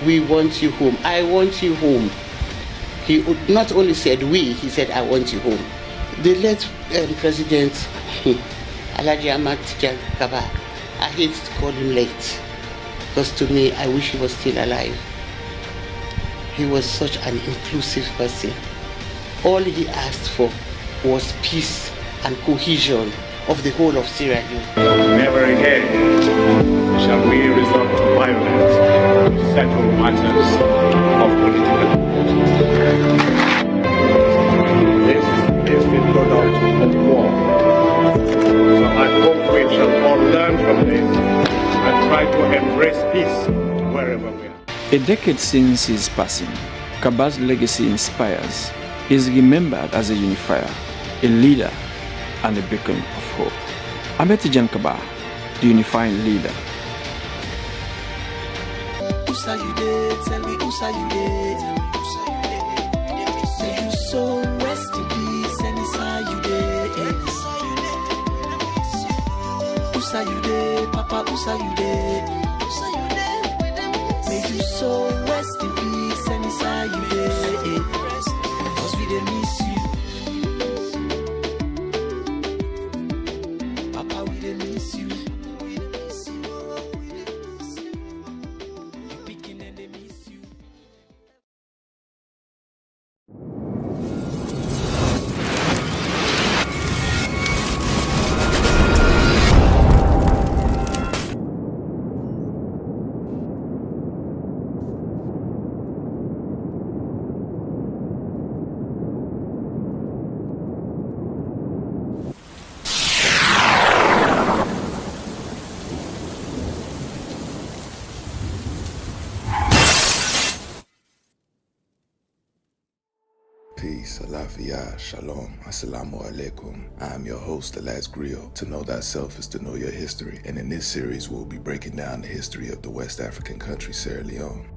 We want you home. I want you home." He not only said we, he said, "I want you home." The late President Alhaji Ahmad Tijan Kaba, I hate to call him late, because to me, I wish he was still alive. He was such an inclusive person. All he asked for was peace and cohesion of the whole of Sierra Leone. Never again shall we resort to violence to settle matters of political importance. This is the product of war. So I hope we shall all learn from this and try to embrace peace wherever we are. A decade since his passing, Kaba's legacy inspires. He is remembered as a unifier, a leader, and a beacon of hope. Ametijan Kaba, the unifying leader. Usa you did, tell me Usa you did. Say you so rest in peace, and it's how you did. Usa you did, Papa Usa you did. May you so rest in peace, and it's how you did. Cause we didn't miss you. Papa, we didn't miss you. Peace, alafia, shalom, assalamu alaikum. I am your host, The Last Griot. To know thyself is to know your history, and in this series we'll be breaking down the history of the West African country Sierra Leone.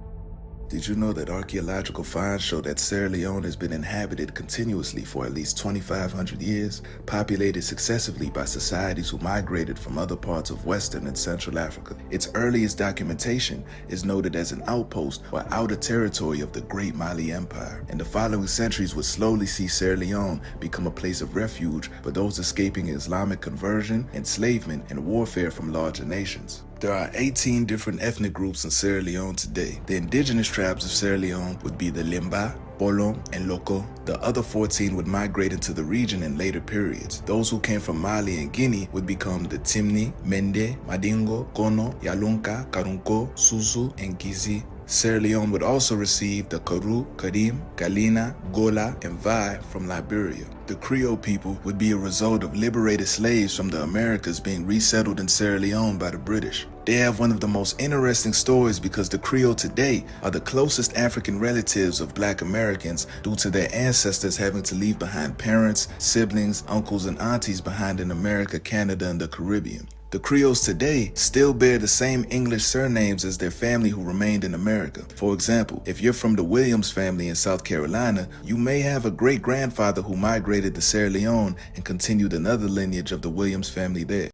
Did you know that archaeological finds show that Sierra Leone has been inhabited continuously for at least 2,500 years, populated successively by societies who migrated from other parts of Western and Central Africa? Its earliest documentation is noted as an outpost or outer territory of the Great Mali Empire, and the following centuries would slowly see Sierra Leone become a place of refuge for those escaping Islamic conversion, enslavement, and warfare from larger nations. There are 18 different ethnic groups in Sierra Leone today. The indigenous tribes of Sierra Leone would be the Limba, Bolom, and Loko. The other 14 would migrate into the region in later periods. Those who came from Mali and Guinea would become the Timni, Mende, Madingo, Kono, Yalunka, Karunko, Suzu, and Gizi. Sierra Leone would also receive the Karu, Karim, Galina, Gola, and Vai from Liberia. The Creole people would be a result of liberated slaves from the Americas being resettled in Sierra Leone by the British. They have one of the most interesting stories because the Creole today are the closest African relatives of Black Americans due to their ancestors having to leave behind parents, siblings, uncles, and aunties behind in America, Canada, and the Caribbean. The Creoles today still bear the same English surnames as their family who remained in America. For example, if you're from the Williams family in South Carolina, you may have a great-grandfather who migrated to Sierra Leone and continued another lineage of the Williams family there.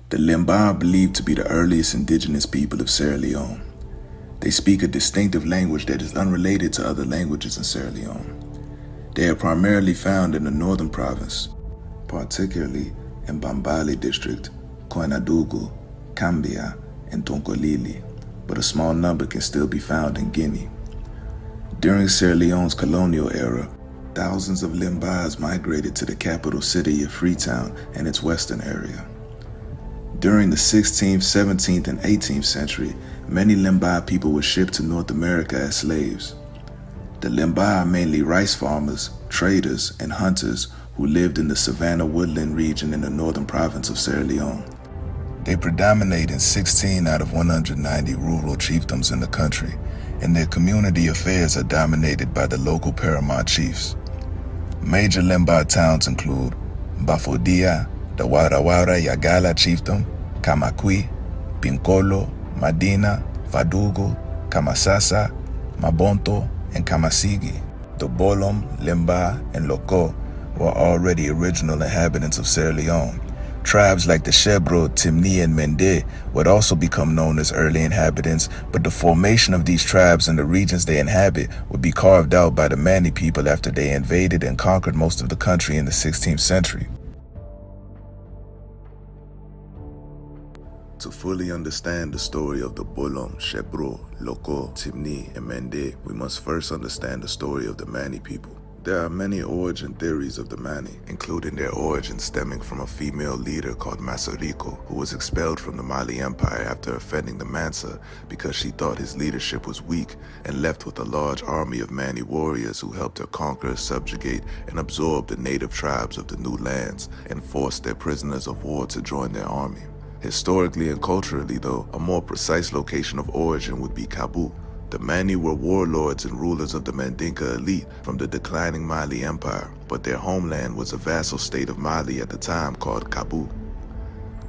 The Limba are believed to be the earliest indigenous people of Sierra Leone. They speak a distinctive language that is unrelated to other languages in Sierra Leone. They are primarily found in the northern province, particularly in Bambali district, Koinadugu, Kambia, and Tonkolili, but a small number can still be found in Guinea. During Sierra Leone's colonial era, thousands of Limbas migrated to the capital city of Freetown and its western area. During the 16th, 17th, and 18th century, many Limba people were shipped to North America as slaves. The Limba are mainly rice farmers, traders, and hunters who lived in the savanna woodland region in the northern province of Sierra Leone. They predominate in 16 out of 190 rural chiefdoms in the country, and their community affairs are dominated by the local paramount chiefs. Major Limba towns include Bafodia, the Waurawara Yagala chiefdom, Kamakwi, Pinkolo, Madina, Fadugo, Kamasasa, Mabonto, and Kamasigi. The Bolom, Limba, and Loko were already original inhabitants of Sierra Leone. Tribes like the Shebro, Timni, and Mende would also become known as early inhabitants, but the formation of these tribes and the regions they inhabit would be carved out by the Mani people after they invaded and conquered most of the country in the 16th century. To fully understand the story of the Bolom, Shebro, Loko, Timni, and Mende, we must first understand the story of the Mani people. There are many origin theories of the Mani, including their origin stemming from a female leader called Masariko, who was expelled from the Mali Empire after offending the Mansa because she thought his leadership was weak, and left with a large army of Mani warriors who helped her conquer, subjugate, and absorb the native tribes of the new lands and forced their prisoners of war to join their army. Historically and culturally, though, a more precise location of origin would be Kabu. The Mani were warlords and rulers of the Mandinka elite from the declining Mali Empire, but their homeland was a vassal state of Mali at the time called Kabu.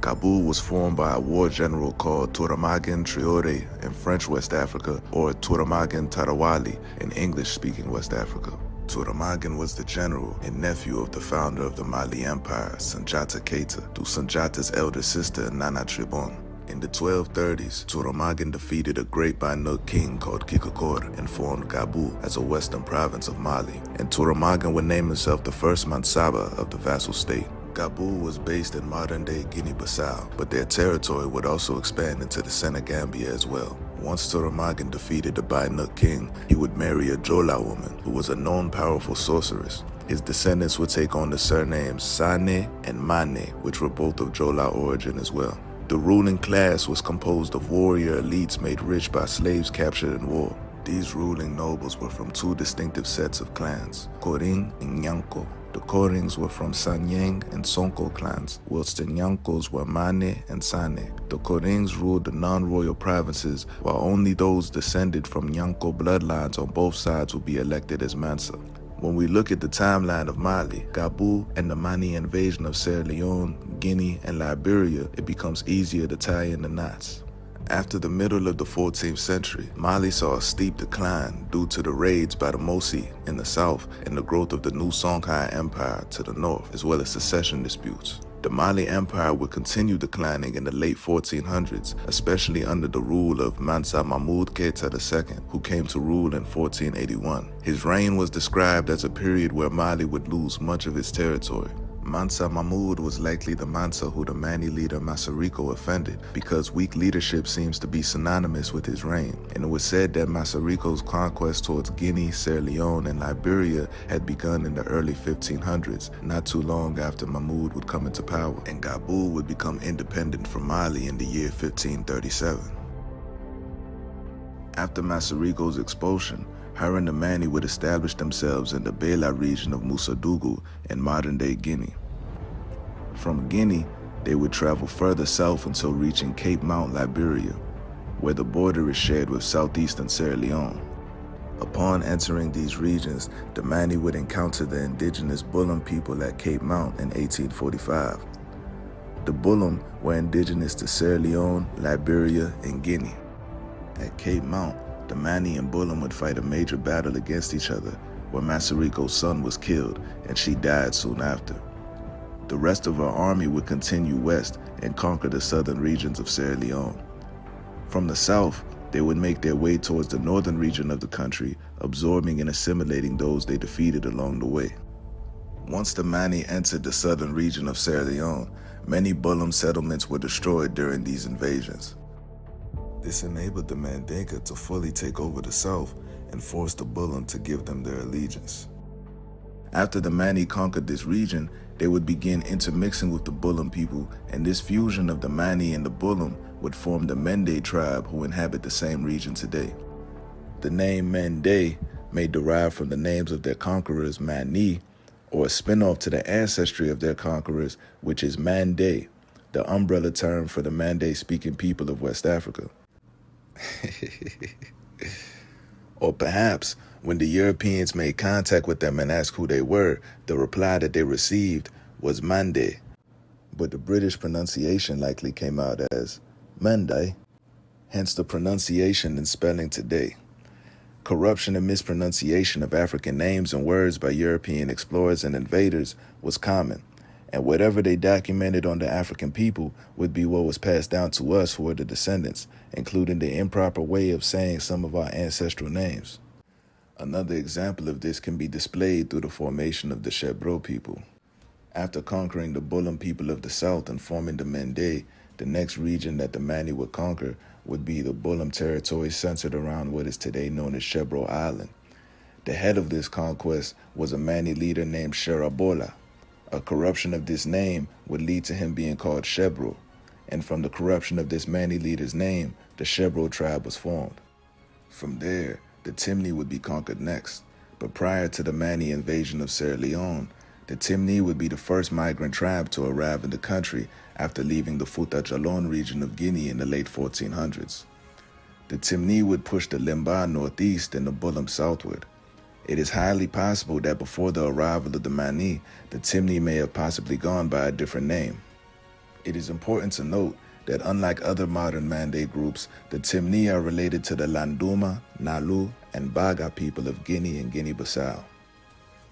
Kabu was formed by a war general called Touramagan Traoré in French West Africa, or Touramagan Tarawali in English-speaking West Africa. Touramagan was the general and nephew of the founder of the Mali Empire, Sanjata Keita, through Sanjata's elder sister, Nana Tribon. In the 1230s, Touramagan defeated a great Banuk king called Kikakor and formed Gabu as a western province of Mali, and Touramagan would name himself the first Mansaba of the vassal state. Gabu was based in modern-day Guinea-Bissau, but their territory would also expand into the Senegambia as well. Once Touramagan defeated the Banuk king, he would marry a Jola woman, who was a known powerful sorceress. His descendants would take on the surnames Sane and Mane, which were both of Jola origin as well. The ruling class was composed of warrior elites made rich by slaves captured in war. These ruling nobles were from two distinctive sets of clans, Koring and Nyanko. The Korings were from Sanyang and Sonko clans, whilst the Nyankos were Mane and Sane. The Korings ruled the non-royal provinces, while only those descended from Nyanko bloodlines on both sides would be elected as Mansa. When we look at the timeline of Mali, Gabu, and the Mani invasion of Sierra Leone, Guinea, and Liberia, it becomes easier to tie in the knots. After the middle of the 14th century, Mali saw a steep decline due to the raids by the Mosi in the south and the growth of the new Songhai Empire to the north, as well as succession disputes. The Mali Empire would continue declining in the late 1400s, especially under the rule of Mansa Mahmud Keita II, who came to rule in 1481. His reign was described as a period where Mali would lose much of its territory. Mansa Mahmud was likely the Mansa who the Mani leader Masariko offended, because weak leadership seems to be synonymous with his reign, and it was said that Masariko's conquest towards Guinea, Sierra Leone, and Liberia had begun in the early 1500s, not too long after Mahmud would come into power, and Gabu would become independent from Mali in the year 1537. After Masariko's expulsion, her and the Mani would establish themselves in the Bela region of Musadugu in modern-day Guinea. From Guinea, they would travel further south until reaching Cape Mount, Liberia, where the border is shared with southeastern Sierra Leone. Upon entering these regions, the Mani would encounter the indigenous Bulum people at Cape Mount in 1845. The Bulum were indigenous to Sierra Leone, Liberia, and Guinea. At Cape Mount, the Mani and Bulum would fight a major battle against each other, where Masariko's son was killed, and she died soon after. The rest of her army would continue west and conquer the southern regions of Sierra Leone. From the south, they would make their way towards the northern region of the country, absorbing and assimilating those they defeated along the way. Once the Mani entered the southern region of Sierra Leone, many Bulum settlements were destroyed during these invasions. This enabled the Mandinka to fully take over the south and forced the Bulum to give them their allegiance. After the Mani conquered this region, they would begin intermixing with the Bullum people, and this fusion of the Mani and the Bullum would form the Mende tribe who inhabit the same region today. The name Mende may derive from the names of their conquerors Mani, or a spinoff to the ancestry of their conquerors, which is Mande, the umbrella term for the Mande-speaking people of West Africa. Or perhaps, when the Europeans made contact with them and asked who they were, the reply that they received was Mande, but the British pronunciation likely came out as Mande, hence the pronunciation and spelling today. Corruption and mispronunciation of African names and words by European explorers and invaders was common, and whatever they documented on the African people would be what was passed down to us who are the descendants, including the improper way of saying some of our ancestral names. Another example of this can be displayed through the formation of the Shebro people. After conquering the Bullum people of the south and forming the Mende, the next region that the Mani would conquer would be the Bullum territory centered around what is today known as Shebro Island. The head of this conquest was a Mani leader named Sherabola. A corruption of this name would lead to him being called Shebro, and from the corruption of this Mani leader's name, the Shebro tribe was formed. From there, the Timni would be conquered next, but prior to the Mani invasion of Sierra Leone, the Timni would be the first migrant tribe to arrive in the country after leaving the Fouta Djallon region of Guinea in the late 1400s. The Timni would push the Limba northeast and the Bullum southward. It is highly possible that before the arrival of the Mani, the Timni may have possibly gone by a different name. It is important to note that unlike other modern Mande groups, the Timni are related to the Landuma, Nalu, and Baga people of Guinea and Guinea-Bissau.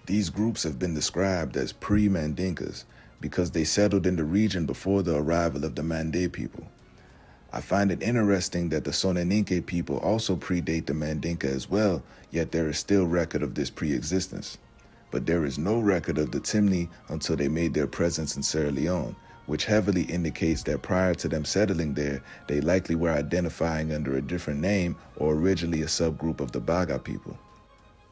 These groups have been described as pre-Mandinkas because they settled in the region before the arrival of the Mande people. I find it interesting that the Soninke people also predate the Mandinka as well, yet there is still record of this pre-existence. But there is no record of the Timni until they made their presence in Sierra Leone, which heavily indicates that prior to them settling there, they likely were identifying under a different name or originally a subgroup of the Baga people.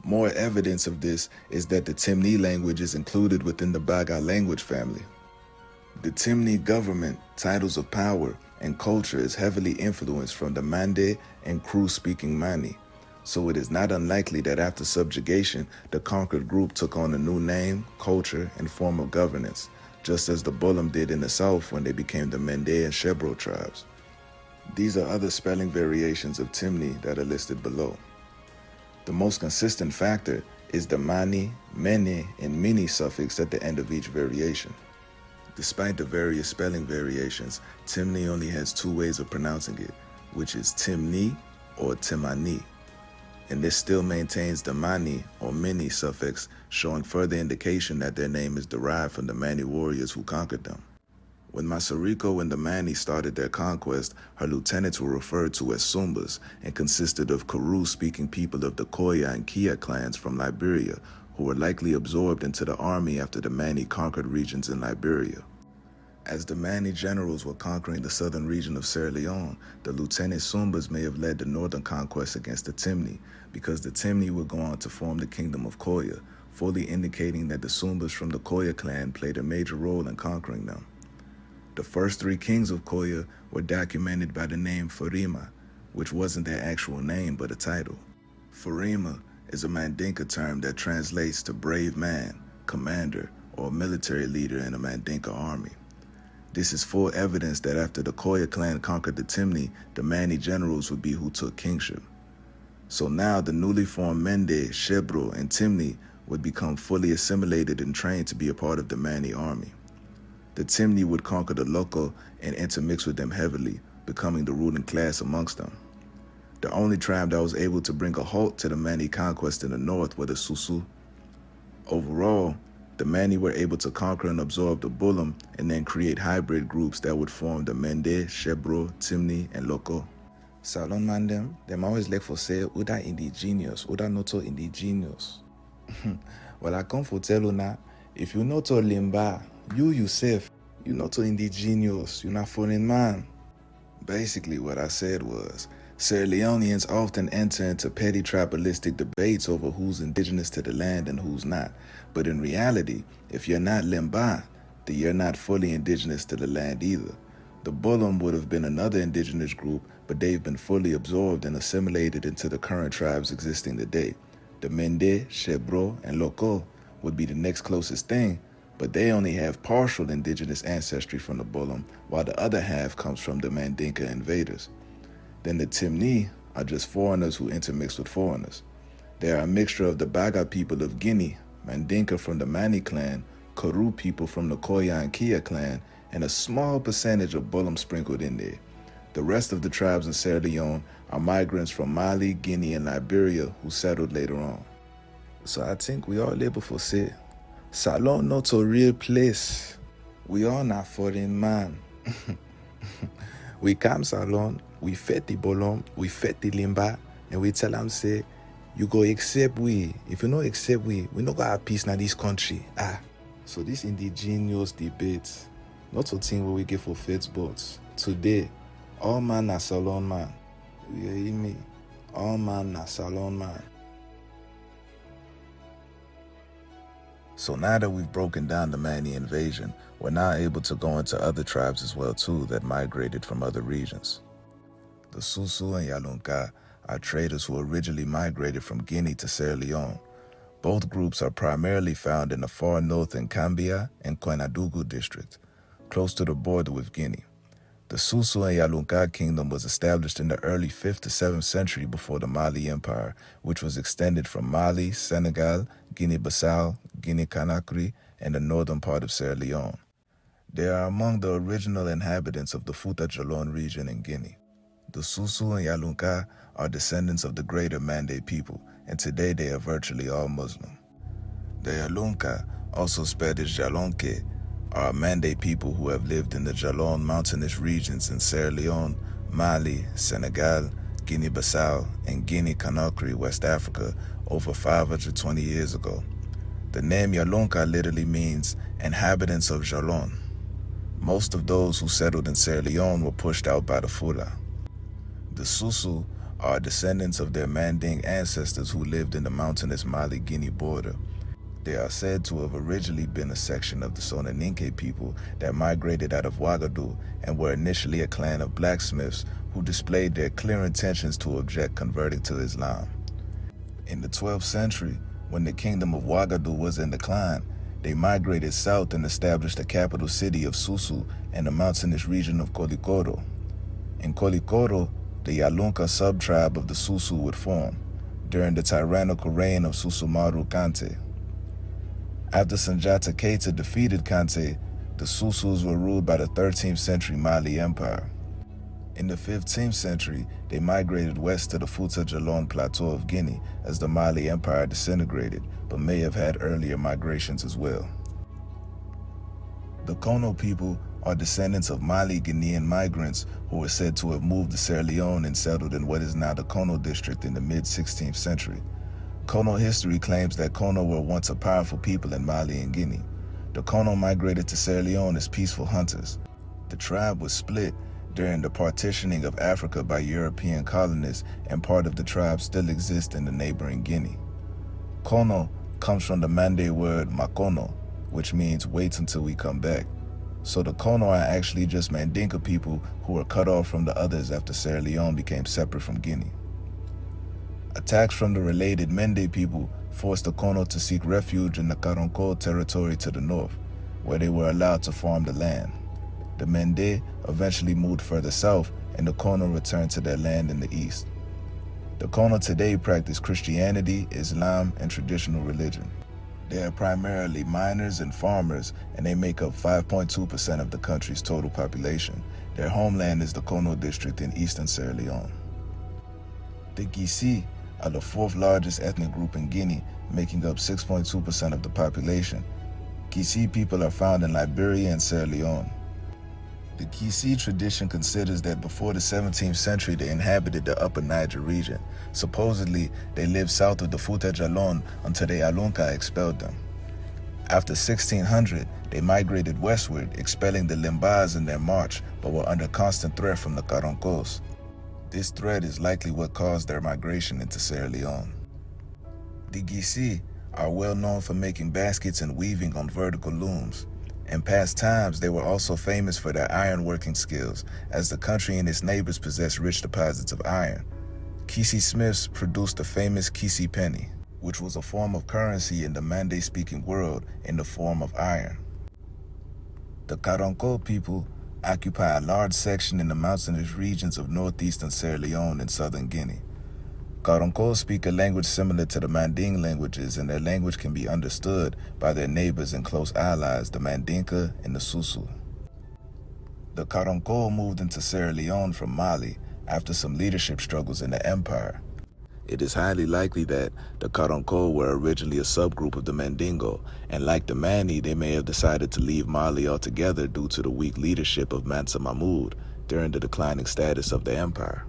More evidence of this is that the Timni language is included within the Baga language family. The Timni government, titles of power, and culture is heavily influenced from the Mande and Kru-speaking Mani, so it is not unlikely that after subjugation, the conquered group took on a new name, culture, and form of governance, just as the Bullum did in the south when they became the Mende and Shebro tribes. These are other spelling variations of Timni that are listed below. The most consistent factor is the Mani, Mene, and Mini suffix at the end of each variation. Despite the various spelling variations, Timni only has two ways of pronouncing it, which is Timni or Timani, and this still maintains the Mani or Mini suffix, showing further indication that their name is derived from the Mani warriors who conquered them. When Masariko and the Mani started their conquest, her lieutenants were referred to as Sumbas and consisted of Kuru-speaking people of the Koya and Kia clans from Liberia, who were likely absorbed into the army after the Mani conquered regions in Liberia. As the Mani generals were conquering the southern region of Sierra Leone, the Lieutenant Sumbas may have led the northern conquest against the Timni, because the Timni would go on to form the kingdom of Koya, fully indicating that the Sumbas from the Koya clan played a major role in conquering them. The first three kings of Koya were documented by the name Farima, which wasn't their actual name but a title. Farima is a Mandinka term that translates to brave man, commander, or military leader in a Mandinka army. This is full evidence that after the Koya clan conquered the Timni, the Mani generals would be who took kingship. So now the newly formed Mende, Shebro, and Timni would become fully assimilated and trained to be a part of the Mani army. The Timni would conquer the local and intermix with them heavily, becoming the ruling class amongst them. The only tribe that was able to bring a halt to the Mani conquest in the north were the Susu. Overall, the Mani were able to conquer and absorb the Bullum and then create hybrid groups that would form the Mende, Shebro, Timni, and Loko. Salon man them always like for say, Uda indigenous, Uda not so indigenous. Well, I come for tell you now, if you not to Limba, you yourself, you're not so indigenous, you're not foreign man. Basically what I said was, Sierra Leoneans often enter into petty tribalistic debates over who's indigenous to the land and who's not. But in reality, if you're not Limba, then you're not fully indigenous to the land either. The Bulum would have been another indigenous group, but they've been fully absorbed and assimilated into the current tribes existing today. The Mende, Shebro, and Loko would be the next closest thing, but they only have partial indigenous ancestry from the Bulum, while the other half comes from the Mandinka invaders. Then the Timni are just foreigners who intermix with foreigners. They are a mixture of the Baga people of Guinea, Mandinka from the Mani clan, Kuru people from the Koya and Kia clan, and a small percentage of Bulum sprinkled in there. The rest of the tribes in Sierra Leone are migrants from Mali, Guinea, and Liberia who settled later on. So I think we all labor for say, Salon not a real place. We all not foreign man. We come Salon, we fet the Bulum, we fet the Limba, and we tell them say, you go accept we. If you no accept we no go have peace in this country. So this indigenous debate, not a thing where we get for faith, but today, all man are Salon man. You hear me? All man are Salon man. So now that we've broken down the Mani invasion, we're now able to go into other tribes as well too that migrated from other regions. The Susu and Yalunka are traders who originally migrated from Guinea to Sierra Leone. Both groups are primarily found in the far north in Cambia and Koinadugu district, close to the border with Guinea. The Susu and Yalunka kingdom was established in the early 5th to 7th century before the Mali Empire, which was extended from Mali, Senegal, Guinea-Bissau, Guinea-Conakry, and the northern part of Sierra Leone. They are among the original inhabitants of the Fouta Djallon region in Guinea. The Susu and Yalunka are descendants of the greater Mande people, and today they are virtually all Muslim. The Yalunka, also spelled as Jalonke, are Mande people who have lived in the Djallon mountainous regions in Sierra Leone, Mali, Senegal, Guinea-Bissau, and Guinea-Conakry, West Africa, over 520 years ago. The name Yalunka literally means inhabitants of Djallon. Most of those who settled in Sierra Leone were pushed out by the Fula. The Susu are descendants of their Manding ancestors who lived in the mountainous Mali-Guinea border. They are said to have originally been a section of the Sonaninke people that migrated out of Ouagadougou and were initially a clan of blacksmiths who displayed their clear intentions to object converting to Islam. In the 12th century, when the kingdom of Ouagadougou was in decline, they migrated south and established the capital city of Susu and the mountainous region of Kolikoro. In Kolikoro, the Yalunka sub-tribe of the Susu would form during the tyrannical reign of Susumaru Kante. After Sanjata Keita defeated Kante, the Susus were ruled by the 13th century Mali Empire. In the 15th century, they migrated west to the Fouta Djallon plateau of Guinea as the Mali Empire disintegrated, but may have had earlier migrations as well. The Kono people are descendants of Mali-Guinean migrants who were said to have moved to Sierra Leone and settled in what is now the Kono district in the mid-16th century. Kono history claims that Kono were once a powerful people in Mali and Guinea. The Kono migrated to Sierra Leone as peaceful hunters. The tribe was split during the partitioning of Africa by European colonists, and part of the tribe still exists in the neighboring Guinea. Kono comes from the Mande word Makono, which means wait until we come back. So the Kono are actually just Mandinka people who were cut off from the others after Sierra Leone became separate from Guinea. Attacks from the related Mende people forced the Kono to seek refuge in the Karonko territory to the north, where they were allowed to farm the land. The Mende eventually moved further south, and the Kono returned to their land in the east. The Kono today practice Christianity, Islam, and traditional religion. They are primarily miners and farmers, and they make up 5.2% of the country's total population. Their homeland is the Kono district in eastern Sierra Leone. The Gisi are the fourth largest ethnic group in Guinea, making up 6.2% of the population. Gisi people are found in Liberia and Sierra Leone. The Gisi tradition considers that before the 17th century they inhabited the upper Niger region. Supposedly, they lived south of the Fouta Djallon until the Yalunka expelled them. After 1600, they migrated westward, expelling the Limbas in their march, but were under constant threat from the Karonkos. This threat is likely what caused their migration into Sierra Leone. The Gisi are well known for making baskets and weaving on vertical looms. In past times, they were also famous for their iron working skills, as the country and its neighbors possessed rich deposits of iron. Kisi Smiths produced the famous Kisi penny, which was a form of currency in the Mande-speaking world in the form of iron. The Karonko people occupy a large section in the mountainous regions of northeastern Sierra Leone and southern Guinea. Karonko speak a language similar to the Manding languages, and their language can be understood by their neighbors and close allies, the Mandinka and the Susu. The Karonko moved into Sierra Leone from Mali after some leadership struggles in the empire. It is highly likely that the Karonko were originally a subgroup of the Mandingo, and like the Mani, they may have decided to leave Mali altogether due to the weak leadership of Mansa Mahmud during the declining status of the empire.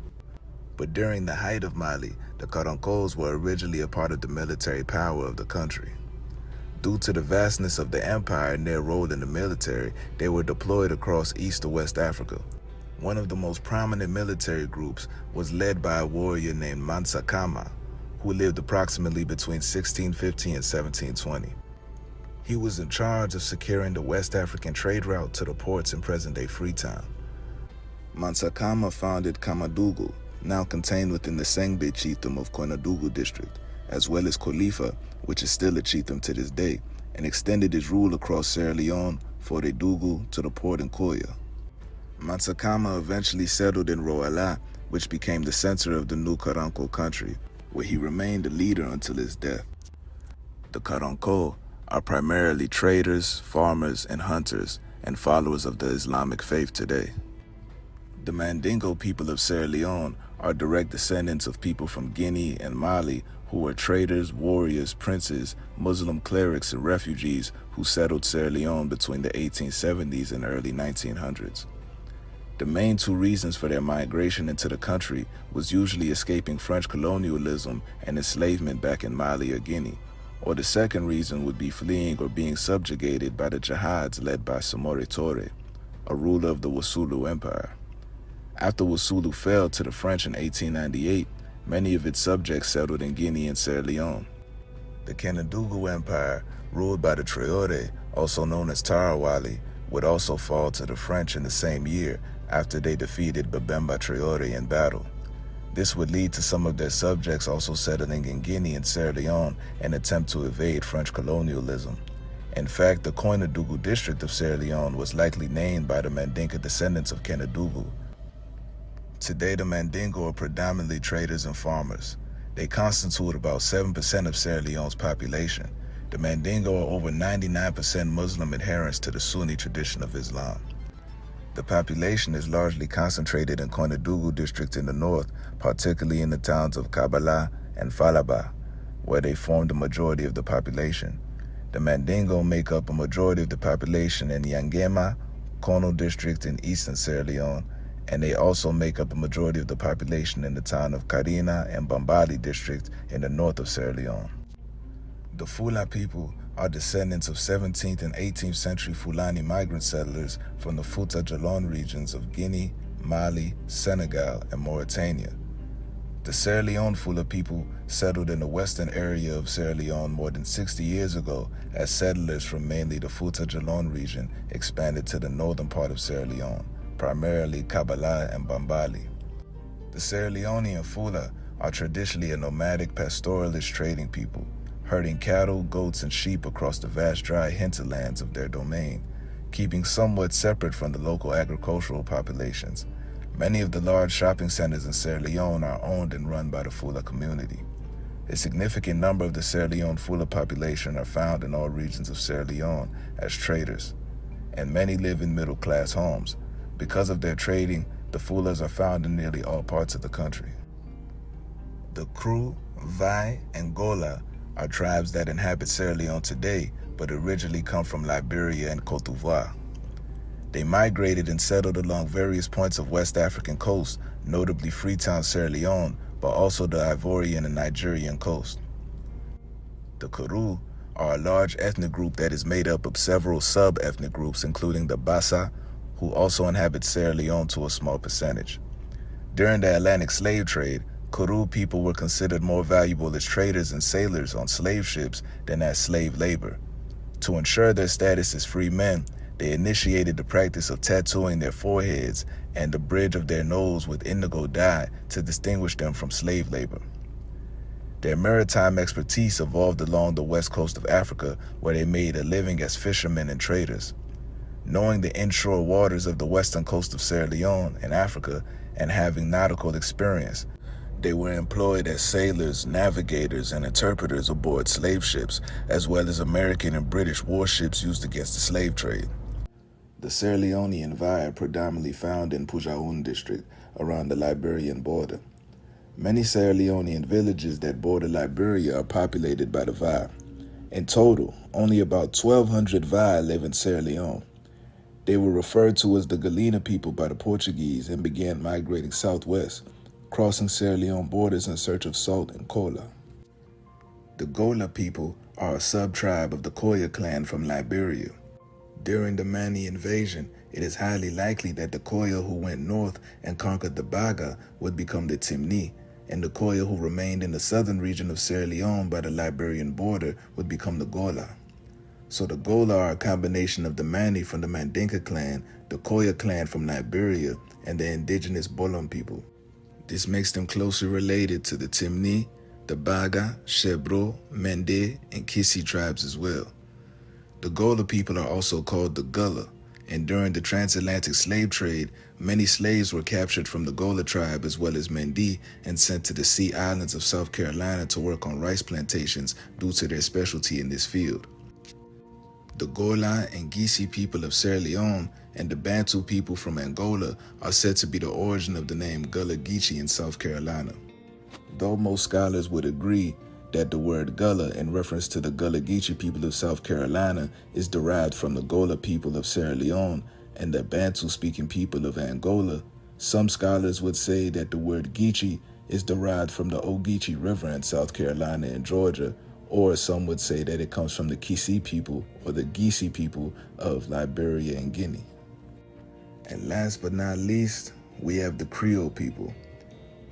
But during the height of Mali, the Karankos were originally a part of the military power of the country. Due to the vastness of the empire and their role in the military, they were deployed across East to West Africa. One of the most prominent military groups was led by a warrior named Mansa Kama, who lived approximately between 1650 and 1720. He was in charge of securing the West African trade route to the ports in present-day Freetown. Mansa Kama founded Kamadugu, now contained within the Sengbe chiefdom of Koinadugu district, as well as Khalifa, which is still a chiefdom to this day, and extended his rule across Sierra Leone, Foredugu, to the port in Koya. Mansa Kama eventually settled in Roala, which became the center of the new Karanko country, where he remained a leader until his death. The Karanko are primarily traders, farmers, and hunters, and followers of the Islamic faith today. The Mandingo people of Sierra Leone are direct descendants of people from Guinea and Mali who were traders, warriors, princes, Muslim clerics, and refugees who settled Sierra Leone between the 1870s and early 1900s. The main two reasons for their migration into the country was usually escaping French colonialism and enslavement back in Mali or Guinea, or the second reason would be fleeing or being subjugated by the jihads led by Samori Touré, a ruler of the Wasulu Empire. After Wasulu fell to the French in 1898, many of its subjects settled in Guinea and Sierra Leone. The Kenadugu Empire, ruled by the Traoré, also known as Tarawali, would also fall to the French in the same year after they defeated Babemba Traoré in battle. This would lead to some of their subjects also settling in Guinea and Sierra Leone in an attempt to evade French colonialism. In fact, the Koinadugu district of Sierra Leone was likely named by the Mandinka descendants of Kenadugu. Today, the Mandingo are predominantly traders and farmers. They constitute about 7% of Sierra Leone's population. The Mandingo are over 99% Muslim adherents to the Sunni tradition of Islam. The population is largely concentrated in Koinadugu district in the north, particularly in the towns of Kabala and Falaba, where they form the majority of the population. The Mandingo make up a majority of the population in Yangema, Kono district in eastern Sierra Leone, and they also make up a majority of the population in the town of Karina and Bambali district in the north of Sierra Leone. The Fula people are descendants of 17th and 18th century Fulani migrant settlers from the Fouta Djallon regions of Guinea, Mali, Senegal, and Mauritania. The Sierra Leone Fula people settled in the western area of Sierra Leone more than 60 years ago as settlers from mainly the Fouta Djallon region expanded to the northern part of Sierra Leone, primarily Kabala and Bambali. The Sierra Leonean Fula are traditionally a nomadic pastoralist trading people, herding cattle, goats, and sheep across the vast dry hinterlands of their domain, keeping somewhat separate from the local agricultural populations. Many of the large shopping centers in Sierra Leone are owned and run by the Fula community. A significant number of the Sierra Leone Fula population are found in all regions of Sierra Leone as traders, and many live in middle-class homes. Because of their trading, the Fulas are found in nearly all parts of the country. The Kru, Vai, and Gola are tribes that inhabit Sierra Leone today, but originally come from Liberia and Cote d'Ivoire. They migrated and settled along various points of West African coast, notably Freetown, Sierra Leone, but also the Ivorian and Nigerian coast. The Kru are a large ethnic group that is made up of several sub-ethnic groups, including the Bassa, who also inhabit Sierra Leone to a small percentage. During the Atlantic slave trade, Kuru people were considered more valuable as traders and sailors on slave ships than as slave labor. To ensure their status as free men, they initiated the practice of tattooing their foreheads and the bridge of their nose with indigo dye to distinguish them from slave labor. Their maritime expertise evolved along the west coast of Africa, where they made a living as fishermen and traders. Knowing the inshore waters of the western coast of Sierra Leone in Africa and having nautical experience, they were employed as sailors, navigators, and interpreters aboard slave ships, as well as American and British warships used against the slave trade. The Sierra Leonean Vi are predominantly found in Pujaun district, around the Liberian border. Many Sierra Leonean villages that border Liberia are populated by the Vi. In total, only about 1,200 Vi live in Sierra Leone. They were referred to as the Galena people by the Portuguese and began migrating southwest, crossing Sierra Leone borders in search of salt and cola. The Gola people are a sub-tribe of the Koya clan from Liberia. During the Mani invasion, it is highly likely that the Koya who went north and conquered the Baga would become the Timni, and the Koya who remained in the southern region of Sierra Leone by the Liberian border would become the Gola. So the Gola are a combination of the Mani from the Mandinka clan, the Koya clan from Liberia, and the indigenous Bolom people. This makes them closely related to the Timni, the Baga, Shebro, Mende, and Kissi tribes as well. The Gola people are also called the Gullah, and during the transatlantic slave trade, many slaves were captured from the Gola tribe as well as Mendi and sent to the Sea Islands of South Carolina to work on rice plantations due to their specialty in this field. The Gola and Gisi people of Sierra Leone and the Bantu people from Angola are said to be the origin of the name Gullah Geechee in South Carolina. Though most scholars would agree that the word Gullah in reference to the Gullah Geechee people of South Carolina is derived from the Gola people of Sierra Leone and the Bantu-speaking people of Angola, some scholars would say that the word Geechee is derived from the Ogeechee River in South Carolina and Georgia, or some would say that it comes from the Kissi people or the Gisi people of Liberia and Guinea. And last but not least, we have the Creole people.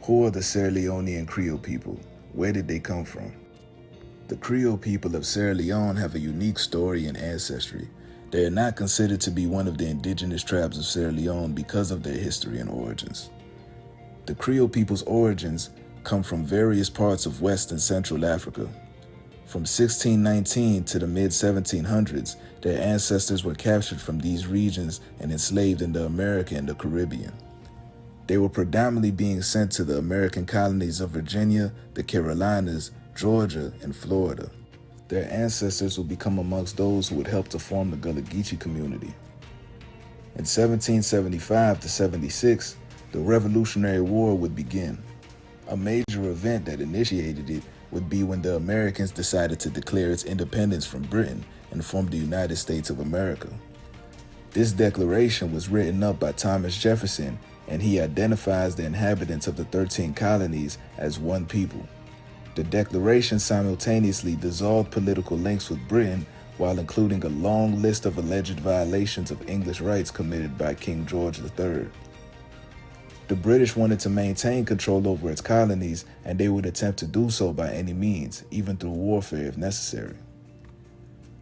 Who are the Sierra Leonean Creole people? Where did they come from? The Creole people of Sierra Leone have a unique story and ancestry. They are not considered to be one of the indigenous tribes of Sierra Leone because of their history and origins. The Creole people's origins come from various parts of West and Central Africa. From 1619 to the mid-1700s, their ancestors were captured from these regions and enslaved in the America and the Caribbean. They were predominantly being sent to the American colonies of Virginia, the Carolinas, Georgia, and Florida. Their ancestors would become amongst those who would help to form the Gullah Geechee community. In 1775 to 76, the Revolutionary War would begin. A major event that initiated it would be when the Americans decided to declare its independence from Britain and form the United States of America. This declaration was written up by Thomas Jefferson, and he identifies the inhabitants of the 13 colonies as one people. The declaration simultaneously dissolved political links with Britain while including a long list of alleged violations of English rights committed by King George III. The British wanted to maintain control over its colonies, and they would attempt to do so by any means, even through warfare if necessary.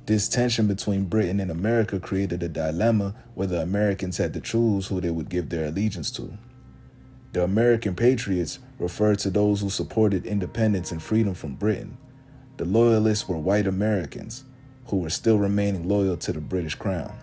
This tension between Britain and America created a dilemma where the Americans had to choose who they would give their allegiance to. The American patriots referred to those who supported independence and freedom from Britain. The loyalists were white Americans, who were still remaining loyal to the British Crown.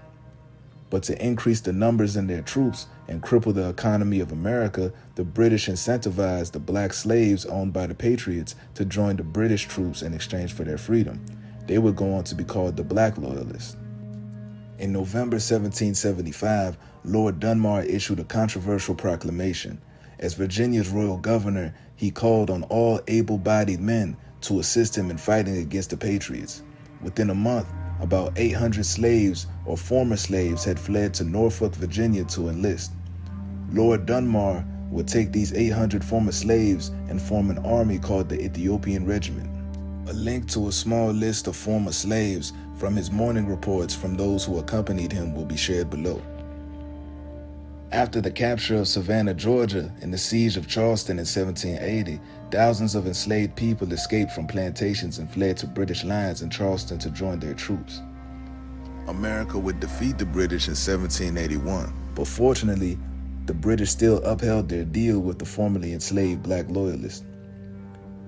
But to increase the numbers in their troops and cripple the economy of America, the British incentivized the black slaves owned by the Patriots to join the British troops in exchange for their freedom. They would go on to be called the Black Loyalists. In November 1775, Lord Dunmore issued a controversial proclamation. As Virginia's royal governor, he called on all able-bodied men to assist him in fighting against the Patriots. Within a month, about 800 slaves or former slaves had fled to Norfolk, Virginia to enlist. Lord Dunmore would take these 800 former slaves and form an army called the Ethiopian Regiment. A link to a small list of former slaves from his morning reports from those who accompanied him will be shared below. After the capture of Savannah, Georgia, and the siege of Charleston in 1780, thousands of enslaved people escaped from plantations and fled to British lines in Charleston to join their troops. America would defeat the British in 1781, but fortunately, the British still upheld their deal with the formerly enslaved black loyalists.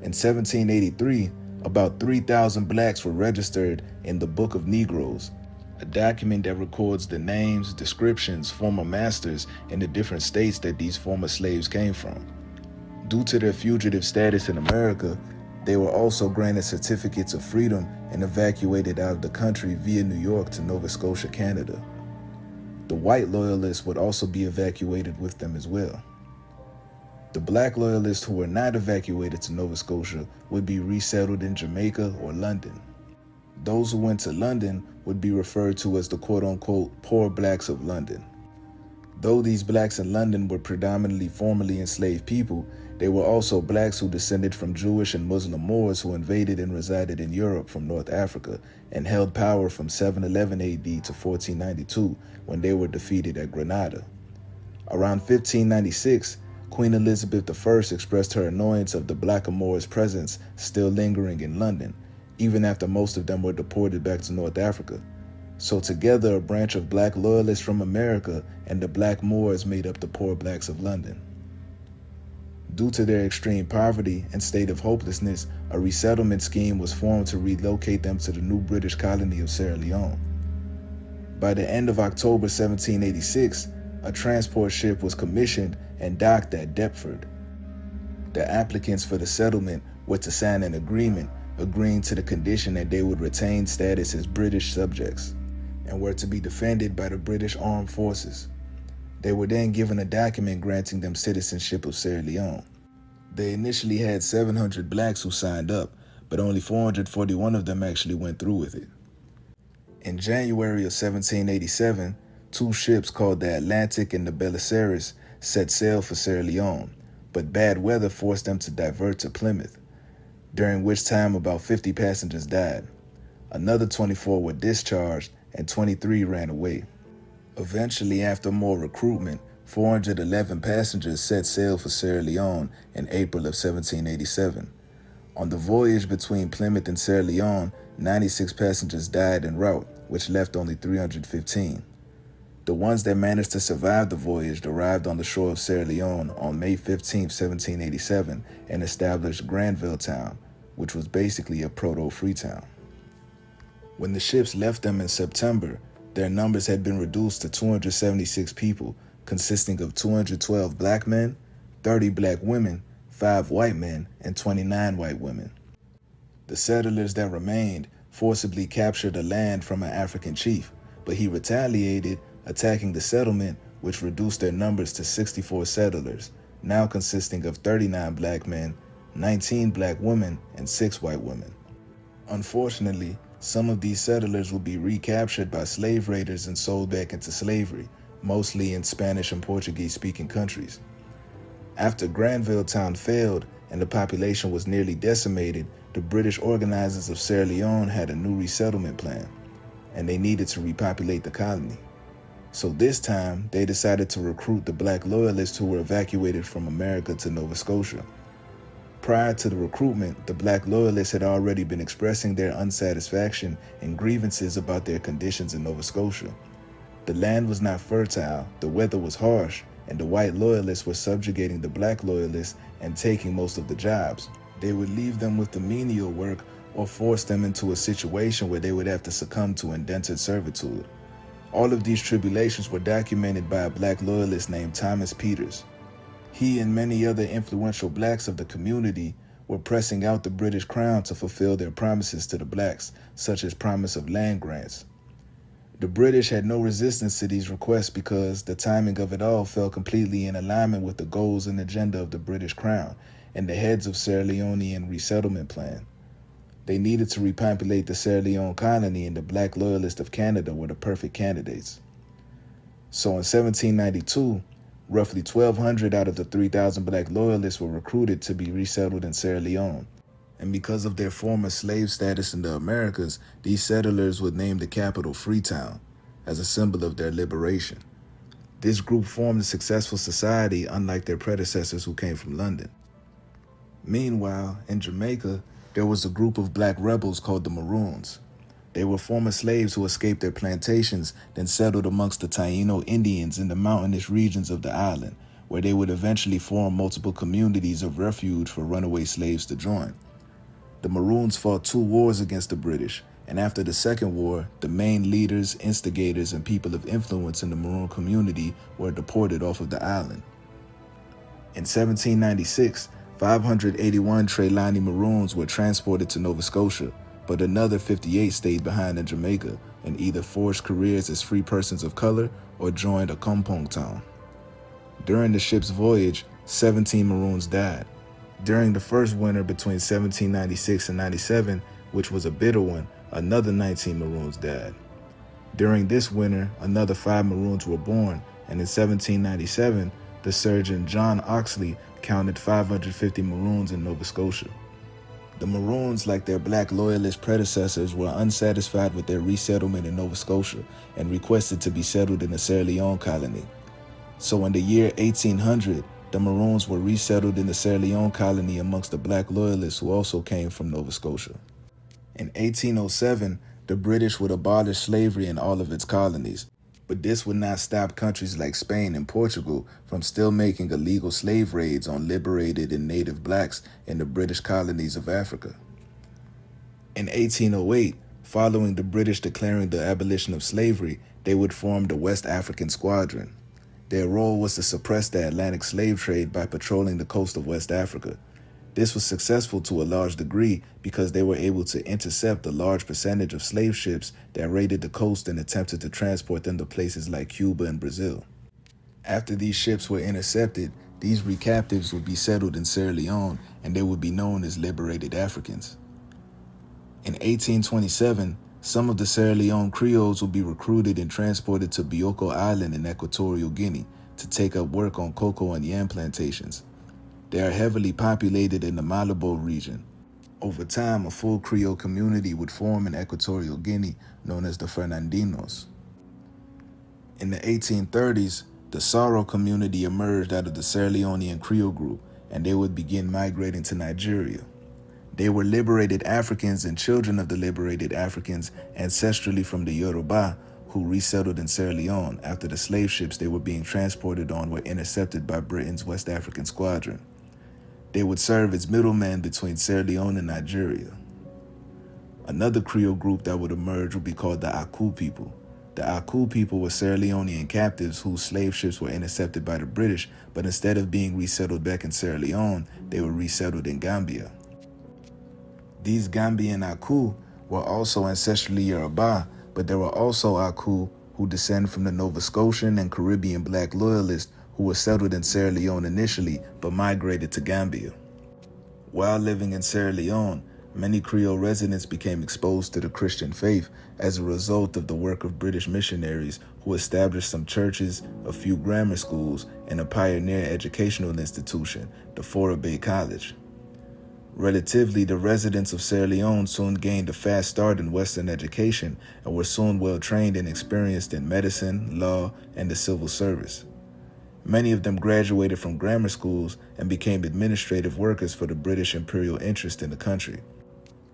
In 1783, about 3,000 blacks were registered in the Book of Negroes, a document that records the names, descriptions, former masters, and the different states that these former slaves came from. Due to their fugitive status in America, they were also granted certificates of freedom and evacuated out of the country via New York to Nova Scotia, Canada. The white loyalists would also be evacuated with them as well. The black loyalists who were not evacuated to Nova Scotia would be resettled in Jamaica or London. Those who went to London would be referred to as the quote-unquote poor blacks of London. Though these blacks in London were predominantly formerly enslaved people, they were also blacks who descended from Jewish and Muslim Moors who invaded and resided in Europe from North Africa and held power from 711 AD to 1492 when they were defeated at Granada. Around 1596, Queen Elizabeth I expressed her annoyance of the blackamoors' presence still lingering in London, even after most of them were deported back to North Africa. So together, a branch of black loyalists from America and the black Moors made up the poor blacks of London. Due to their extreme poverty and state of hopelessness, a resettlement scheme was formed to relocate them to the new British colony of Sierra Leone. By the end of October 1786, a transport ship was commissioned and docked at Deptford. The applicants for the settlement were to sign an agreement agreeing to the condition that they would retain status as British subjects and were to be defended by the British Armed Forces. They were then given a document granting them citizenship of Sierra Leone. They initially had 700 blacks who signed up, but only 441 of them actually went through with it. In January of 1787, two ships called the Atlantic and the Belisarius set sail for Sierra Leone, but bad weather forced them to divert to Plymouth, during which time about 50 passengers died. Another 24 were discharged and 23 ran away. Eventually, after more recruitment, 411 passengers set sail for Sierra Leone in April of 1787. On the voyage between Plymouth and Sierra Leone, 96 passengers died en route, which left only 315. The ones that managed to survive the voyage arrived on the shore of Sierra Leone on May 15, 1787, and established Granville Town, which was basically a proto-Freetown. When the ships left them in September, their numbers had been reduced to 276 people, consisting of 212 black men, 30 black women, 5 white men, and 29 white women. The settlers that remained forcibly captured the land from an African chief, but he retaliated, attacking the settlement, which reduced their numbers to 64 settlers, now consisting of 39 black men, 19 black women, and 6 white women. Unfortunately, some of these settlers would be recaptured by slave raiders and sold back into slavery, mostly in Spanish and Portuguese-speaking countries. After Granville Town failed and the population was nearly decimated, the British organizers of Sierra Leone had a new resettlement plan, and they needed to repopulate the colony. So this time, they decided to recruit the black loyalists who were evacuated from America to Nova Scotia. Prior to the recruitment, the black loyalists had already been expressing their unsatisfaction and grievances about their conditions in Nova Scotia. The land was not fertile, the weather was harsh, and the white loyalists were subjugating the black loyalists and taking most of the jobs. They would leave them with the menial work or force them into a situation where they would have to succumb to indentured servitude. All of these tribulations were documented by a black loyalist named Thomas Peters. He and many other influential blacks of the community were pressing out the British Crown to fulfill their promises to the blacks, such as promise of land grants. The British had no resistance to these requests because the timing of it all fell completely in alignment with the goals and agenda of the British Crown and the heads of Sierra Leonean resettlement plan. They needed to repopulate the Sierra Leone colony, and the black loyalists of Canada were the perfect candidates. So in 1792, roughly 1,200 out of the 3,000 black loyalists were recruited to be resettled in Sierra Leone. And because of their former slave status in the Americas, these settlers would name the capital Freetown as a symbol of their liberation. This group formed a successful society unlike their predecessors who came from London. Meanwhile, in Jamaica, there was a group of black rebels called the Maroons. They were former slaves who escaped their plantations, then settled amongst the Taino Indians in the mountainous regions of the island, where they would eventually form multiple communities of refuge for runaway slaves to join. The Maroons fought 2 wars against the British, and after the Second War, the main leaders, instigators, and people of influence in the Maroon community were deported off of the island. In 1796, 581 Trelawney Maroons were transported to Nova Scotia, but another 58 stayed behind in Jamaica and either forged careers as free persons of color or joined a Kampong town. During the ship's voyage, 17 Maroons died. During the first winter between 1796 and 97, which was a bitter one, another 19 Maroons died. During this winter, another 5 Maroons were born, and in 1797, the surgeon John Oxley counted 550 Maroons in Nova Scotia. The Maroons, like their black loyalist predecessors, were unsatisfied with their resettlement in Nova Scotia and requested to be settled in the Sierra Leone colony. So in the year 1800, the Maroons were resettled in the Sierra Leone colony amongst the black loyalists who also came from Nova Scotia. In 1807, the British would abolish slavery in all of its colonies, but this would not stop countries like Spain and Portugal from still making illegal slave raids on liberated and native blacks in the British colonies of Africa. In 1808, following the British declaring the abolition of slavery, they would form the West African Squadron. Their role was to suppress the Atlantic slave trade by patrolling the coast of West Africa. This was successful to a large degree because they were able to intercept a large percentage of slave ships that raided the coast and attempted to transport them to places like Cuba and Brazil. After these ships were intercepted, these recaptives would be settled in Sierra Leone and they would be known as liberated Africans. In 1827, some of the Sierra Leone Creoles would be recruited and transported to Bioko Island in Equatorial Guinea to take up work on cocoa and yam plantations. They are heavily populated in the Malabo region. Over time, a full Creole community would form in Equatorial Guinea known as the Fernandinos. In the 1830s, the Saro community emerged out of the Sierra Leonean Creole group, and they would begin migrating to Nigeria. They were liberated Africans and children of the liberated Africans ancestrally from the Yoruba who resettled in Sierra Leone after the slave ships they were being transported on were intercepted by Britain's West African Squadron. They would serve as middlemen between Sierra Leone and Nigeria. Another Creole group that would emerge would be called the Aku people. The Aku people were Sierra Leonean captives whose slave ships were intercepted by the British, but instead of being resettled back in Sierra Leone, they were resettled in Gambia. These Gambian Aku were also ancestrally Yoruba, but there were also Aku who descend from the Nova Scotian and Caribbean black loyalists who were settled in Sierra Leone initially, but migrated to Gambia. While living in Sierra Leone, many Creole residents became exposed to the Christian faith as a result of the work of British missionaries who established some churches, a few grammar schools, and a pioneer educational institution, the Fora Bay College. Relatively, the residents of Sierra Leone soon gained a fast start in Western education and were soon well trained and experienced in medicine, law, and the civil service. Many of them graduated from grammar schools and became administrative workers for the British imperial interest in the country.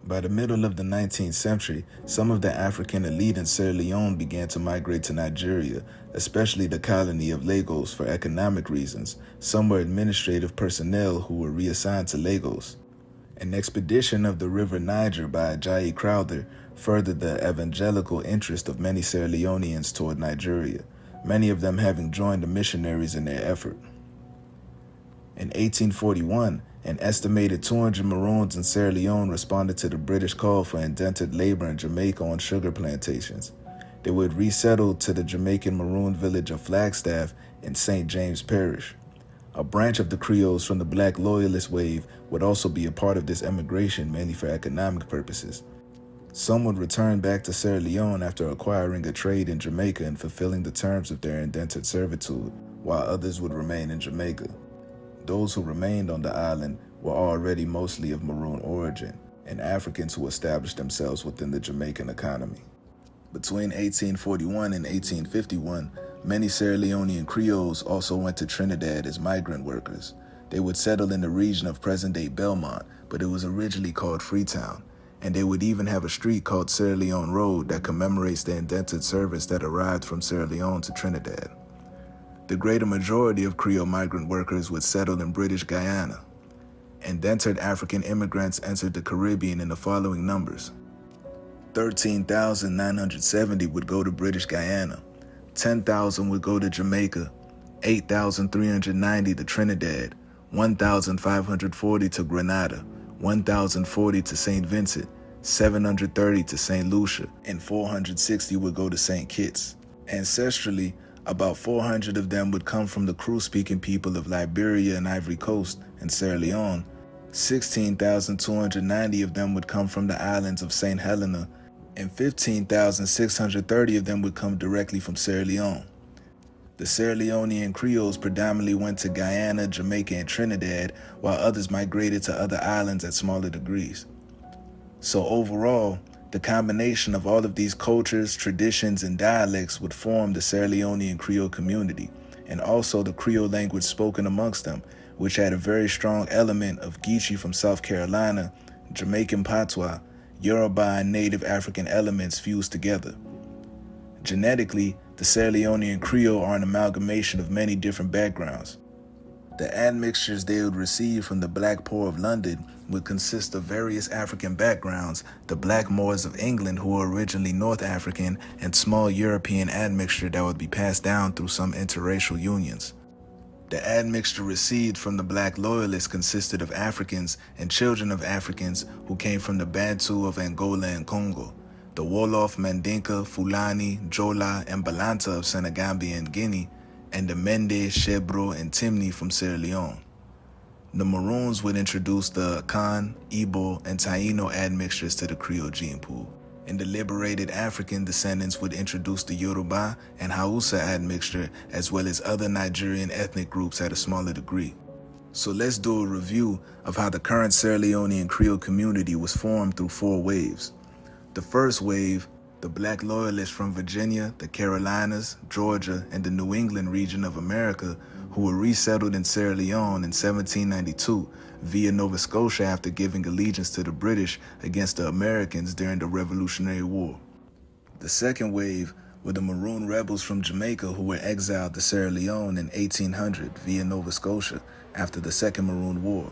By the middle of the 19th century, some of the African elite in Sierra Leone began to migrate to Nigeria, especially the colony of Lagos for economic reasons. Some were administrative personnel who were reassigned to Lagos. An expedition of the River Niger by Ajayi Crowther furthered the evangelical interest of many Sierra Leoneans toward Nigeria, many of them having joined the missionaries in their effort. In 1841, an estimated 200 Maroons in Sierra Leone responded to the British call for indentured labor in Jamaica on sugar plantations. They would resettle to the Jamaican Maroon village of Flagstaff in St. James Parish. A branch of the Creoles from the Black Loyalist wave would also be a part of this emigration, mainly for economic purposes. Some would return back to Sierra Leone after acquiring a trade in Jamaica and fulfilling the terms of their indentured servitude, while others would remain in Jamaica. Those who remained on the island were already mostly of Maroon origin, and Africans who established themselves within the Jamaican economy. Between 1841 and 1851, Many Sierra Leonean Creoles also went to Trinidad as migrant workers. They would settle in the region of present-day Belmont, but it was originally called Freetown. And they would even have a street called Sierra Leone Road that commemorates the indentured servants that arrived from Sierra Leone to Trinidad. The greater majority of Creole migrant workers would settle in British Guyana. Indentured African immigrants entered the Caribbean in the following numbers. 13,970 would go to British Guyana, 10,000 would go to Jamaica, 8,390 to Trinidad, 1,540 to Grenada, 1,040 to St. Vincent, 730 to St. Lucia, and 460 would go to St. Kitts. Ancestrally, about 400 of them would come from the Kru-speaking people of Liberia and Ivory Coast and Sierra Leone. 16,290 of them would come from the islands of St. Helena, and 15,630 of them would come directly from Sierra Leone. The Sierra Leonean Creoles predominantly went to Guyana, Jamaica, and Trinidad, while others migrated to other islands at smaller degrees. So overall, the combination of all of these cultures, traditions, and dialects would form the Sierra Leonean Creole community, and also the Creole language spoken amongst them, which had a very strong element of Geechee from South Carolina, Jamaican Patois, Yoruba, and Native African elements fused together. Genetically, the Sierra Leonean Creole are an amalgamation of many different backgrounds. The admixtures they would receive from the Black Poor of London would consist of various African backgrounds, the Black Moors of England who were originally North African, and small European admixture that would be passed down through some interracial unions. The admixture received from the Black Loyalists consisted of Africans and children of Africans who came from the Bantu of Angola and Congo, the Wolof, Mandinka, Fulani, Jola, and Balanta of Senegambia and Guinea, and the Mende, Shebro, and Timni from Sierra Leone. The Maroons would introduce the Akan, Igbo, and Taino admixtures to the Creole gene pool, and the liberated African descendants would introduce the Yoruba and Hausa admixture, as well as other Nigerian ethnic groups at a smaller degree. So let's do a review of how the current Sierra Leonean Creole community was formed through 4 waves. The first wave, the Black Loyalists from Virginia, the Carolinas, Georgia, and the New England region of America, who were resettled in Sierra Leone in 1792 via Nova Scotia after giving allegiance to the British against the Americans during the Revolutionary War. The second wave were the Maroon rebels from Jamaica who were exiled to Sierra Leone in 1800 via Nova Scotia after the Second Maroon War.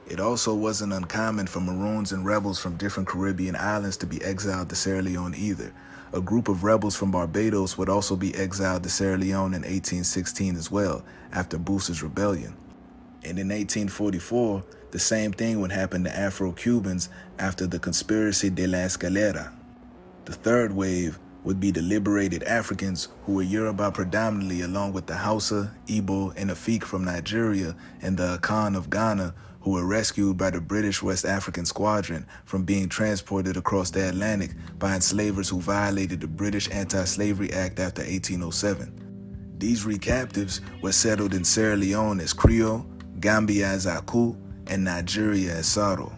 It also wasn't uncommon for Maroons and rebels from different Caribbean islands to be exiled to Sierra Leone either. A group of rebels from Barbados would also be exiled to Sierra Leone in 1816 as well, after Booster's Rebellion. And in 1844, the same thing would happen to Afro-Cubans after the Conspiracy de la Escalera. The third wave would be the liberated Africans who were Yoruba predominantly, along with the Hausa, Igbo, and Afik from Nigeria, and the Akan of Ghana, who were rescued by the British West African Squadron from being transported across the Atlantic by enslavers who violated the British Anti-Slavery Act after 1807. These recaptives were settled in Sierra Leone as Creole, Gambia as Aku, and Nigeria as Saro.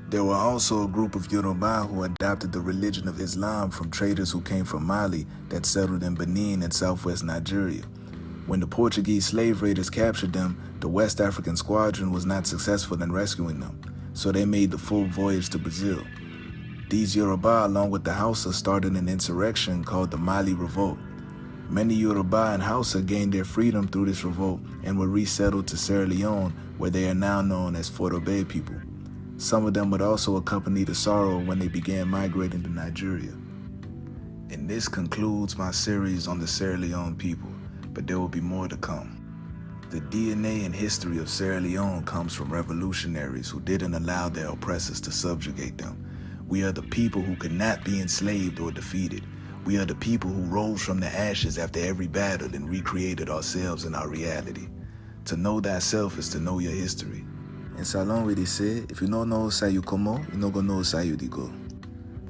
There were also a group of Yoruba who adopted the religion of Islam from traders who came from Mali that settled in Benin and southwest Nigeria. When the Portuguese slave raiders captured them, the West African Squadron was not successful in rescuing them, so they made the full voyage to Brazil. These Yoruba, along with the Hausa, started an insurrection called the Mali Revolt. Many Yoruba and Hausa gained their freedom through this revolt and were resettled to Sierra Leone, where they are now known as Forobe people. Some of them would also accompany the Saro when they began migrating to Nigeria. And this concludes my series on the Sierra Leone people, but there will be more to come. The DNA and history of Sierra Leone comes from revolutionaries who didn't allow their oppressors to subjugate them. We are the people who could not be enslaved or defeated. We are the people who rose from the ashes after every battle and recreated ourselves in our reality. To know thyself is to know your history. In Salon we say, if you don't know how you come, you don't know how you go.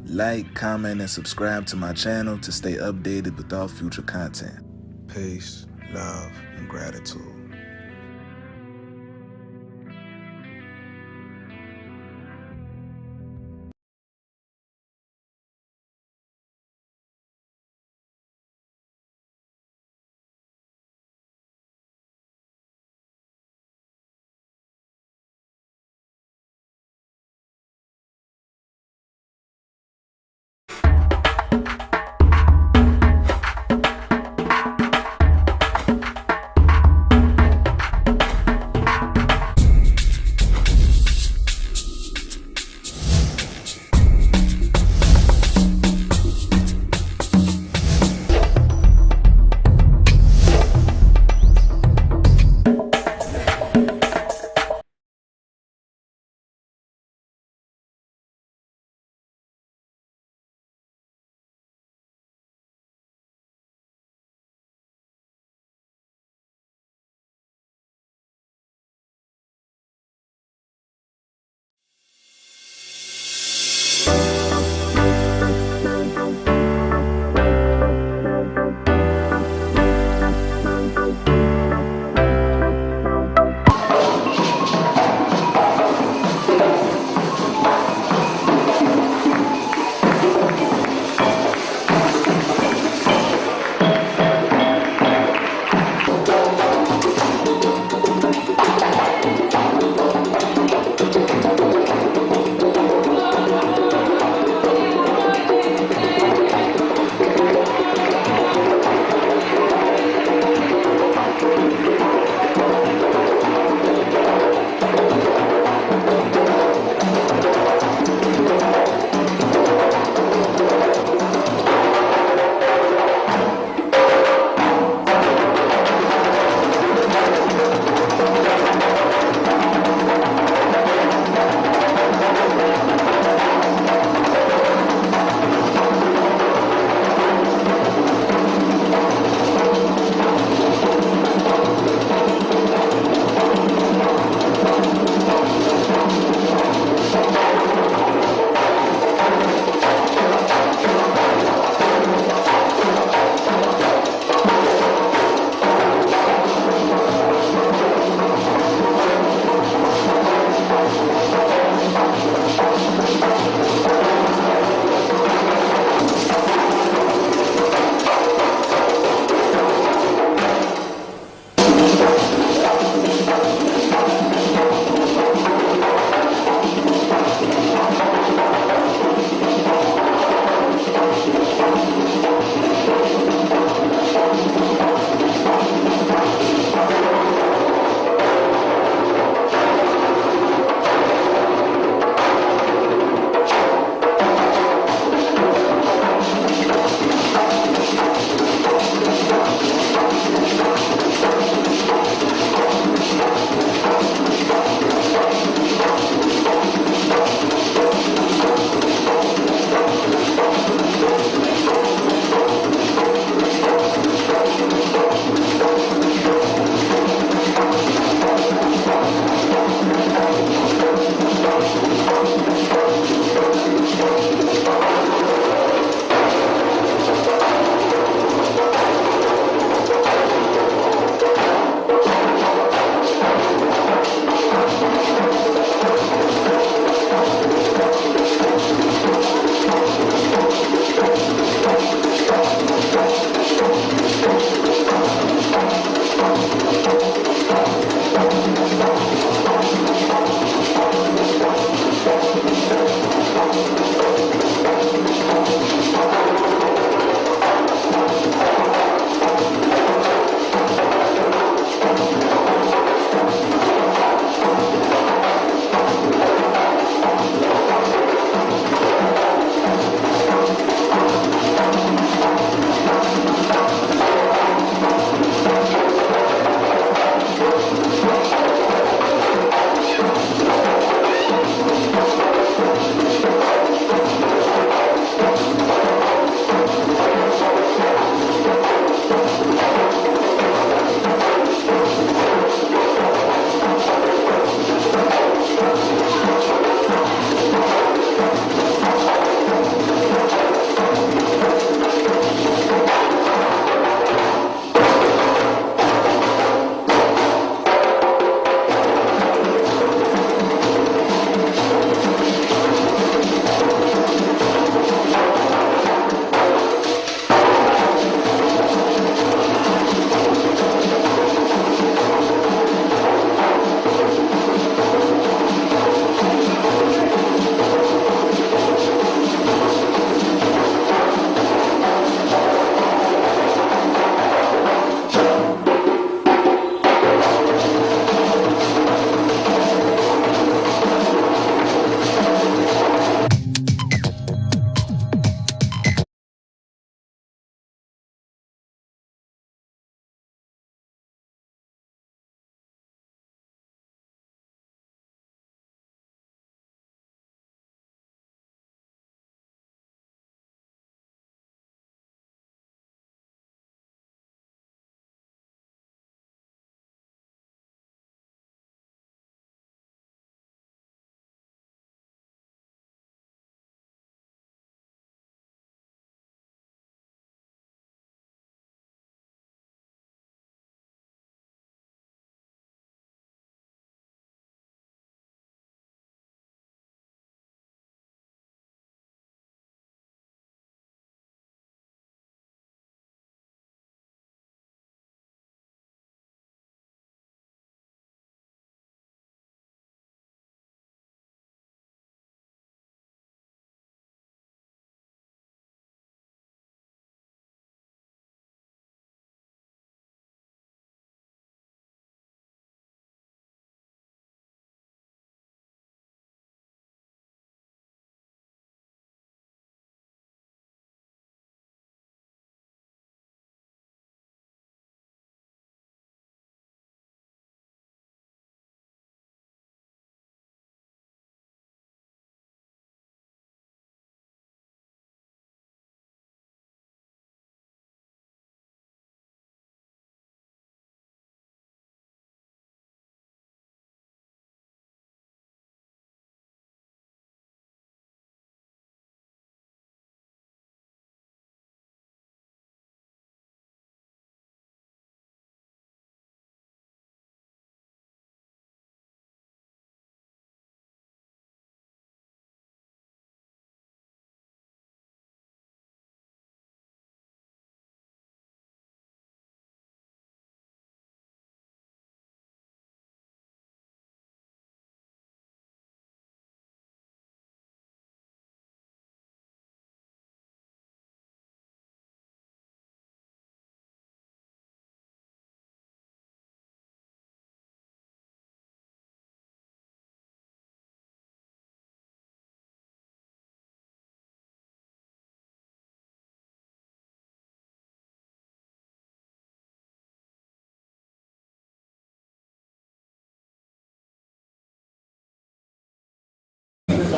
Like, comment, and subscribe to my channel to stay updated with all future content. Peace, love, and gratitude.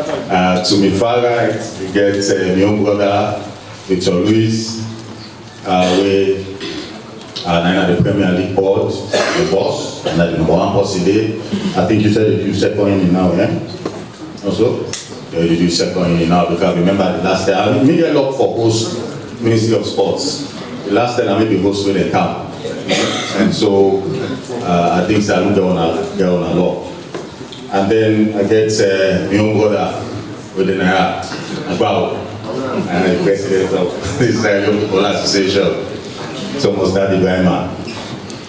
To my far right, you get my own brother, Victor Luis, we are at the Premier League board, the boss, and the number one boss today. I think you said you do second inning now, yeah? Also? Yeah, you do second inning now because remember the last time, I media lock for host Ministry of Sports. The last time I made the host with a camp. And so I think I don't get on a lot. And then I get my own brother with the Naira, about, and the president of this Young People Association, Thomas Daddy Brahma,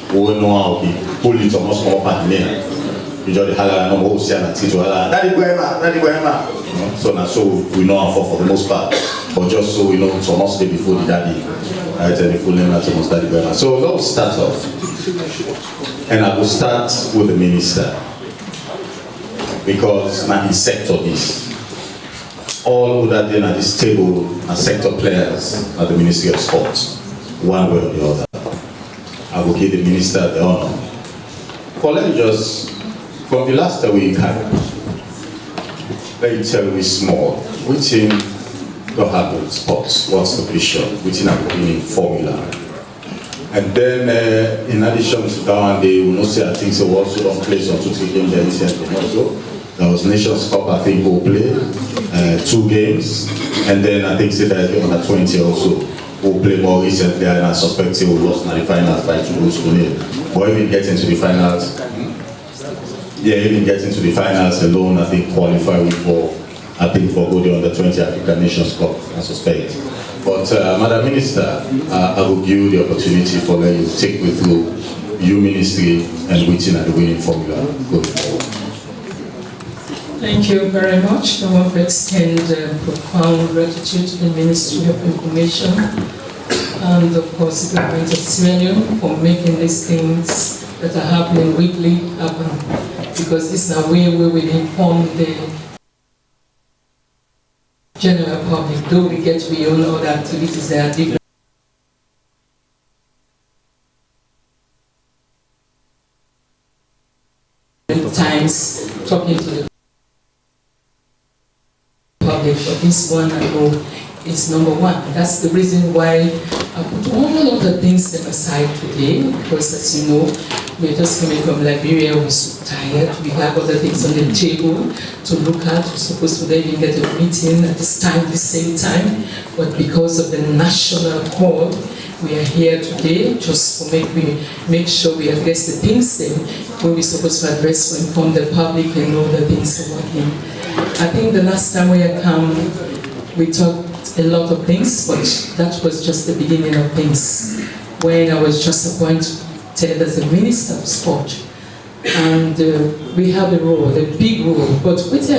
who know how to pull it almost more at me. You just holler and no see and teach holler, Daddy Brahma, Daddy Brahma. So now so we know how for the most part, but just so we know Thomas day before the daddy. I tell the full name of Thomas Daddy Brahma. So let's start off. And I will start with the minister. Because now his sector is. All who are there at this table are sector players at the Ministry of Sports, one way or the other. I will give the minister the honor. But let me just, from the last week, let me tell you small, which in the happen with sports, what's the vision, which in a winning formula. And then, in addition to that one, they will not say, I think so also don't play some 2-3 games there recently also. There was Nations Cup, I think we'll play 2 games. And then I think there's the under 20 also. We'll play more recently, and I suspect we lost in the finals by 2-0. But even getting to the finals, even getting to the finals alone, I think qualify for go the under 20 African Nations Cup, I suspect. But Madam Minister, I will give you the opportunity for you to take me through your ministry and waiting at the winning formula going forward. Thank you very much. I want to extend profound gratitude to the Ministry of Information and of course the government of Sierra Leone for making these things that are happening weekly happen, because this is a way we will inform the general public. Though we get beyond all the activities that are different times talking to the public, but this one I know is number one. That's the reason why I put all of the things them aside today, because as you know, we're just coming from Liberia, we're so tired, we have other things on the table to look at. We're supposed to even get a meeting at this time, the same time, but because of the national call, we are here today just to make sure we address the things when we're supposed to address to inform the public and all the things are working. I think the last time we had come, we talked a lot of things, but that was just the beginning of things. When I was just appointed as the Minister of Sport, and we have a role, a big role, but with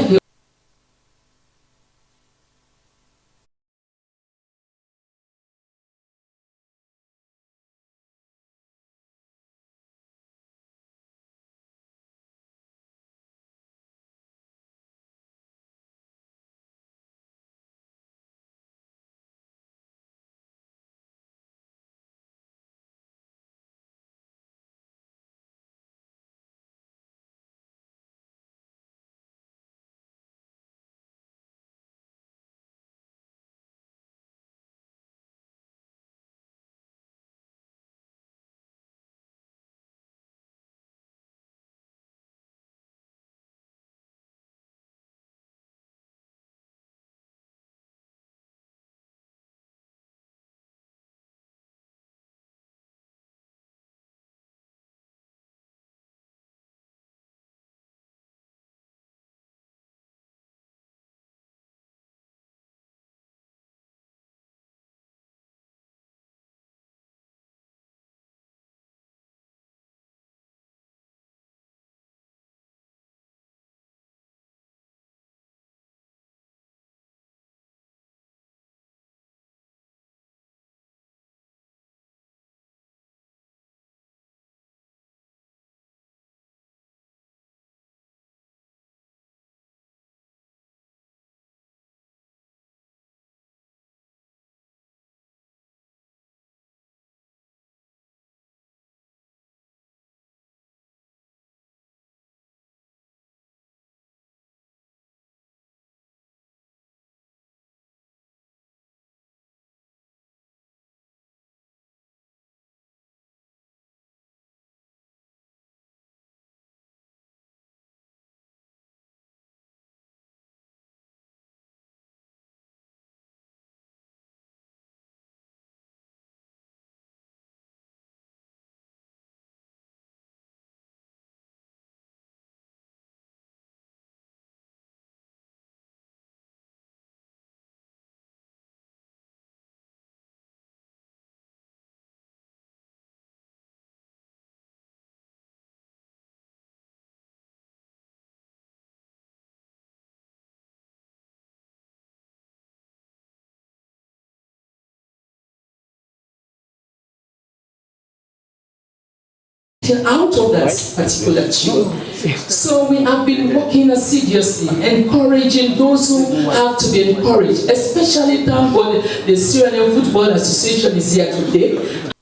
out of that particular tune. So we have been working assiduously, encouraging those who have to be encouraged, especially thank God the Sierra Leone Football Association is here today.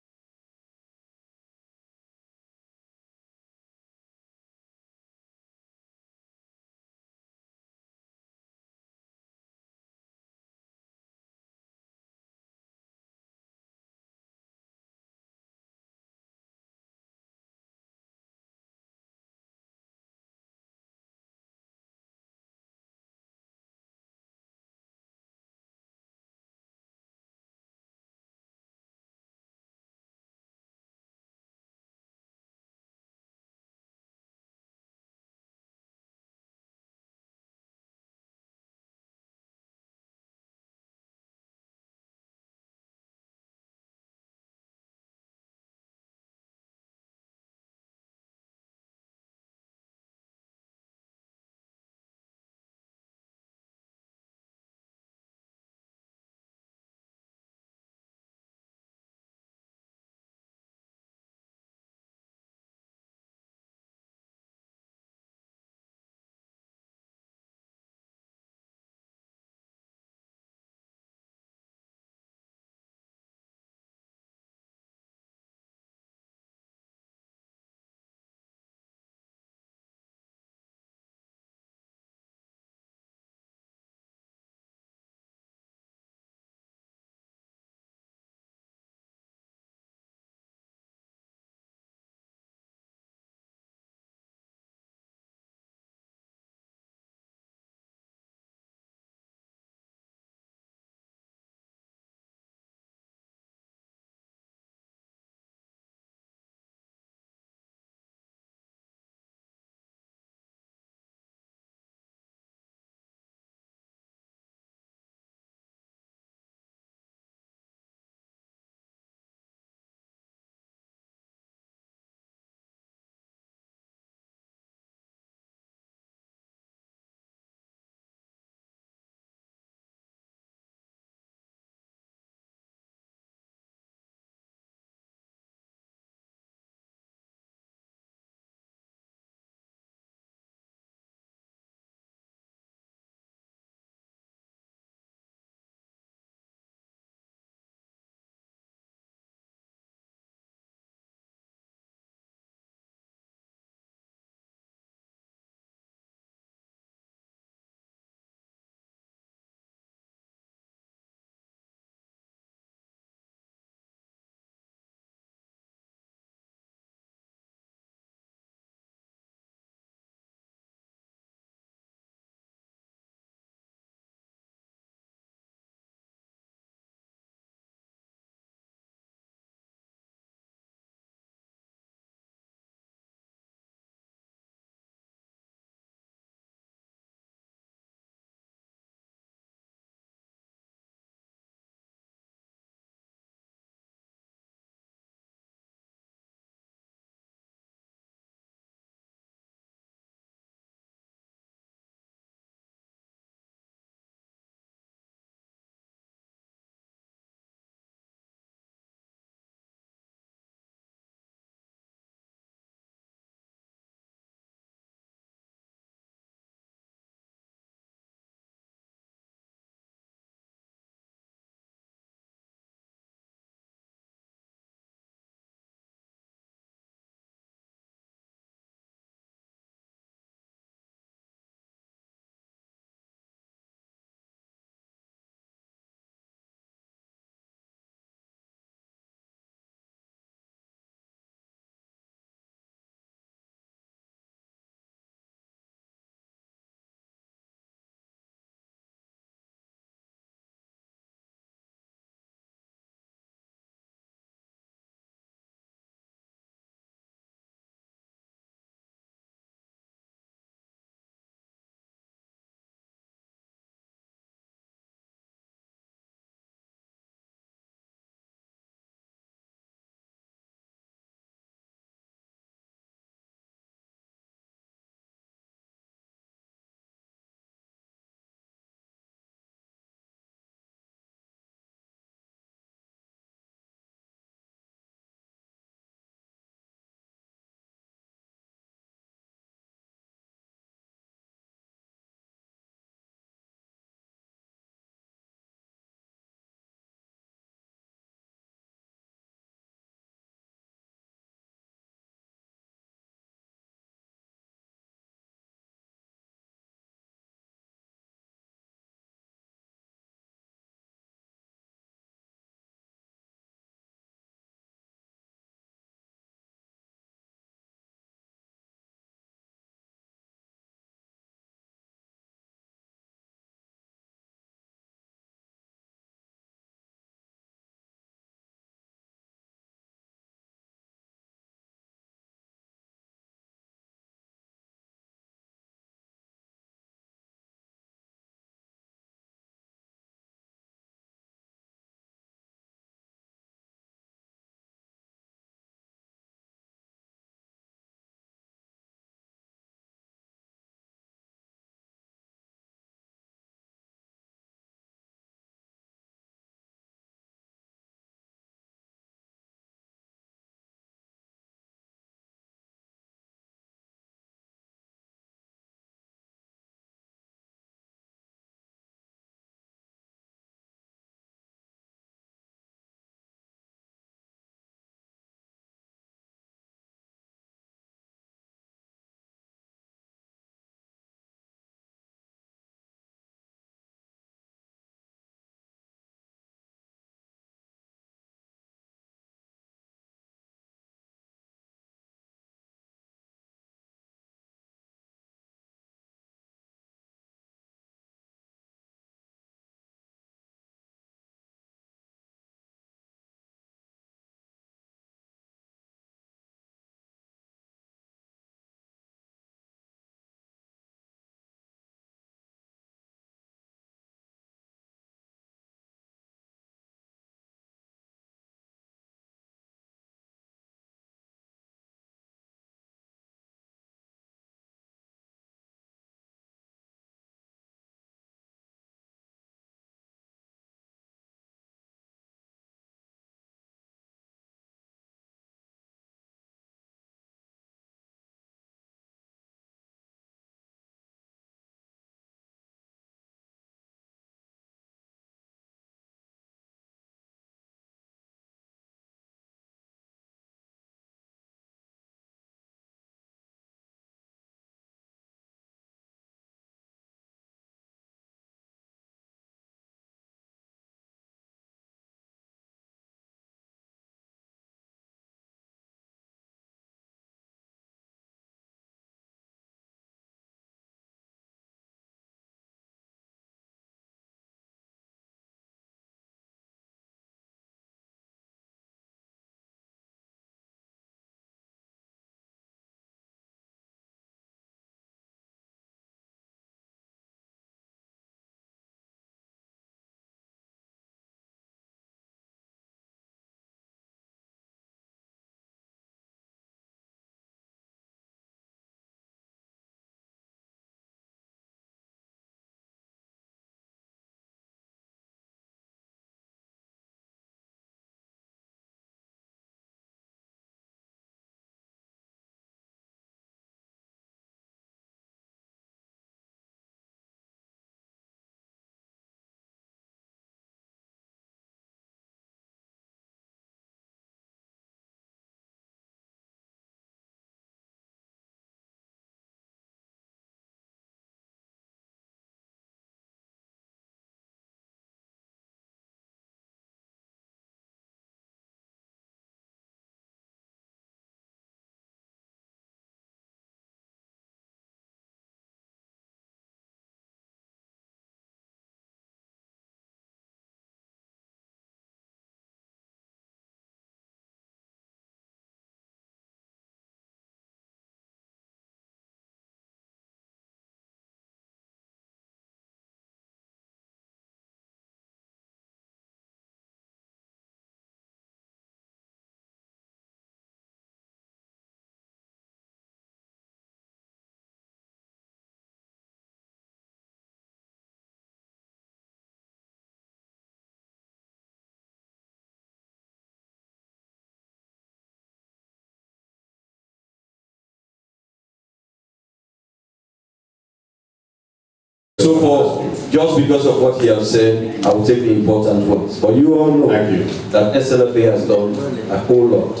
So for, just because of what he has said, I will take the important ones. But you all know that SLFA has done a whole lot.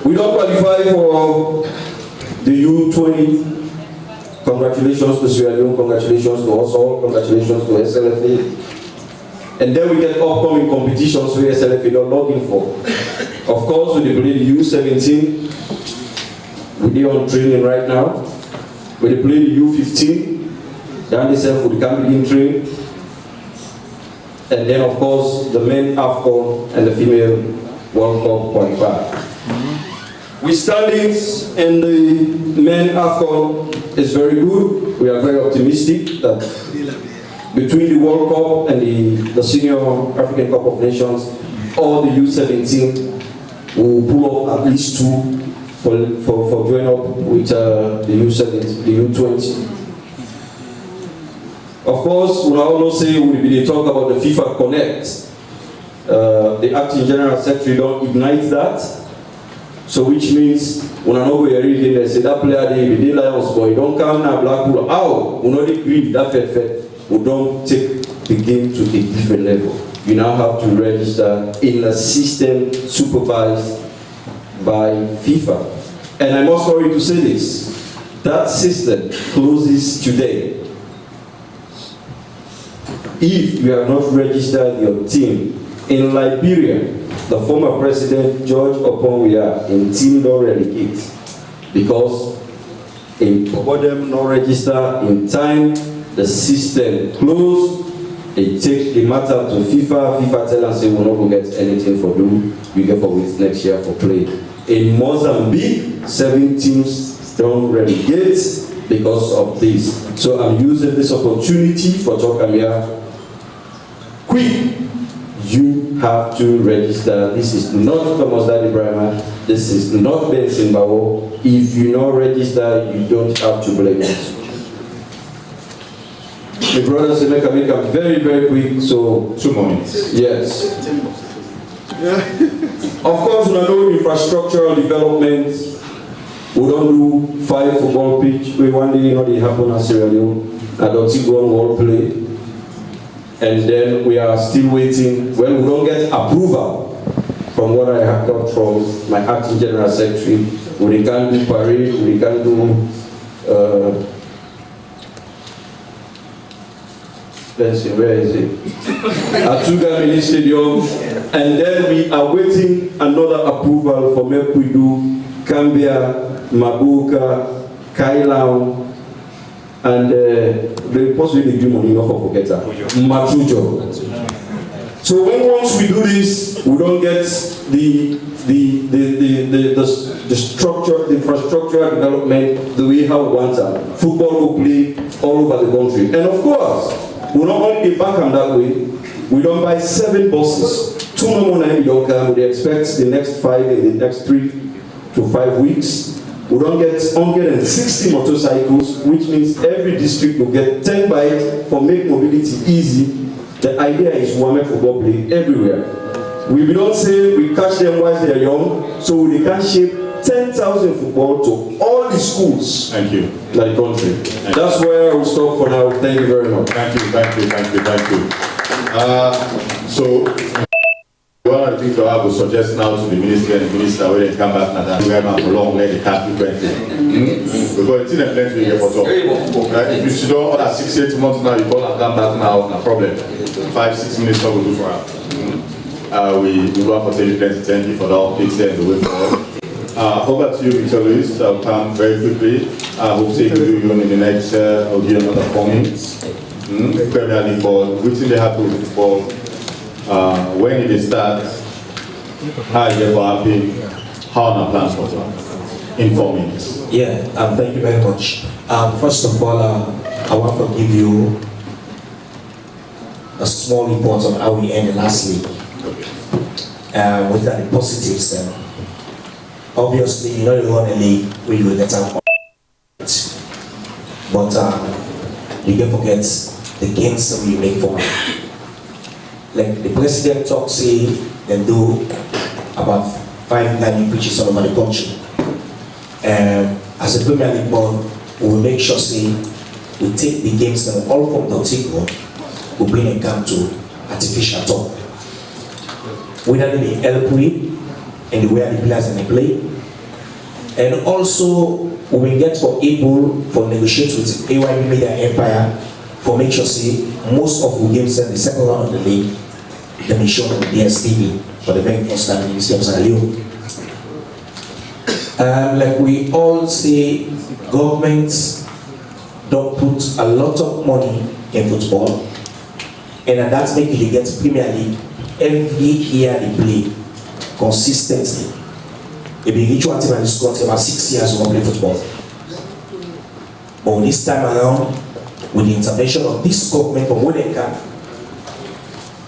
We don't qualify for the U20. Congratulations to Sierra Leone, congratulations to us all, congratulations to SLFA. And then we get upcoming competitions where SLFA not logging for. Of course, we play the U17. We are on training right now. We play the U15. Down the self with the Cameroon train. And then of course the men AFCON and the female World Cup qualifier. We standings in the men AFCON is very good. We are very optimistic that between the World Cup and the Senior African Cup of Nations, all the U17 will pull off at least 2 for join up with the U17, the U20. Of course, we all say we will talk about the FIFA Connect. The acting general secretary don't ignite that. So which means when I know we are reading, they say that player the Lions boy don't come now Blackpool. How we not agree that fair. We don't take the game to a different level. You now have to register in a system supervised by FIFA. And I'm not sorry to say this. That system closes today. If you have not registered your team in Liberia, the former president George Oponwia in team don't relegate because if them not register in time, the system closed. It takes the matter to FIFA. FIFA tell us say we're not going to get anything for you. You get for it next year for play. In Mozambique, 7 teams don't relegate because of this. So I'm using this opportunity for talking here. Quick, you have to register. This is not Thomas Daddy Brahma. This is not Ben Simbawo. If you not register, you don't have to blame us. The brothers make them very, very quick. So 2 minutes. Yes. Of course, we know infrastructural development. We don't do 5 football pitch. We one day they happen in Sierra Leone. I don't see one wall play. And then we are still waiting. When we don't get approval from what I have got from my acting general secretary, we can do parade, we can do let's see, where is it? Atuga Mini Stadium. And then we are waiting another approval for Mekwidu, Cambia, Mabuka, Kailau, and they possibly give money enough for forget Matujo. So once we do this, we don't get the structure, the infrastructural development the way how we want it. Football will play all over the country. And of course, we not only get back on that way, we don't buy 7 buses. 2 more money don't come. We expect the next 5 in the next 3 to 5 weeks. We don't get 160 motorcycles, which means every district will get 10 bikes for make mobility easy. The idea is one football play everywhere. We don't say we catch them while they are young, so they can shape 10,000 football to all the schools. Thank you. Like the country. That's where I will stop for now. Thank you very much. Thank you, thank you, thank you, thank you. So one of the things I would suggest now to the minister and the minister when they come back now that we have for long let the cat be because it's in a plenty we get for talk. If you sit down other 6-8 months now, you call and come back now, no problem. 5-6 minutes not will do for us. We want to tell you thank you for the updates there and the way forward. Over to you, Victor Luis. I'll come very quickly. I hope to you in the next or give another 4 minutes. Premier League ball, which they have to for when it start, how you ever happy, how on a plan for that in 4 minutes. Yeah, thank you very much. First of all, I want to give you a small report on how we ended last league. With the positives. Obviously, you know you won a league where you will get out, but you can forget the gains that we make for it. Like the president talks, say they do about 5-9 pitches all over the country. As a Premier League board, we will make sure say we take the games that all from the Tigo, we bring them come to artificial top. We don't need the help with and the way the players and they play. And also, we will get for able for negotiate with AYB Media Empire for make sure see most of the games in the second round of the league, they make sure that the DSTV for the very first time in the Sierra Leone. Like we all say, governments don't put a lot of money in football, and that's making you get Premier League every year they play consistently. If you reach one team in this country about 6 years to play football. But this time around, with the intervention of this government from Wodeka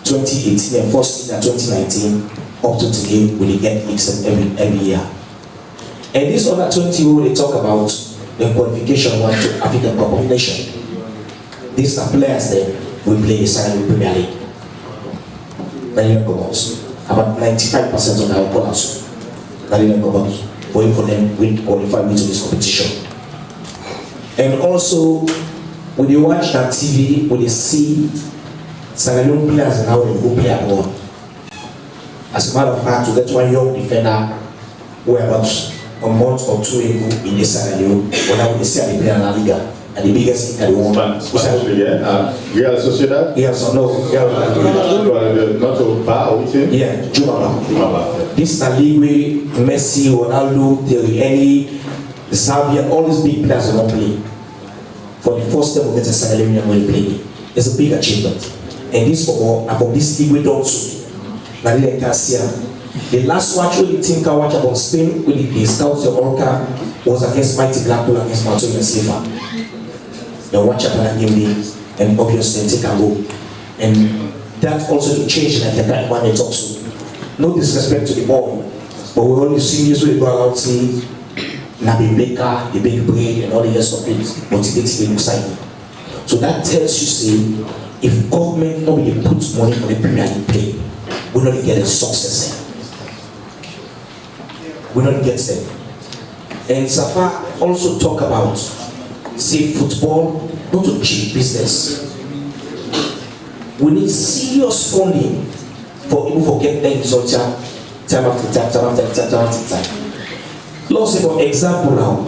2018 and first in 2019 up to today, we get leagues every year. And this other 20 who they talk about the qualification one to African Cup of Nations. These are players that will play the Sierra Leone Premier League. About 95% of our players going for them will qualify into this competition. And also, when you watch that TV, when you see Sierra Leone players and how they go play abroad. As a matter of fact, to get one young defender who about a month or two ago in the Sierra Leone, when I would see the player in La Liga, and the biggest thing at the woman. Real Sociedad? Yes, no. Not to Ba, yeah, Jumaba. This is a league where Messi, Ronaldo, Thierry Henry, Xavier, all these big players will not play. For the first time we get a Sierra Leone will play. It's a big achievement. And this for about this league we don't see. The last watch we think I watch about Spain with the scouts of Orca was against Mighty Blackpool against Martin and Silva. They watch up on game day and obviously take a go. And that also changed like the kind one they talk to. No disrespect to the ball, but we only see this way go out see Nabi Baker, the big brain and all the rest of it motivating the excitement. So that tells you see if government nobody puts money for the Premier League play, we not get a success. We not get them. And Safa also talk about say football, not a cheap business. We need serious funding for people to get things on time after time. Let's say for example now,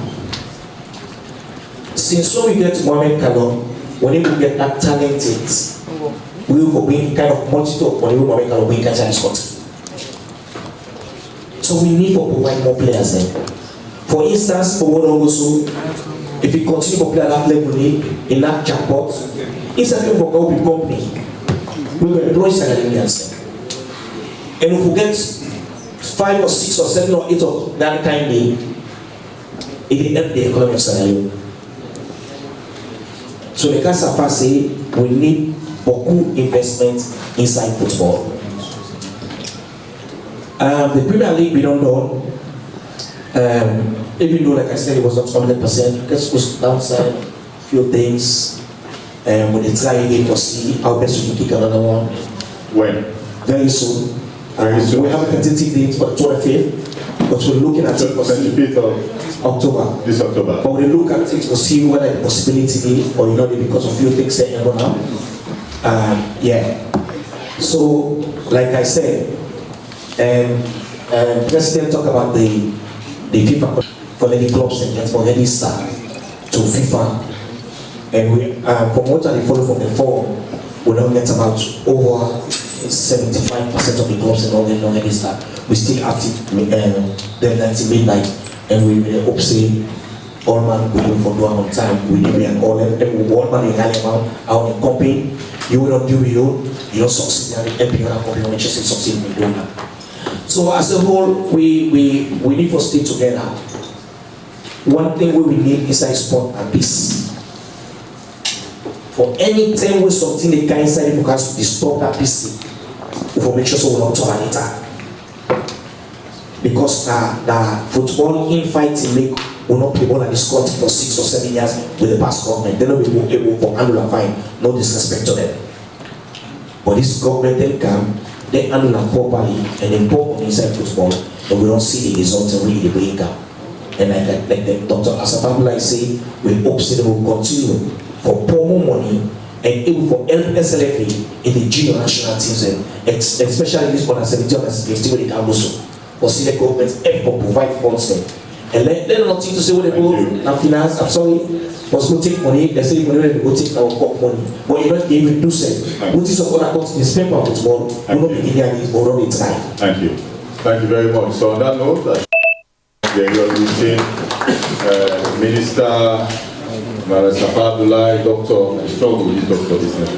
since when we get Mohamed Kalon, when we get that talented, we will bring kind of multitude of money Mohamed Kalon we catch and Scott. So we need to provide more players then. For instance, for one also, if we continue to play at that level in that jackpot, instead of go with company, we will employ Sierra Leoneans. And if we get 5 or 6 or 7 or 8 of that kind it will help the economy of Sierra Leone. So the Safa say we need beaucoup investment inside football. The Premier League we don't know. Even though, like I said, it was not 100%, let's go downside a few things, and when they try again to see how best we can kick another one. When? Very soon. We have a tentative date for the 25th, but we're looking at it for 25th of October. This October. But we look at it to see whether the possibility is, or you know, because of few things that are now. Yeah. So, like I said, President talk about the FIFA for the clubs and get already start to FIFA, and we from what I follow from the form, we now get about over 75% of the clubs and already start. We still active deadline till midnight, and we hope say all man we do for do on time. We do and all man in high amount out in company. You will not do you don't succeed and helping other company when you just succeed in doing that. So as a whole, we need to stay together. One thing we need inside sport and peace. For any time we something they can inside the focus to disturb that peace, we will make sure so we don't turn it. Because the football infighting make will not play ball at this country for 6 or 7 years with the past government. They will be able for handle and fine. No disrespect to them. But this government then come. They handle them properly and they put inside football, but we don't see the results and really bring up. And like the Dr. Asafabula say, we hope that they will continue for promo money and able for help SLFA in the junior national teams, and especially this under 17 and 15 when they can also. But see the government help provide funds them. And let nothing to say what they go now finance, I'm sorry, was go take money, they say money when they go take our cup money. But you're not able to do so. What is of other countries, the spend power tomorrow, will not be giving this or not time. Thank you. Thank you very much. So on that note, you are routine Minister Abdullahi, doctor, I struggle with this doctor business.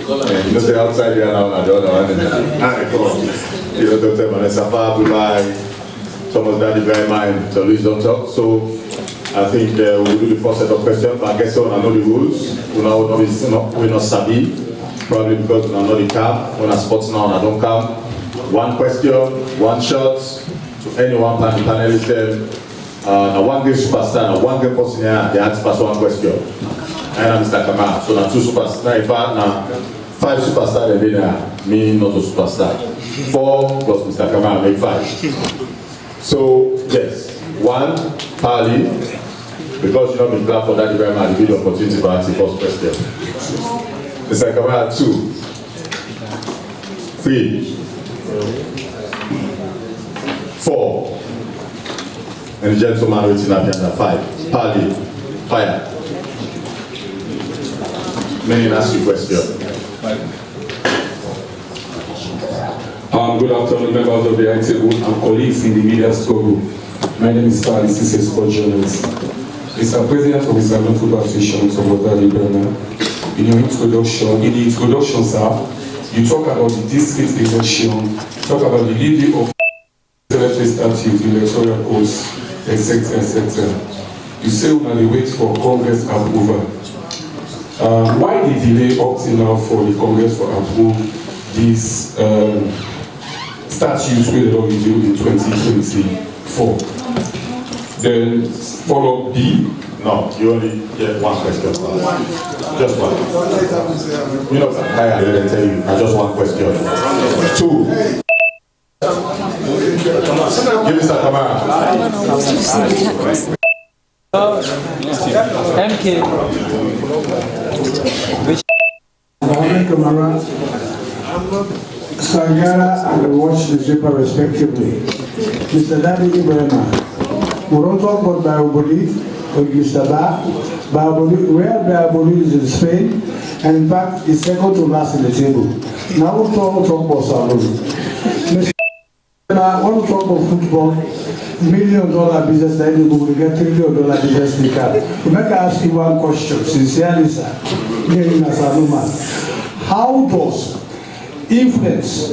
You know, say outside there now, and the other one, you know, Dr. Abdullahi, Thomas Daddy very mind, so Louis don't talk. So I think we'll do the first set of questions. I guess so I know the rules. We're not savvy, probably because we know the cap. When I sports now, I don't come. One question, one shot to any one panelist. One game superstar, one game person here, they ask pass one question. And I'm Mr. Kamara. So now 2 superstars, now 5 superstars, me not a superstar. 4 plus Mr. Kamara make 5. So yes, 1 Pali, because you know been glad for that very much, give the opportunity to ask the first question. Mr. Kamara 2, 3, 4. And the gentleman waiting at the 5. Pali, fire. May I ask you a question? Good afternoon, members of the ITable and colleagues in the media struggle. My name is Slbc Tv journalist. Mr. President of the Sierra Leone Football Association, in the introduction, sir, you talk about the district election, talk about the review of LFA statute, electoral codes, etc., etc. You say we will wait for Congress approval. Why the delay up till now for the Congress to approve this statute where they will review in 2024? Then follow B. No, you only get one question. Just one. You know, I didn't tell you. Just one question. 2. Give Mr. Kamara. MK. Kamara, Sangara, and the Watch newspaper respectively. Mr. Daddy Ibrahima, we don't talk about Bioboli or Gustava. Bioboli, where Bioboli is in Spain, and in fact, it's second to last in the table. Now we'll talk about Salud. When we talk about football, $1 million business, then we will get $3 million business in the car. We make ask you one question, sincerely, sir. How does influence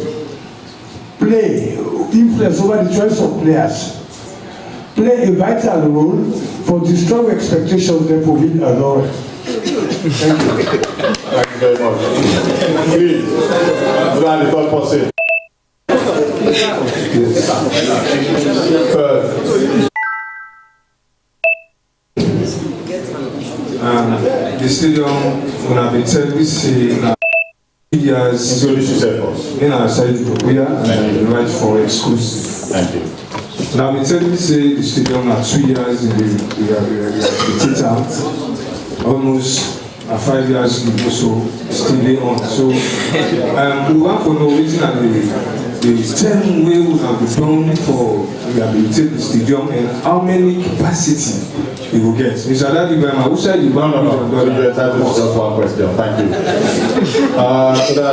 over the choice of players play a vital role for destroying expectations they fulfill alone? Thank you. Thank you very much. Please, you are the third person. The stadium will have been Slbc years. Then I decided to go here and write for exclusive. Thank you. Now, Slbc the stadium are 2 years in the theater, almost 5 years in also still on. So we want to know the same way we have done for rehabilitate the stadium and how many capacity we will get. Mr. Daddy Ibrahima, who said you want to do your title is just one question. Thank you.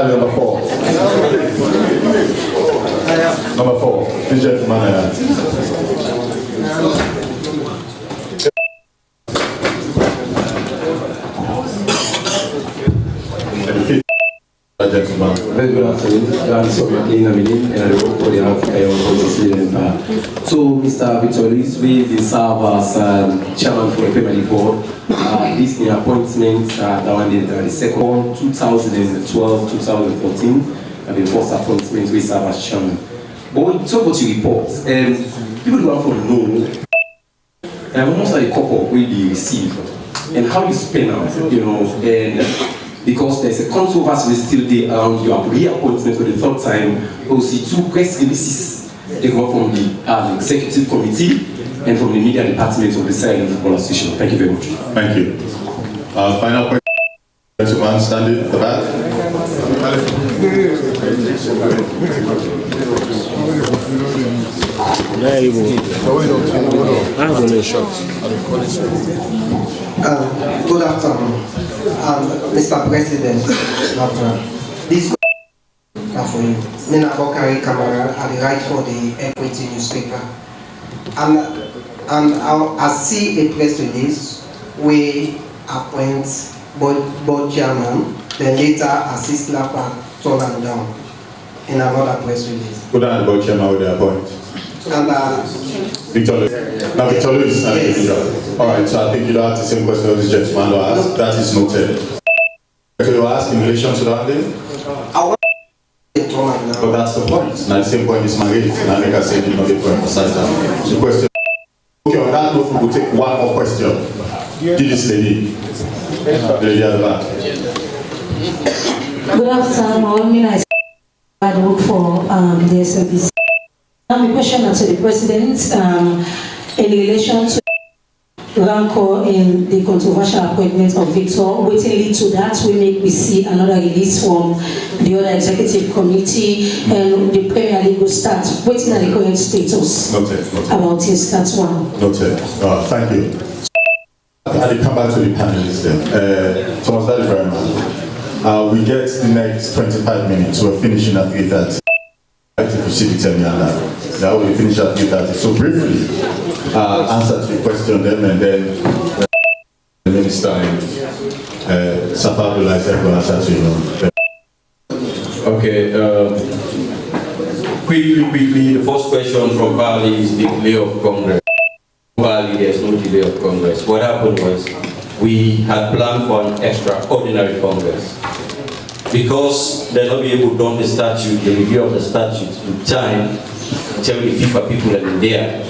Number 4. Number 4. This gentleman. Gentlemen. Very good afternoon. I'm Sophia and I work for the Africa. So, Mr. Victor Luis, we serve as chairman for the Premier Board. This is appointment that one the second 2012-2014, and the first appointment we serve as chairman. But when you talk about your report, people who want to know almost like a couple will be received and how you spend out, and because there's a controversy still there around your reappointment for the 3rd time. We'll see 2 press releases. They come from the executive committee and from the media department of the Sierra Leone Football Association. Thank you very much. Thank you. Final question. Gentleman standing at the back. Good afternoon, Mr. President. This for you. Mina Bokari Kamara, I write for the Equity newspaper. And I see a press release we appoint board chairman, then later assist Lapa turn and down in another press release. Who done the board chairman with the appoint? And Victor Lewis. Now Victor Lewis is not the individual. Alright, so I think you don't have the same question of this gentleman will ask. That is noted. So you ask in relation to that thing? But that's the point. Now the same point is my age. And like I said, you know, they will emphasize that. The question. Okay, on that note, we will take one more question. Give this lady. Lady at the back. Good afternoon. My name is I work for the Slbc. I have a question to the President in relation to rancor in the controversial appointment of Victor. Waiting lead to that, we see another release from the other executive committee and the Premier League will start. Waiting at the current status about this. That's one. Noted. Thank you. I'll come back to the panelists then. Thomas, thank you very much. We get the next 25 minutes. We're finishing at 8:30. If you see the tell me on that. Now we finish at 8:30. So briefly, answer to the question then, and then the minister and Safa Abdullah said will answer to you. Okay. Quickly, the first question from Bali is the delay of Congress. Bali, there's no delay of Congress. What happened was we had planned for an extraordinary Congress. Because they're not be able to do the statute, the review of the statute in time, tell the FIFA people that are there.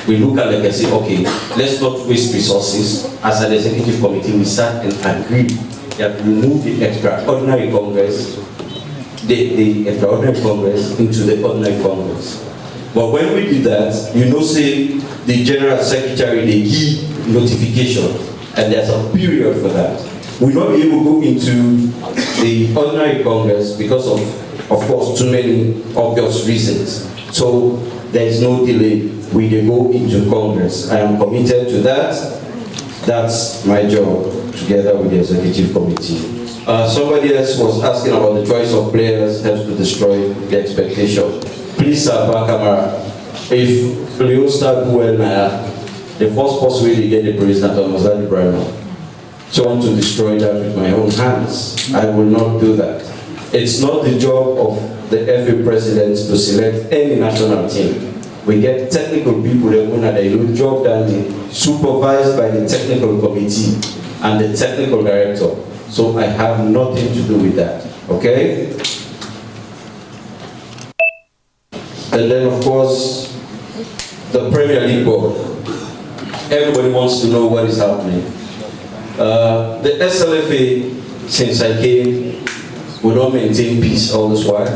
We look at it and say, okay, let's not waste resources. As an executive committee, we sat and agreed that we move the extraordinary Congress, the extraordinary Congress into the ordinary Congress. But when we did that, you know, say the General Secretary, they give notification, and there's a period for that. We'll not be able to go into the ordinary Congress because of course, too many obvious reasons. So there is no delay. We will go into Congress. I am committed to that. That's my job, together with the executive committee. Somebody else was asking about the choice of players helps to destroy the expectation. Please, sir, camera. If Leo start well, the first person to get the president was Ali Brahma. So I want to destroy that with my own hands. I will not do that. It's not the job of the FA president to select any national team. We get technical people that want their job done, supervised by the technical committee and the technical director. So I have nothing to do with that. Okay? And then of course, the Premier League board. Everybody wants to know what is happening. The SLFA, since I came, we don't maintain peace all this while.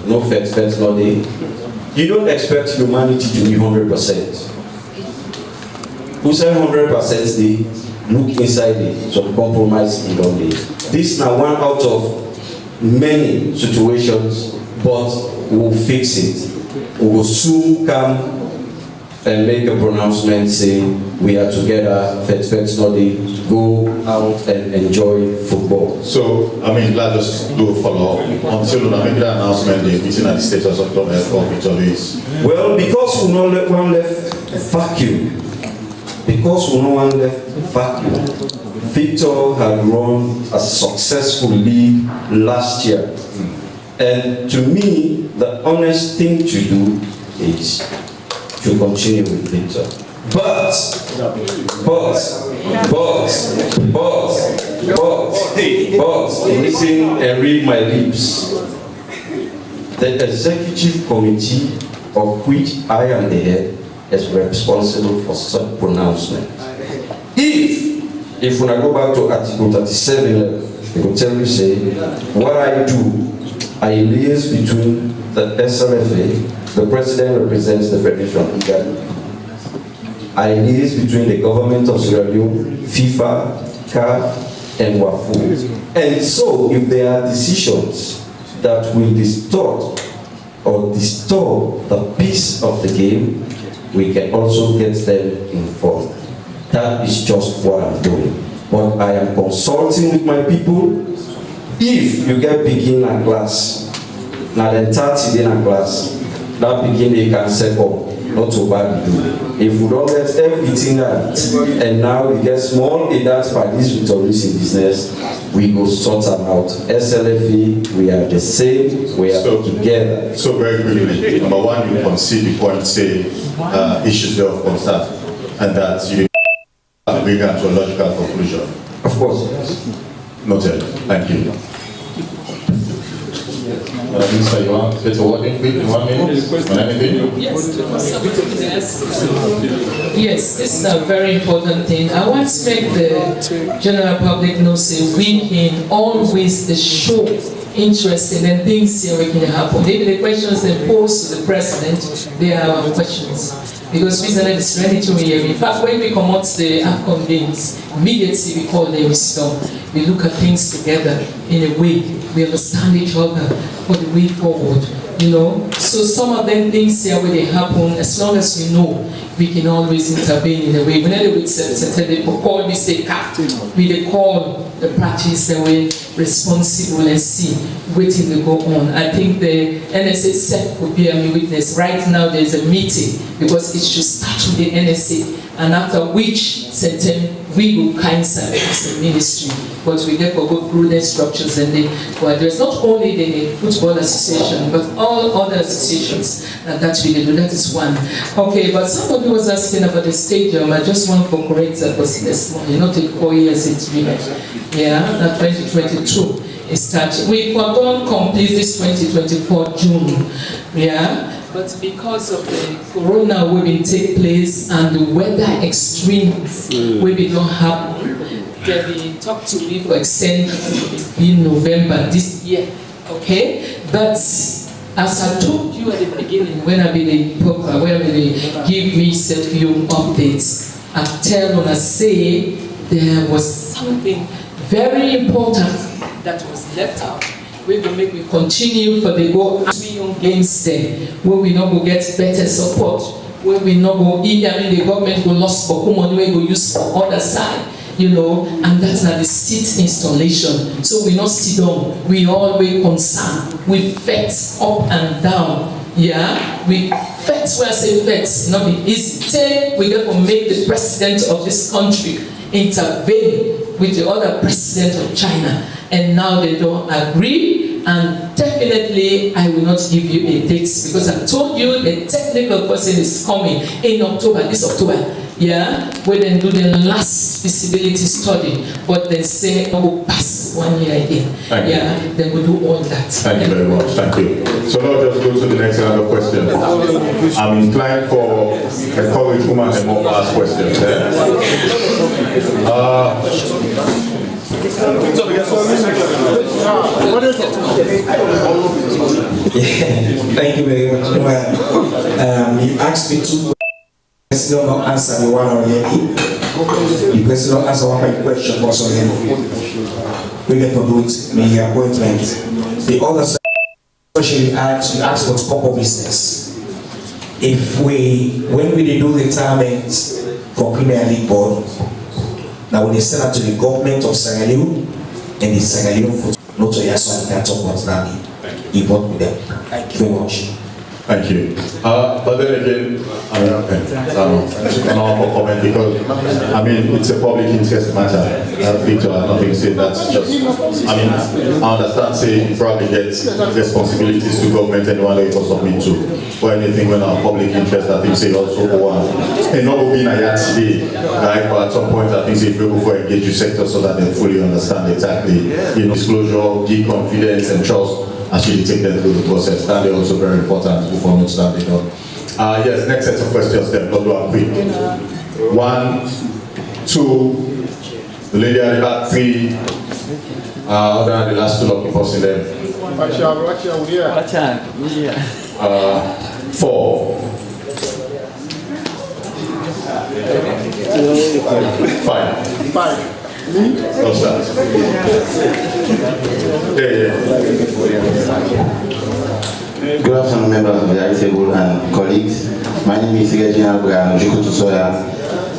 No feds, no day. You don't expect humanity to be 100%. Who say 100% they look inside it, some compromise in one day. This is now one out of many situations, but we'll fix it. We will soon come and make a pronouncement saying we are together, feds not they go out and enjoy football. So, I mean, let's just do a follow-up. Until I make that announcement, the meeting at the status of Dr. Victor Lewis. Well, because we no one left vacuum. Because we no one left vacuum. Victor had run a successful league last year. And to me, the honest thing to do is to continue with Victor. But, listen and read my lips. The executive committee, of which I am the head, is responsible for such pronouncement. If when I go back to Article 37, they will tell you, say, what I do, I liaise between the SLFA, the president represents the Federation of Ghana. I liaise between the government of Sierra Leone, FIFA, CAF, and Wafu. And so, if there are decisions that will distort or disturb the peace of the game, we can also get them informed. That is just what I'm doing. But I am consulting with my people. If you get beginner class, now then 30 dinner class, that beginner you can settle, not too bad. If we don't get everything right, and now we get small in that participatories in business, we go sort them out. SLFE, we are the same, we are together. So very quickly, number one, you concede the point, say issues there of concern, and that you bring them to a logical conclusion. Of course. Noted. Thank you. Minister, you want to say a word in 1 minute on anything? Yes, this is a very important thing. I want to make the general public know that we can always show interest in things here we can happen. Maybe the questions they pose to the president, they are our questions. Because recently it's ready to hear. In fact, when we come out the AFCON games, immediately we call them wisdom. We look at things together in a way. We understand each other for the way forward. You know? So some of them things here where they happen, as long as we know, we can always intervene in a way. Whenever we say, call, we say, we they call the practice that we're responsible and see waiting to go on. I think the NSA set could be a witness. Right now there's a meeting because it should start with the NSA, and after which certain we will cancel the ministry. But we therefore go through the structures and they will address not only the football association but all other associations that we do. That is one. Okay, but somebody was asking about the stadium. I just want to correct that was this morning, not in 4 years it's been. Yeah, not 2022 it started. We don't complete this 2024 June. Yeah. But because of the corona will be take place and the weather extremes will be don't happen, they talked to me for extending in November this year. Okay? But as I told you at the beginning, when I give me few updates, I tell when I say there was something very important that was left out. We will make we continue for the go games there, where we not go get better support, where we not go the government will lost for money we go use for other side, you know, and that's not the seat installation. So we not sit down, we always concerned, we fight up and down. Yeah, we fight where I say fight, not be easy. Say we therefore make the president of this country intervene with the other president of China, and now they don't agree. And definitely, I will not give you a date because I told you the technical person is coming in October, this October. Yeah, when they do the last feasibility study, but they say we'll pass 1 year again. Yeah, then we'll do all that. Thank you very much. Thank you. So now just go to the next round of questions. I'm inclined for encourage women and more ask questions. Thank you very much. You asked me to President not answer the one already. The President answer one question was already. We get to do it, make the appointment. The other side, especially you ask for corporate business. When we do retirement for Premier League board, now when they send out to the government of Sierra Leone and the Sierra Leone football, not to hear something that talk about that. He brought with them. Thank you very much. Thank you. But then again, I don't for comment because it's a public interest matter. Victor, nothing to say. That's just. I understand. Say you probably get responsibilities to government and one way for submit to. For anything when our public interest, I think say also one. And not being a yard today, right? But at some point, I think say if we go for engage the sector so that they fully understand exactly, disclosure, give confidence and trust. Actually take them through the process. That is also very important before not starting up. Yes, next set of questions then. Not do quick. 1, 2, the lady at the back, 3. Other the last 2 lucky person there. 4. 5. Good afternoon, members of the high table and colleagues. My name is Reginald Soya,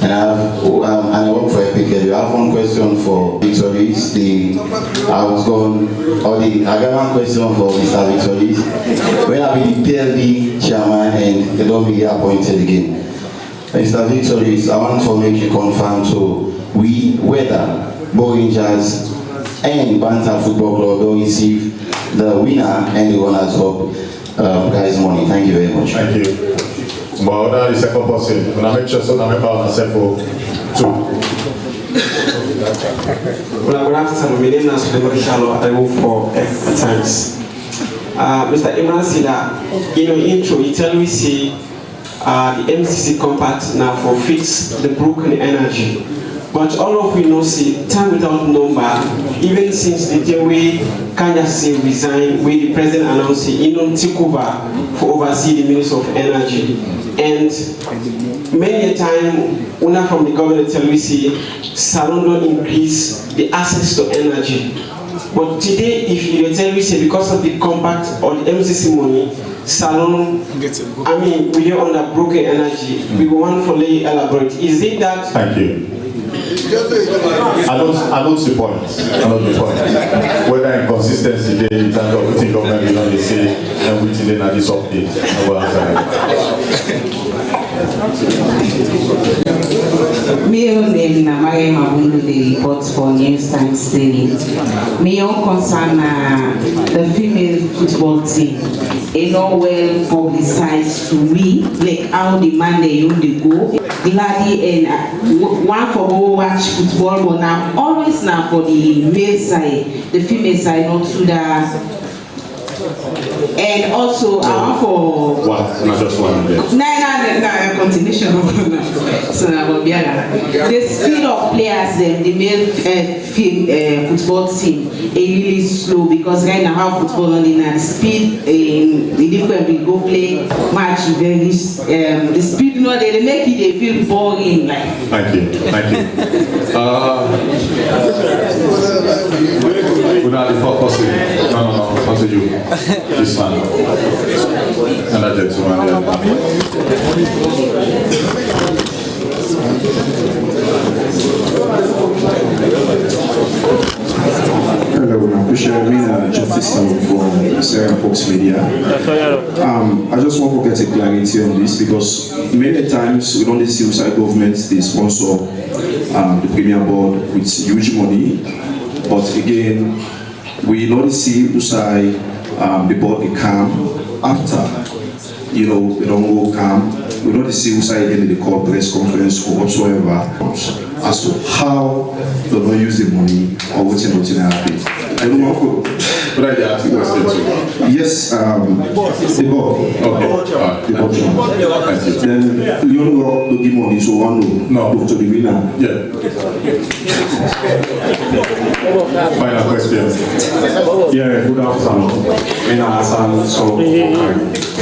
and I work for Epic. I have one question for Victories. I got one question for Mr. Victories. When I be the PLD chairman and they don't be appointed again, Mr. Victories, I want to make you confirm whether Bo Rangers and Bantam Football Club will receive the winner and the runners-up prize money. Thank you very much. Thank you. But that is a second person. When I make sure so I remember myself for two. Well, good afternoon. My name is Slbc. I work for F Times. Mr. Imran Sida, in your intro, you tell me say the MCC compact now for fix the broken energy. But all of we know see time without number, even since the day we Kanya say resign, where the president announced he don't take over for oversee the Ministry of Energy. And many a time, una from the government tell me say Salon don't increase the access to energy. But today, if you tell me say because of the compact or the MCC money, Salon, we are under broken energy. We want for lay elaborate. Is it that? Thank you. I don't see points. Whether inconsistency there in terms of what government is on the say and which is in this update. My name is Maria Mabundu, the report for News Times Daily. My own concern the female football team. They know well publicized to we, like how the man they used to go. Gladly and one for go watch football, but now always now for the male side, the female side not to the. And also, I want for not just one. No, continuation. So the speed of players, the male football team, is really slow because right now how football on the speed, the different we go play match very the speed they make it they feel boring like. Thank you. Good night, No, pass you. This man. Another gentleman. Hello, I'm Justice from Sierra Fox Media. I just want to get a clarity on this because many times we don't see outside governments they sponsor the Premier Board with huge money, but again we don't see outside the board they come after. They don't go calm. We don't see outside again in the call press conference or whatsoever as to how they don't use the money or what's not happening. I don't know but I ask the question too. Yes, the board. Okay. The board. Then Leon will give money, so one no to the winner. Yeah. Final question. Yeah, good afternoon. So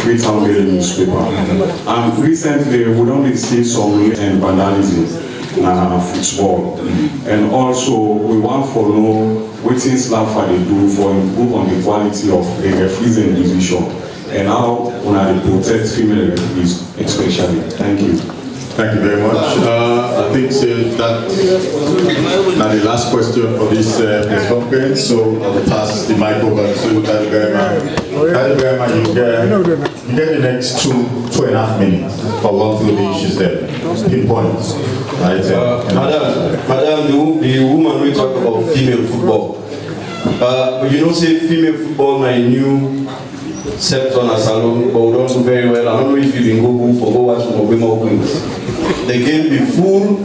Freetown Daily newspaper. Recently, we don't see some and vandalism football, and also we want to know what things Slbc they do for improve on the quality of the referees in division and how they protect female referees especially. Thank you. Thank you very much. I think that now the last question for this press conference. So I will pass the mic over to Kenema. You get the next 2.5 minutes for one through the issues there. Key points. Right. Madam, the woman we talk about female football. Say female football my new sector on a salon, but we don't do very well. I don't know if you can go watch Mobima Queens. The game be full,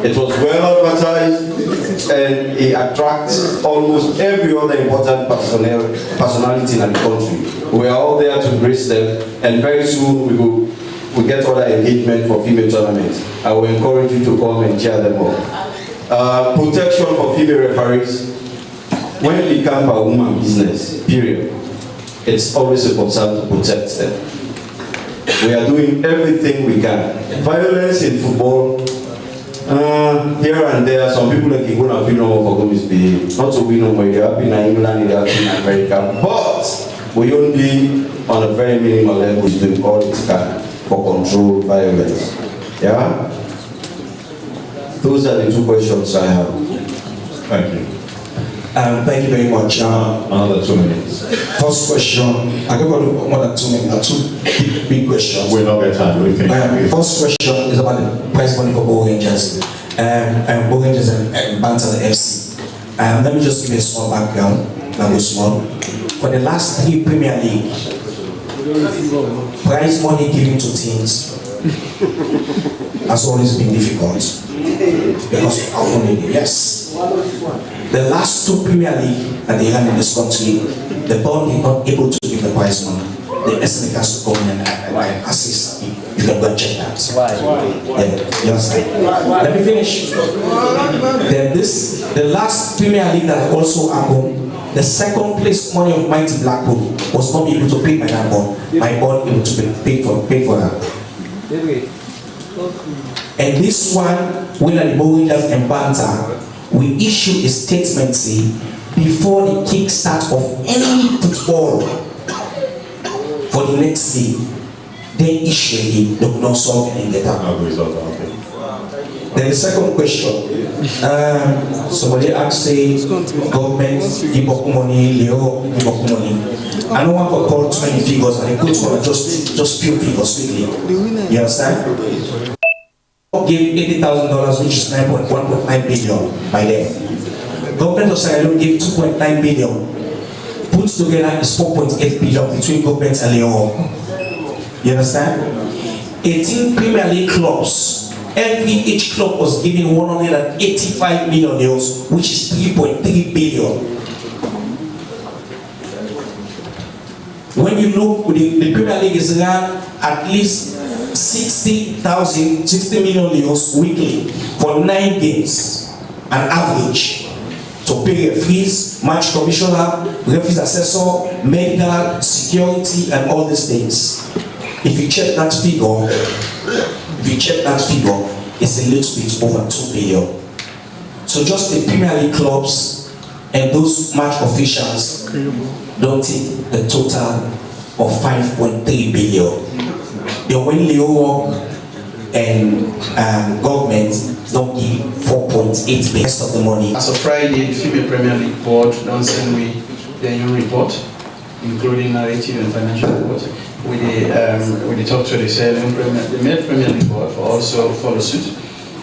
it was well advertised, and it attracts almost every other important personality in the country. We are all there to grace them, and very soon we get other engagement for female tournaments. I will encourage you to come and cheer them up. Protection for female referees. When it becomes a woman business, period, it's always a concern to protect them. We are doing everything we can. Violence in football Here and there, some people like going to feel no for go misbehave. Not to win no more, they're happy in England, they're happy in America. But we only on a very minimal level is doing all it can for control violence. Yeah? Those are the two questions I have. Thank you. Thank you very much. Another 2 minutes. First question, I got more than 2 minutes, two big questions. We're not get time, what do you think? First question is about the prize money for Bow Rangers. Bow Rangers and Bantam FC. Let me just give you a small background, not small. For the last 3 Premier League, prize money given to teams has always been difficult because of money. Yes. The last 2 Premier League that they ran in this country, the board is not able to give the prize money. The SNF has to come in and assist. You can go and check that. Yeah, you understand? Let me finish. Then the last Premier League that also happened, the second place money of Mighty Blackpool was not able to pay my that bond. My bond able to pay for that. And this one, when the Bow Rangers and Bantam, we issue a statement say before the kickstart of any football for the next season, then issue the no solve and get out. Then the second question, somebody asked say government give up money, Leo give up money. I don't want to call too many figures and I go to just few figures quickly. You understand? Gave $80,000, which is 1.9 billion by then. Government of Sierra Leone gave 2.9 billion. Put together is 4.8 billion between government and Leone. You understand? 18 Premier League clubs. Each club was given 185 million euros, which is 3.3 billion. When you look, the Premier League is run at least 60 million euros weekly for 9 games, an average, to pay referees, match commissioner, referees assessor, medical, security, and all these things. If you check that figure, it's a little bit over 2 billion. So just the Premier League clubs and those match officials don't take the total of 5.3 billion. Then when Leo and government don't give 4.8 billion of the money. As of Friday, the Female Premier League Board don't send me the annual report, including narrative and financial report. With the talk to the Male Premier League Board for also follow suit.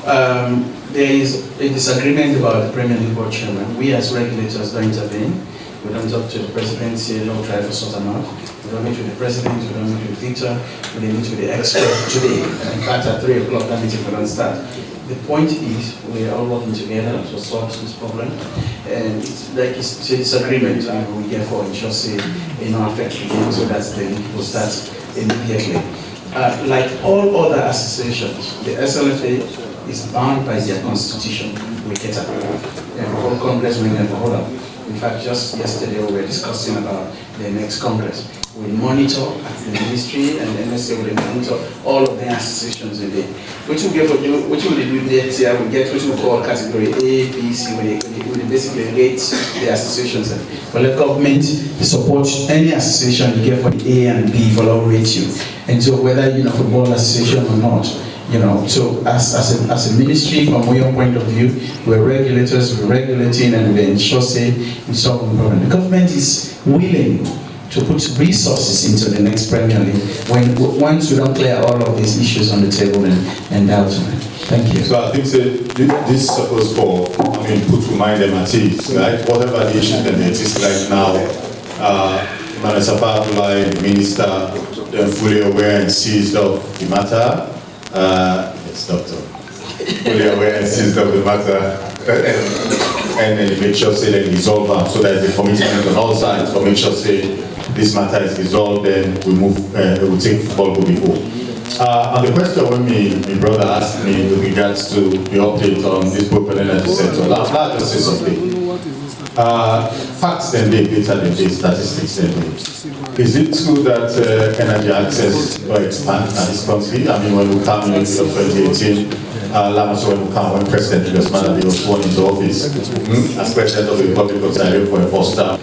There is a disagreement about the Premier League Board chairman. We as regulators don't intervene. We don't talk to the presidency, don't try to sort them out. We don't meet with the president, we don't meet with Victor, we don't meet with the expert today. In fact, at 3 o'clock, that meeting will not start. The point is, we are all working together to solve this problem. And it's like it's a disagreement, and we therefore ensure say, affect the game, so that the league will start immediately. Like all other associations, the SLFA is bound by their constitution with ETA. And the whole Congress will never hold up. In fact, just yesterday we were discussing about the next Congress. We monitor at the ministry and the MSA will monitor all of the associations in there. Which will get what will do there here, we get what we call category A, B, C, where they basically rate the associations. But the government support any association you get for the A and B for all rate you. And so whether you're a football association or not, so as a ministry, from your point of view, we're regulators, we're regulating, and we ensure say we solve the problem. The government is willing to put resources into the next Premier League once we don't clear all of these issues on the table and doubt. Thank you. So I think this is supposed put to mind them at ease, right? Whatever the issues that exist right now, Minister Papulai, the minister, they're fully aware and seized of the matter. It's Doctor. Fully aware and seized of the matter, and make sure say they resolve them. So there's a commitment on all sides to make sure say this matter is resolved. Then we move. We take football go before. On the question when my brother asked me with regards to the update on this book and energy sector, I'll just say something. Facts then they data than they statistics then they. Is it true that energy access will expand in this country? I mean, when we come in 2018, when President Julius Malema was sworn into office as President of the Republic of Sierra Leone for the first time.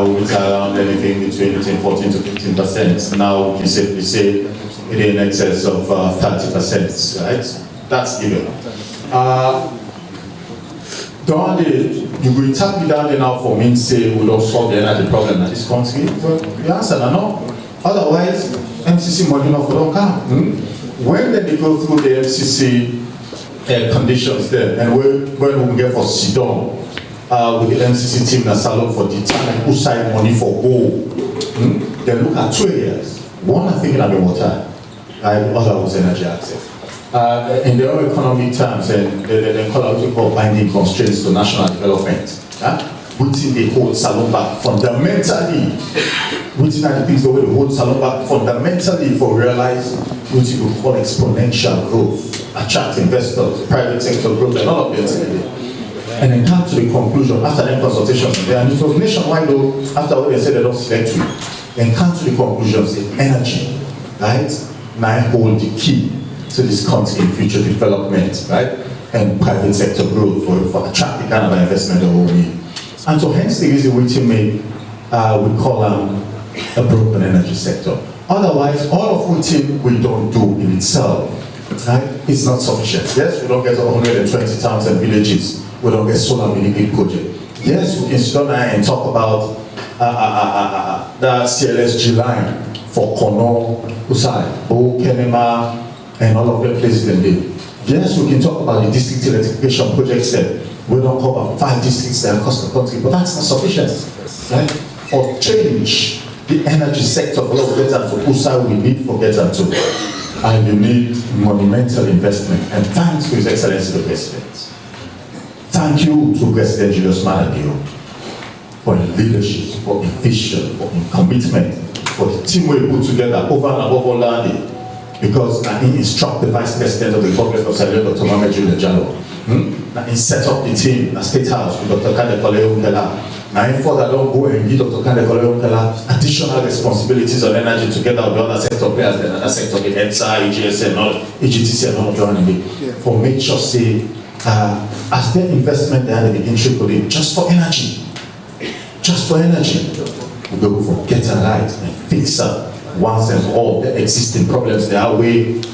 We went around anything between 14 to 15%. Now we can safely say it in excess of 30%, right? That's given. You will tap me down there now for me and say we don't solve the energy problem in this country. The answer no. Otherwise, MCC money not for don't come. When they go through the MCC conditions there, and when we get for sit down with the MCC team that salon for determine who side money for gold, they look at 2 areas. One, I think, in the water, and the other was energy access. In their own economic terms, and they call out what we call binding constraints to national development. Within the whole salon back fundamentally, within the things the way the whole salon back fundamentally for realize what you would call exponential growth, attract investors, private sector growth, and all of them. And then come to the conclusion after them consultations, and it was nationwide though, after what they said they don't select you, then come to the conclusion, say energy, right? Now hold the key to this country in future development, right? And private sector growth for attract the kind of investment that we need. And so hence the reason which we call a broken energy sector. Otherwise, all of which we don't do in itself, right, is not sufficient. Yes, we don't get 120 towns and villages. We don't get solar mini grid project. Yes, we can sit down and talk about the CLSG line for Kono, Usai, Bo, Kenema, and all of the places they did. Yes, we can talk about the district electrification projects there. We don't cover 5 districts that across the country, but that's not sufficient. Right? For change the energy sector for get to Usai, we need for get to. And you need monumental investment. And thanks to His Excellency the President. Thank you to President Julius Malema for leadership, for vision, for commitment, for the team we put together over and above all that. Because he instructed the Vice President of the Republic of Sierra Leone, Dr. Mohamed Julius Jallo. He set up the team at State House with Dr. Kande Koleo-Nkela. Now, he further don't go and give Dr. Kande Koleo-Nkela additional responsibilities on energy together with the other sector players, the other sector, the ETSA, EGS, and all, EGTC, and all of them, for make sure, say, as their investment there at the beginning trickle in, just for energy, we go for get it right and fix up once and all the existing problems there are with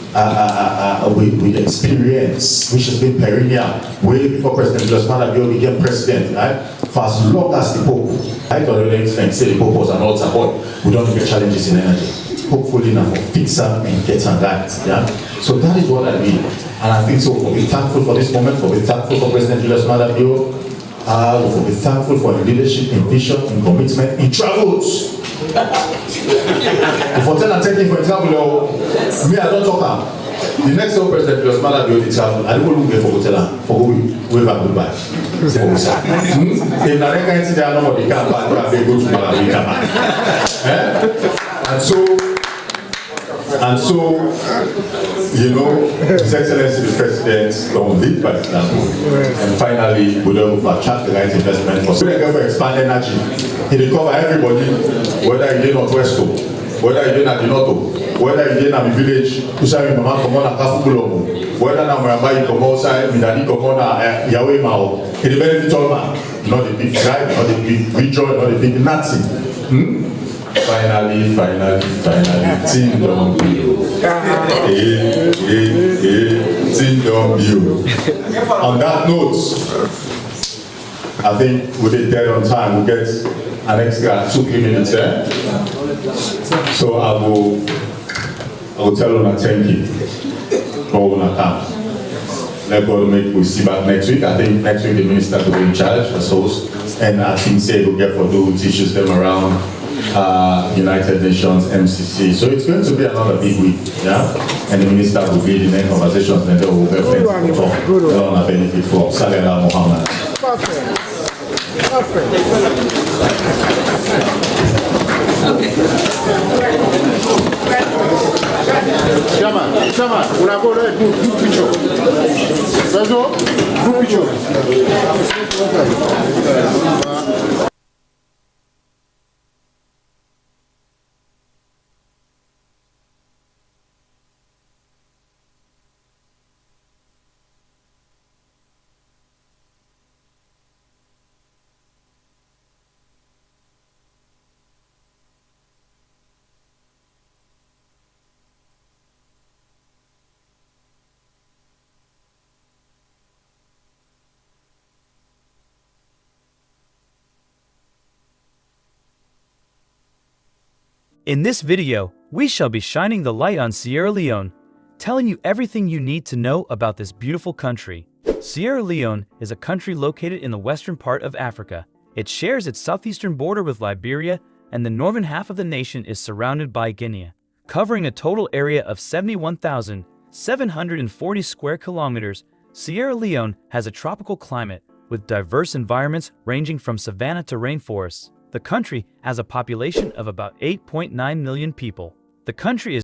experience, which has been perennial, way before President Julius Malema became president, right? For as long as the Pope, I don't really say the Pope was an altar boy, we don't get challenges in energy. Hopefully now for fix up and get it right, yeah? So that is what I mean. And I think so we'll be thankful for this moment, we'll be thankful for President Julius Malema, we'll be thankful for the leadership, in vision, in commitment, in travels. If I take you for example, me I don't talk. The next old president Julius Malema will travel. I don't want to go for hotel for go wave and goodbye. If na reka inti there no dey come back, they go to Malawi. And so, you know, His Excellency the President don't lead by example. And finally, we don't attract the right investment for. So they go for expand energy. It cover everybody, whether you're in Northwest, whether you're in the North, whether you're in a village, Usai Mama Komona Kafukulomo, whether na Murabai Komosa, Midani Komona, Yahweh Mao, it benefits all man, not the big tribe, not the big region, not the big Nazi. Finally, team don't build. Team don't build. On that note, I think we did dead on time. We'll get an extra 2 minutes there. So I will tell Una thank you for Una time. Let God make we see back next week. I think next week the minister will be in charge as host. And I think say we'll get for those issues them around United Nations, MCC. So it's going to be another big week, yeah? And the minister will be in the conversations and they will have plenty to talk. They don't have benefit for Salah Muhammad. Perfect. Chairman, una go there, group picture. Group picture. In this video, we shall be shining the light on Sierra Leone, telling you everything you need to know about this beautiful country. Sierra Leone is a country located in the western part of Africa. It shares its southeastern border with Liberia, and the northern half of the nation is surrounded by Guinea. Covering a total area of 71,740 square kilometers, Sierra Leone has a tropical climate with diverse environments ranging from savanna to rainforests. The country has a population of about 8.9 million people. The country is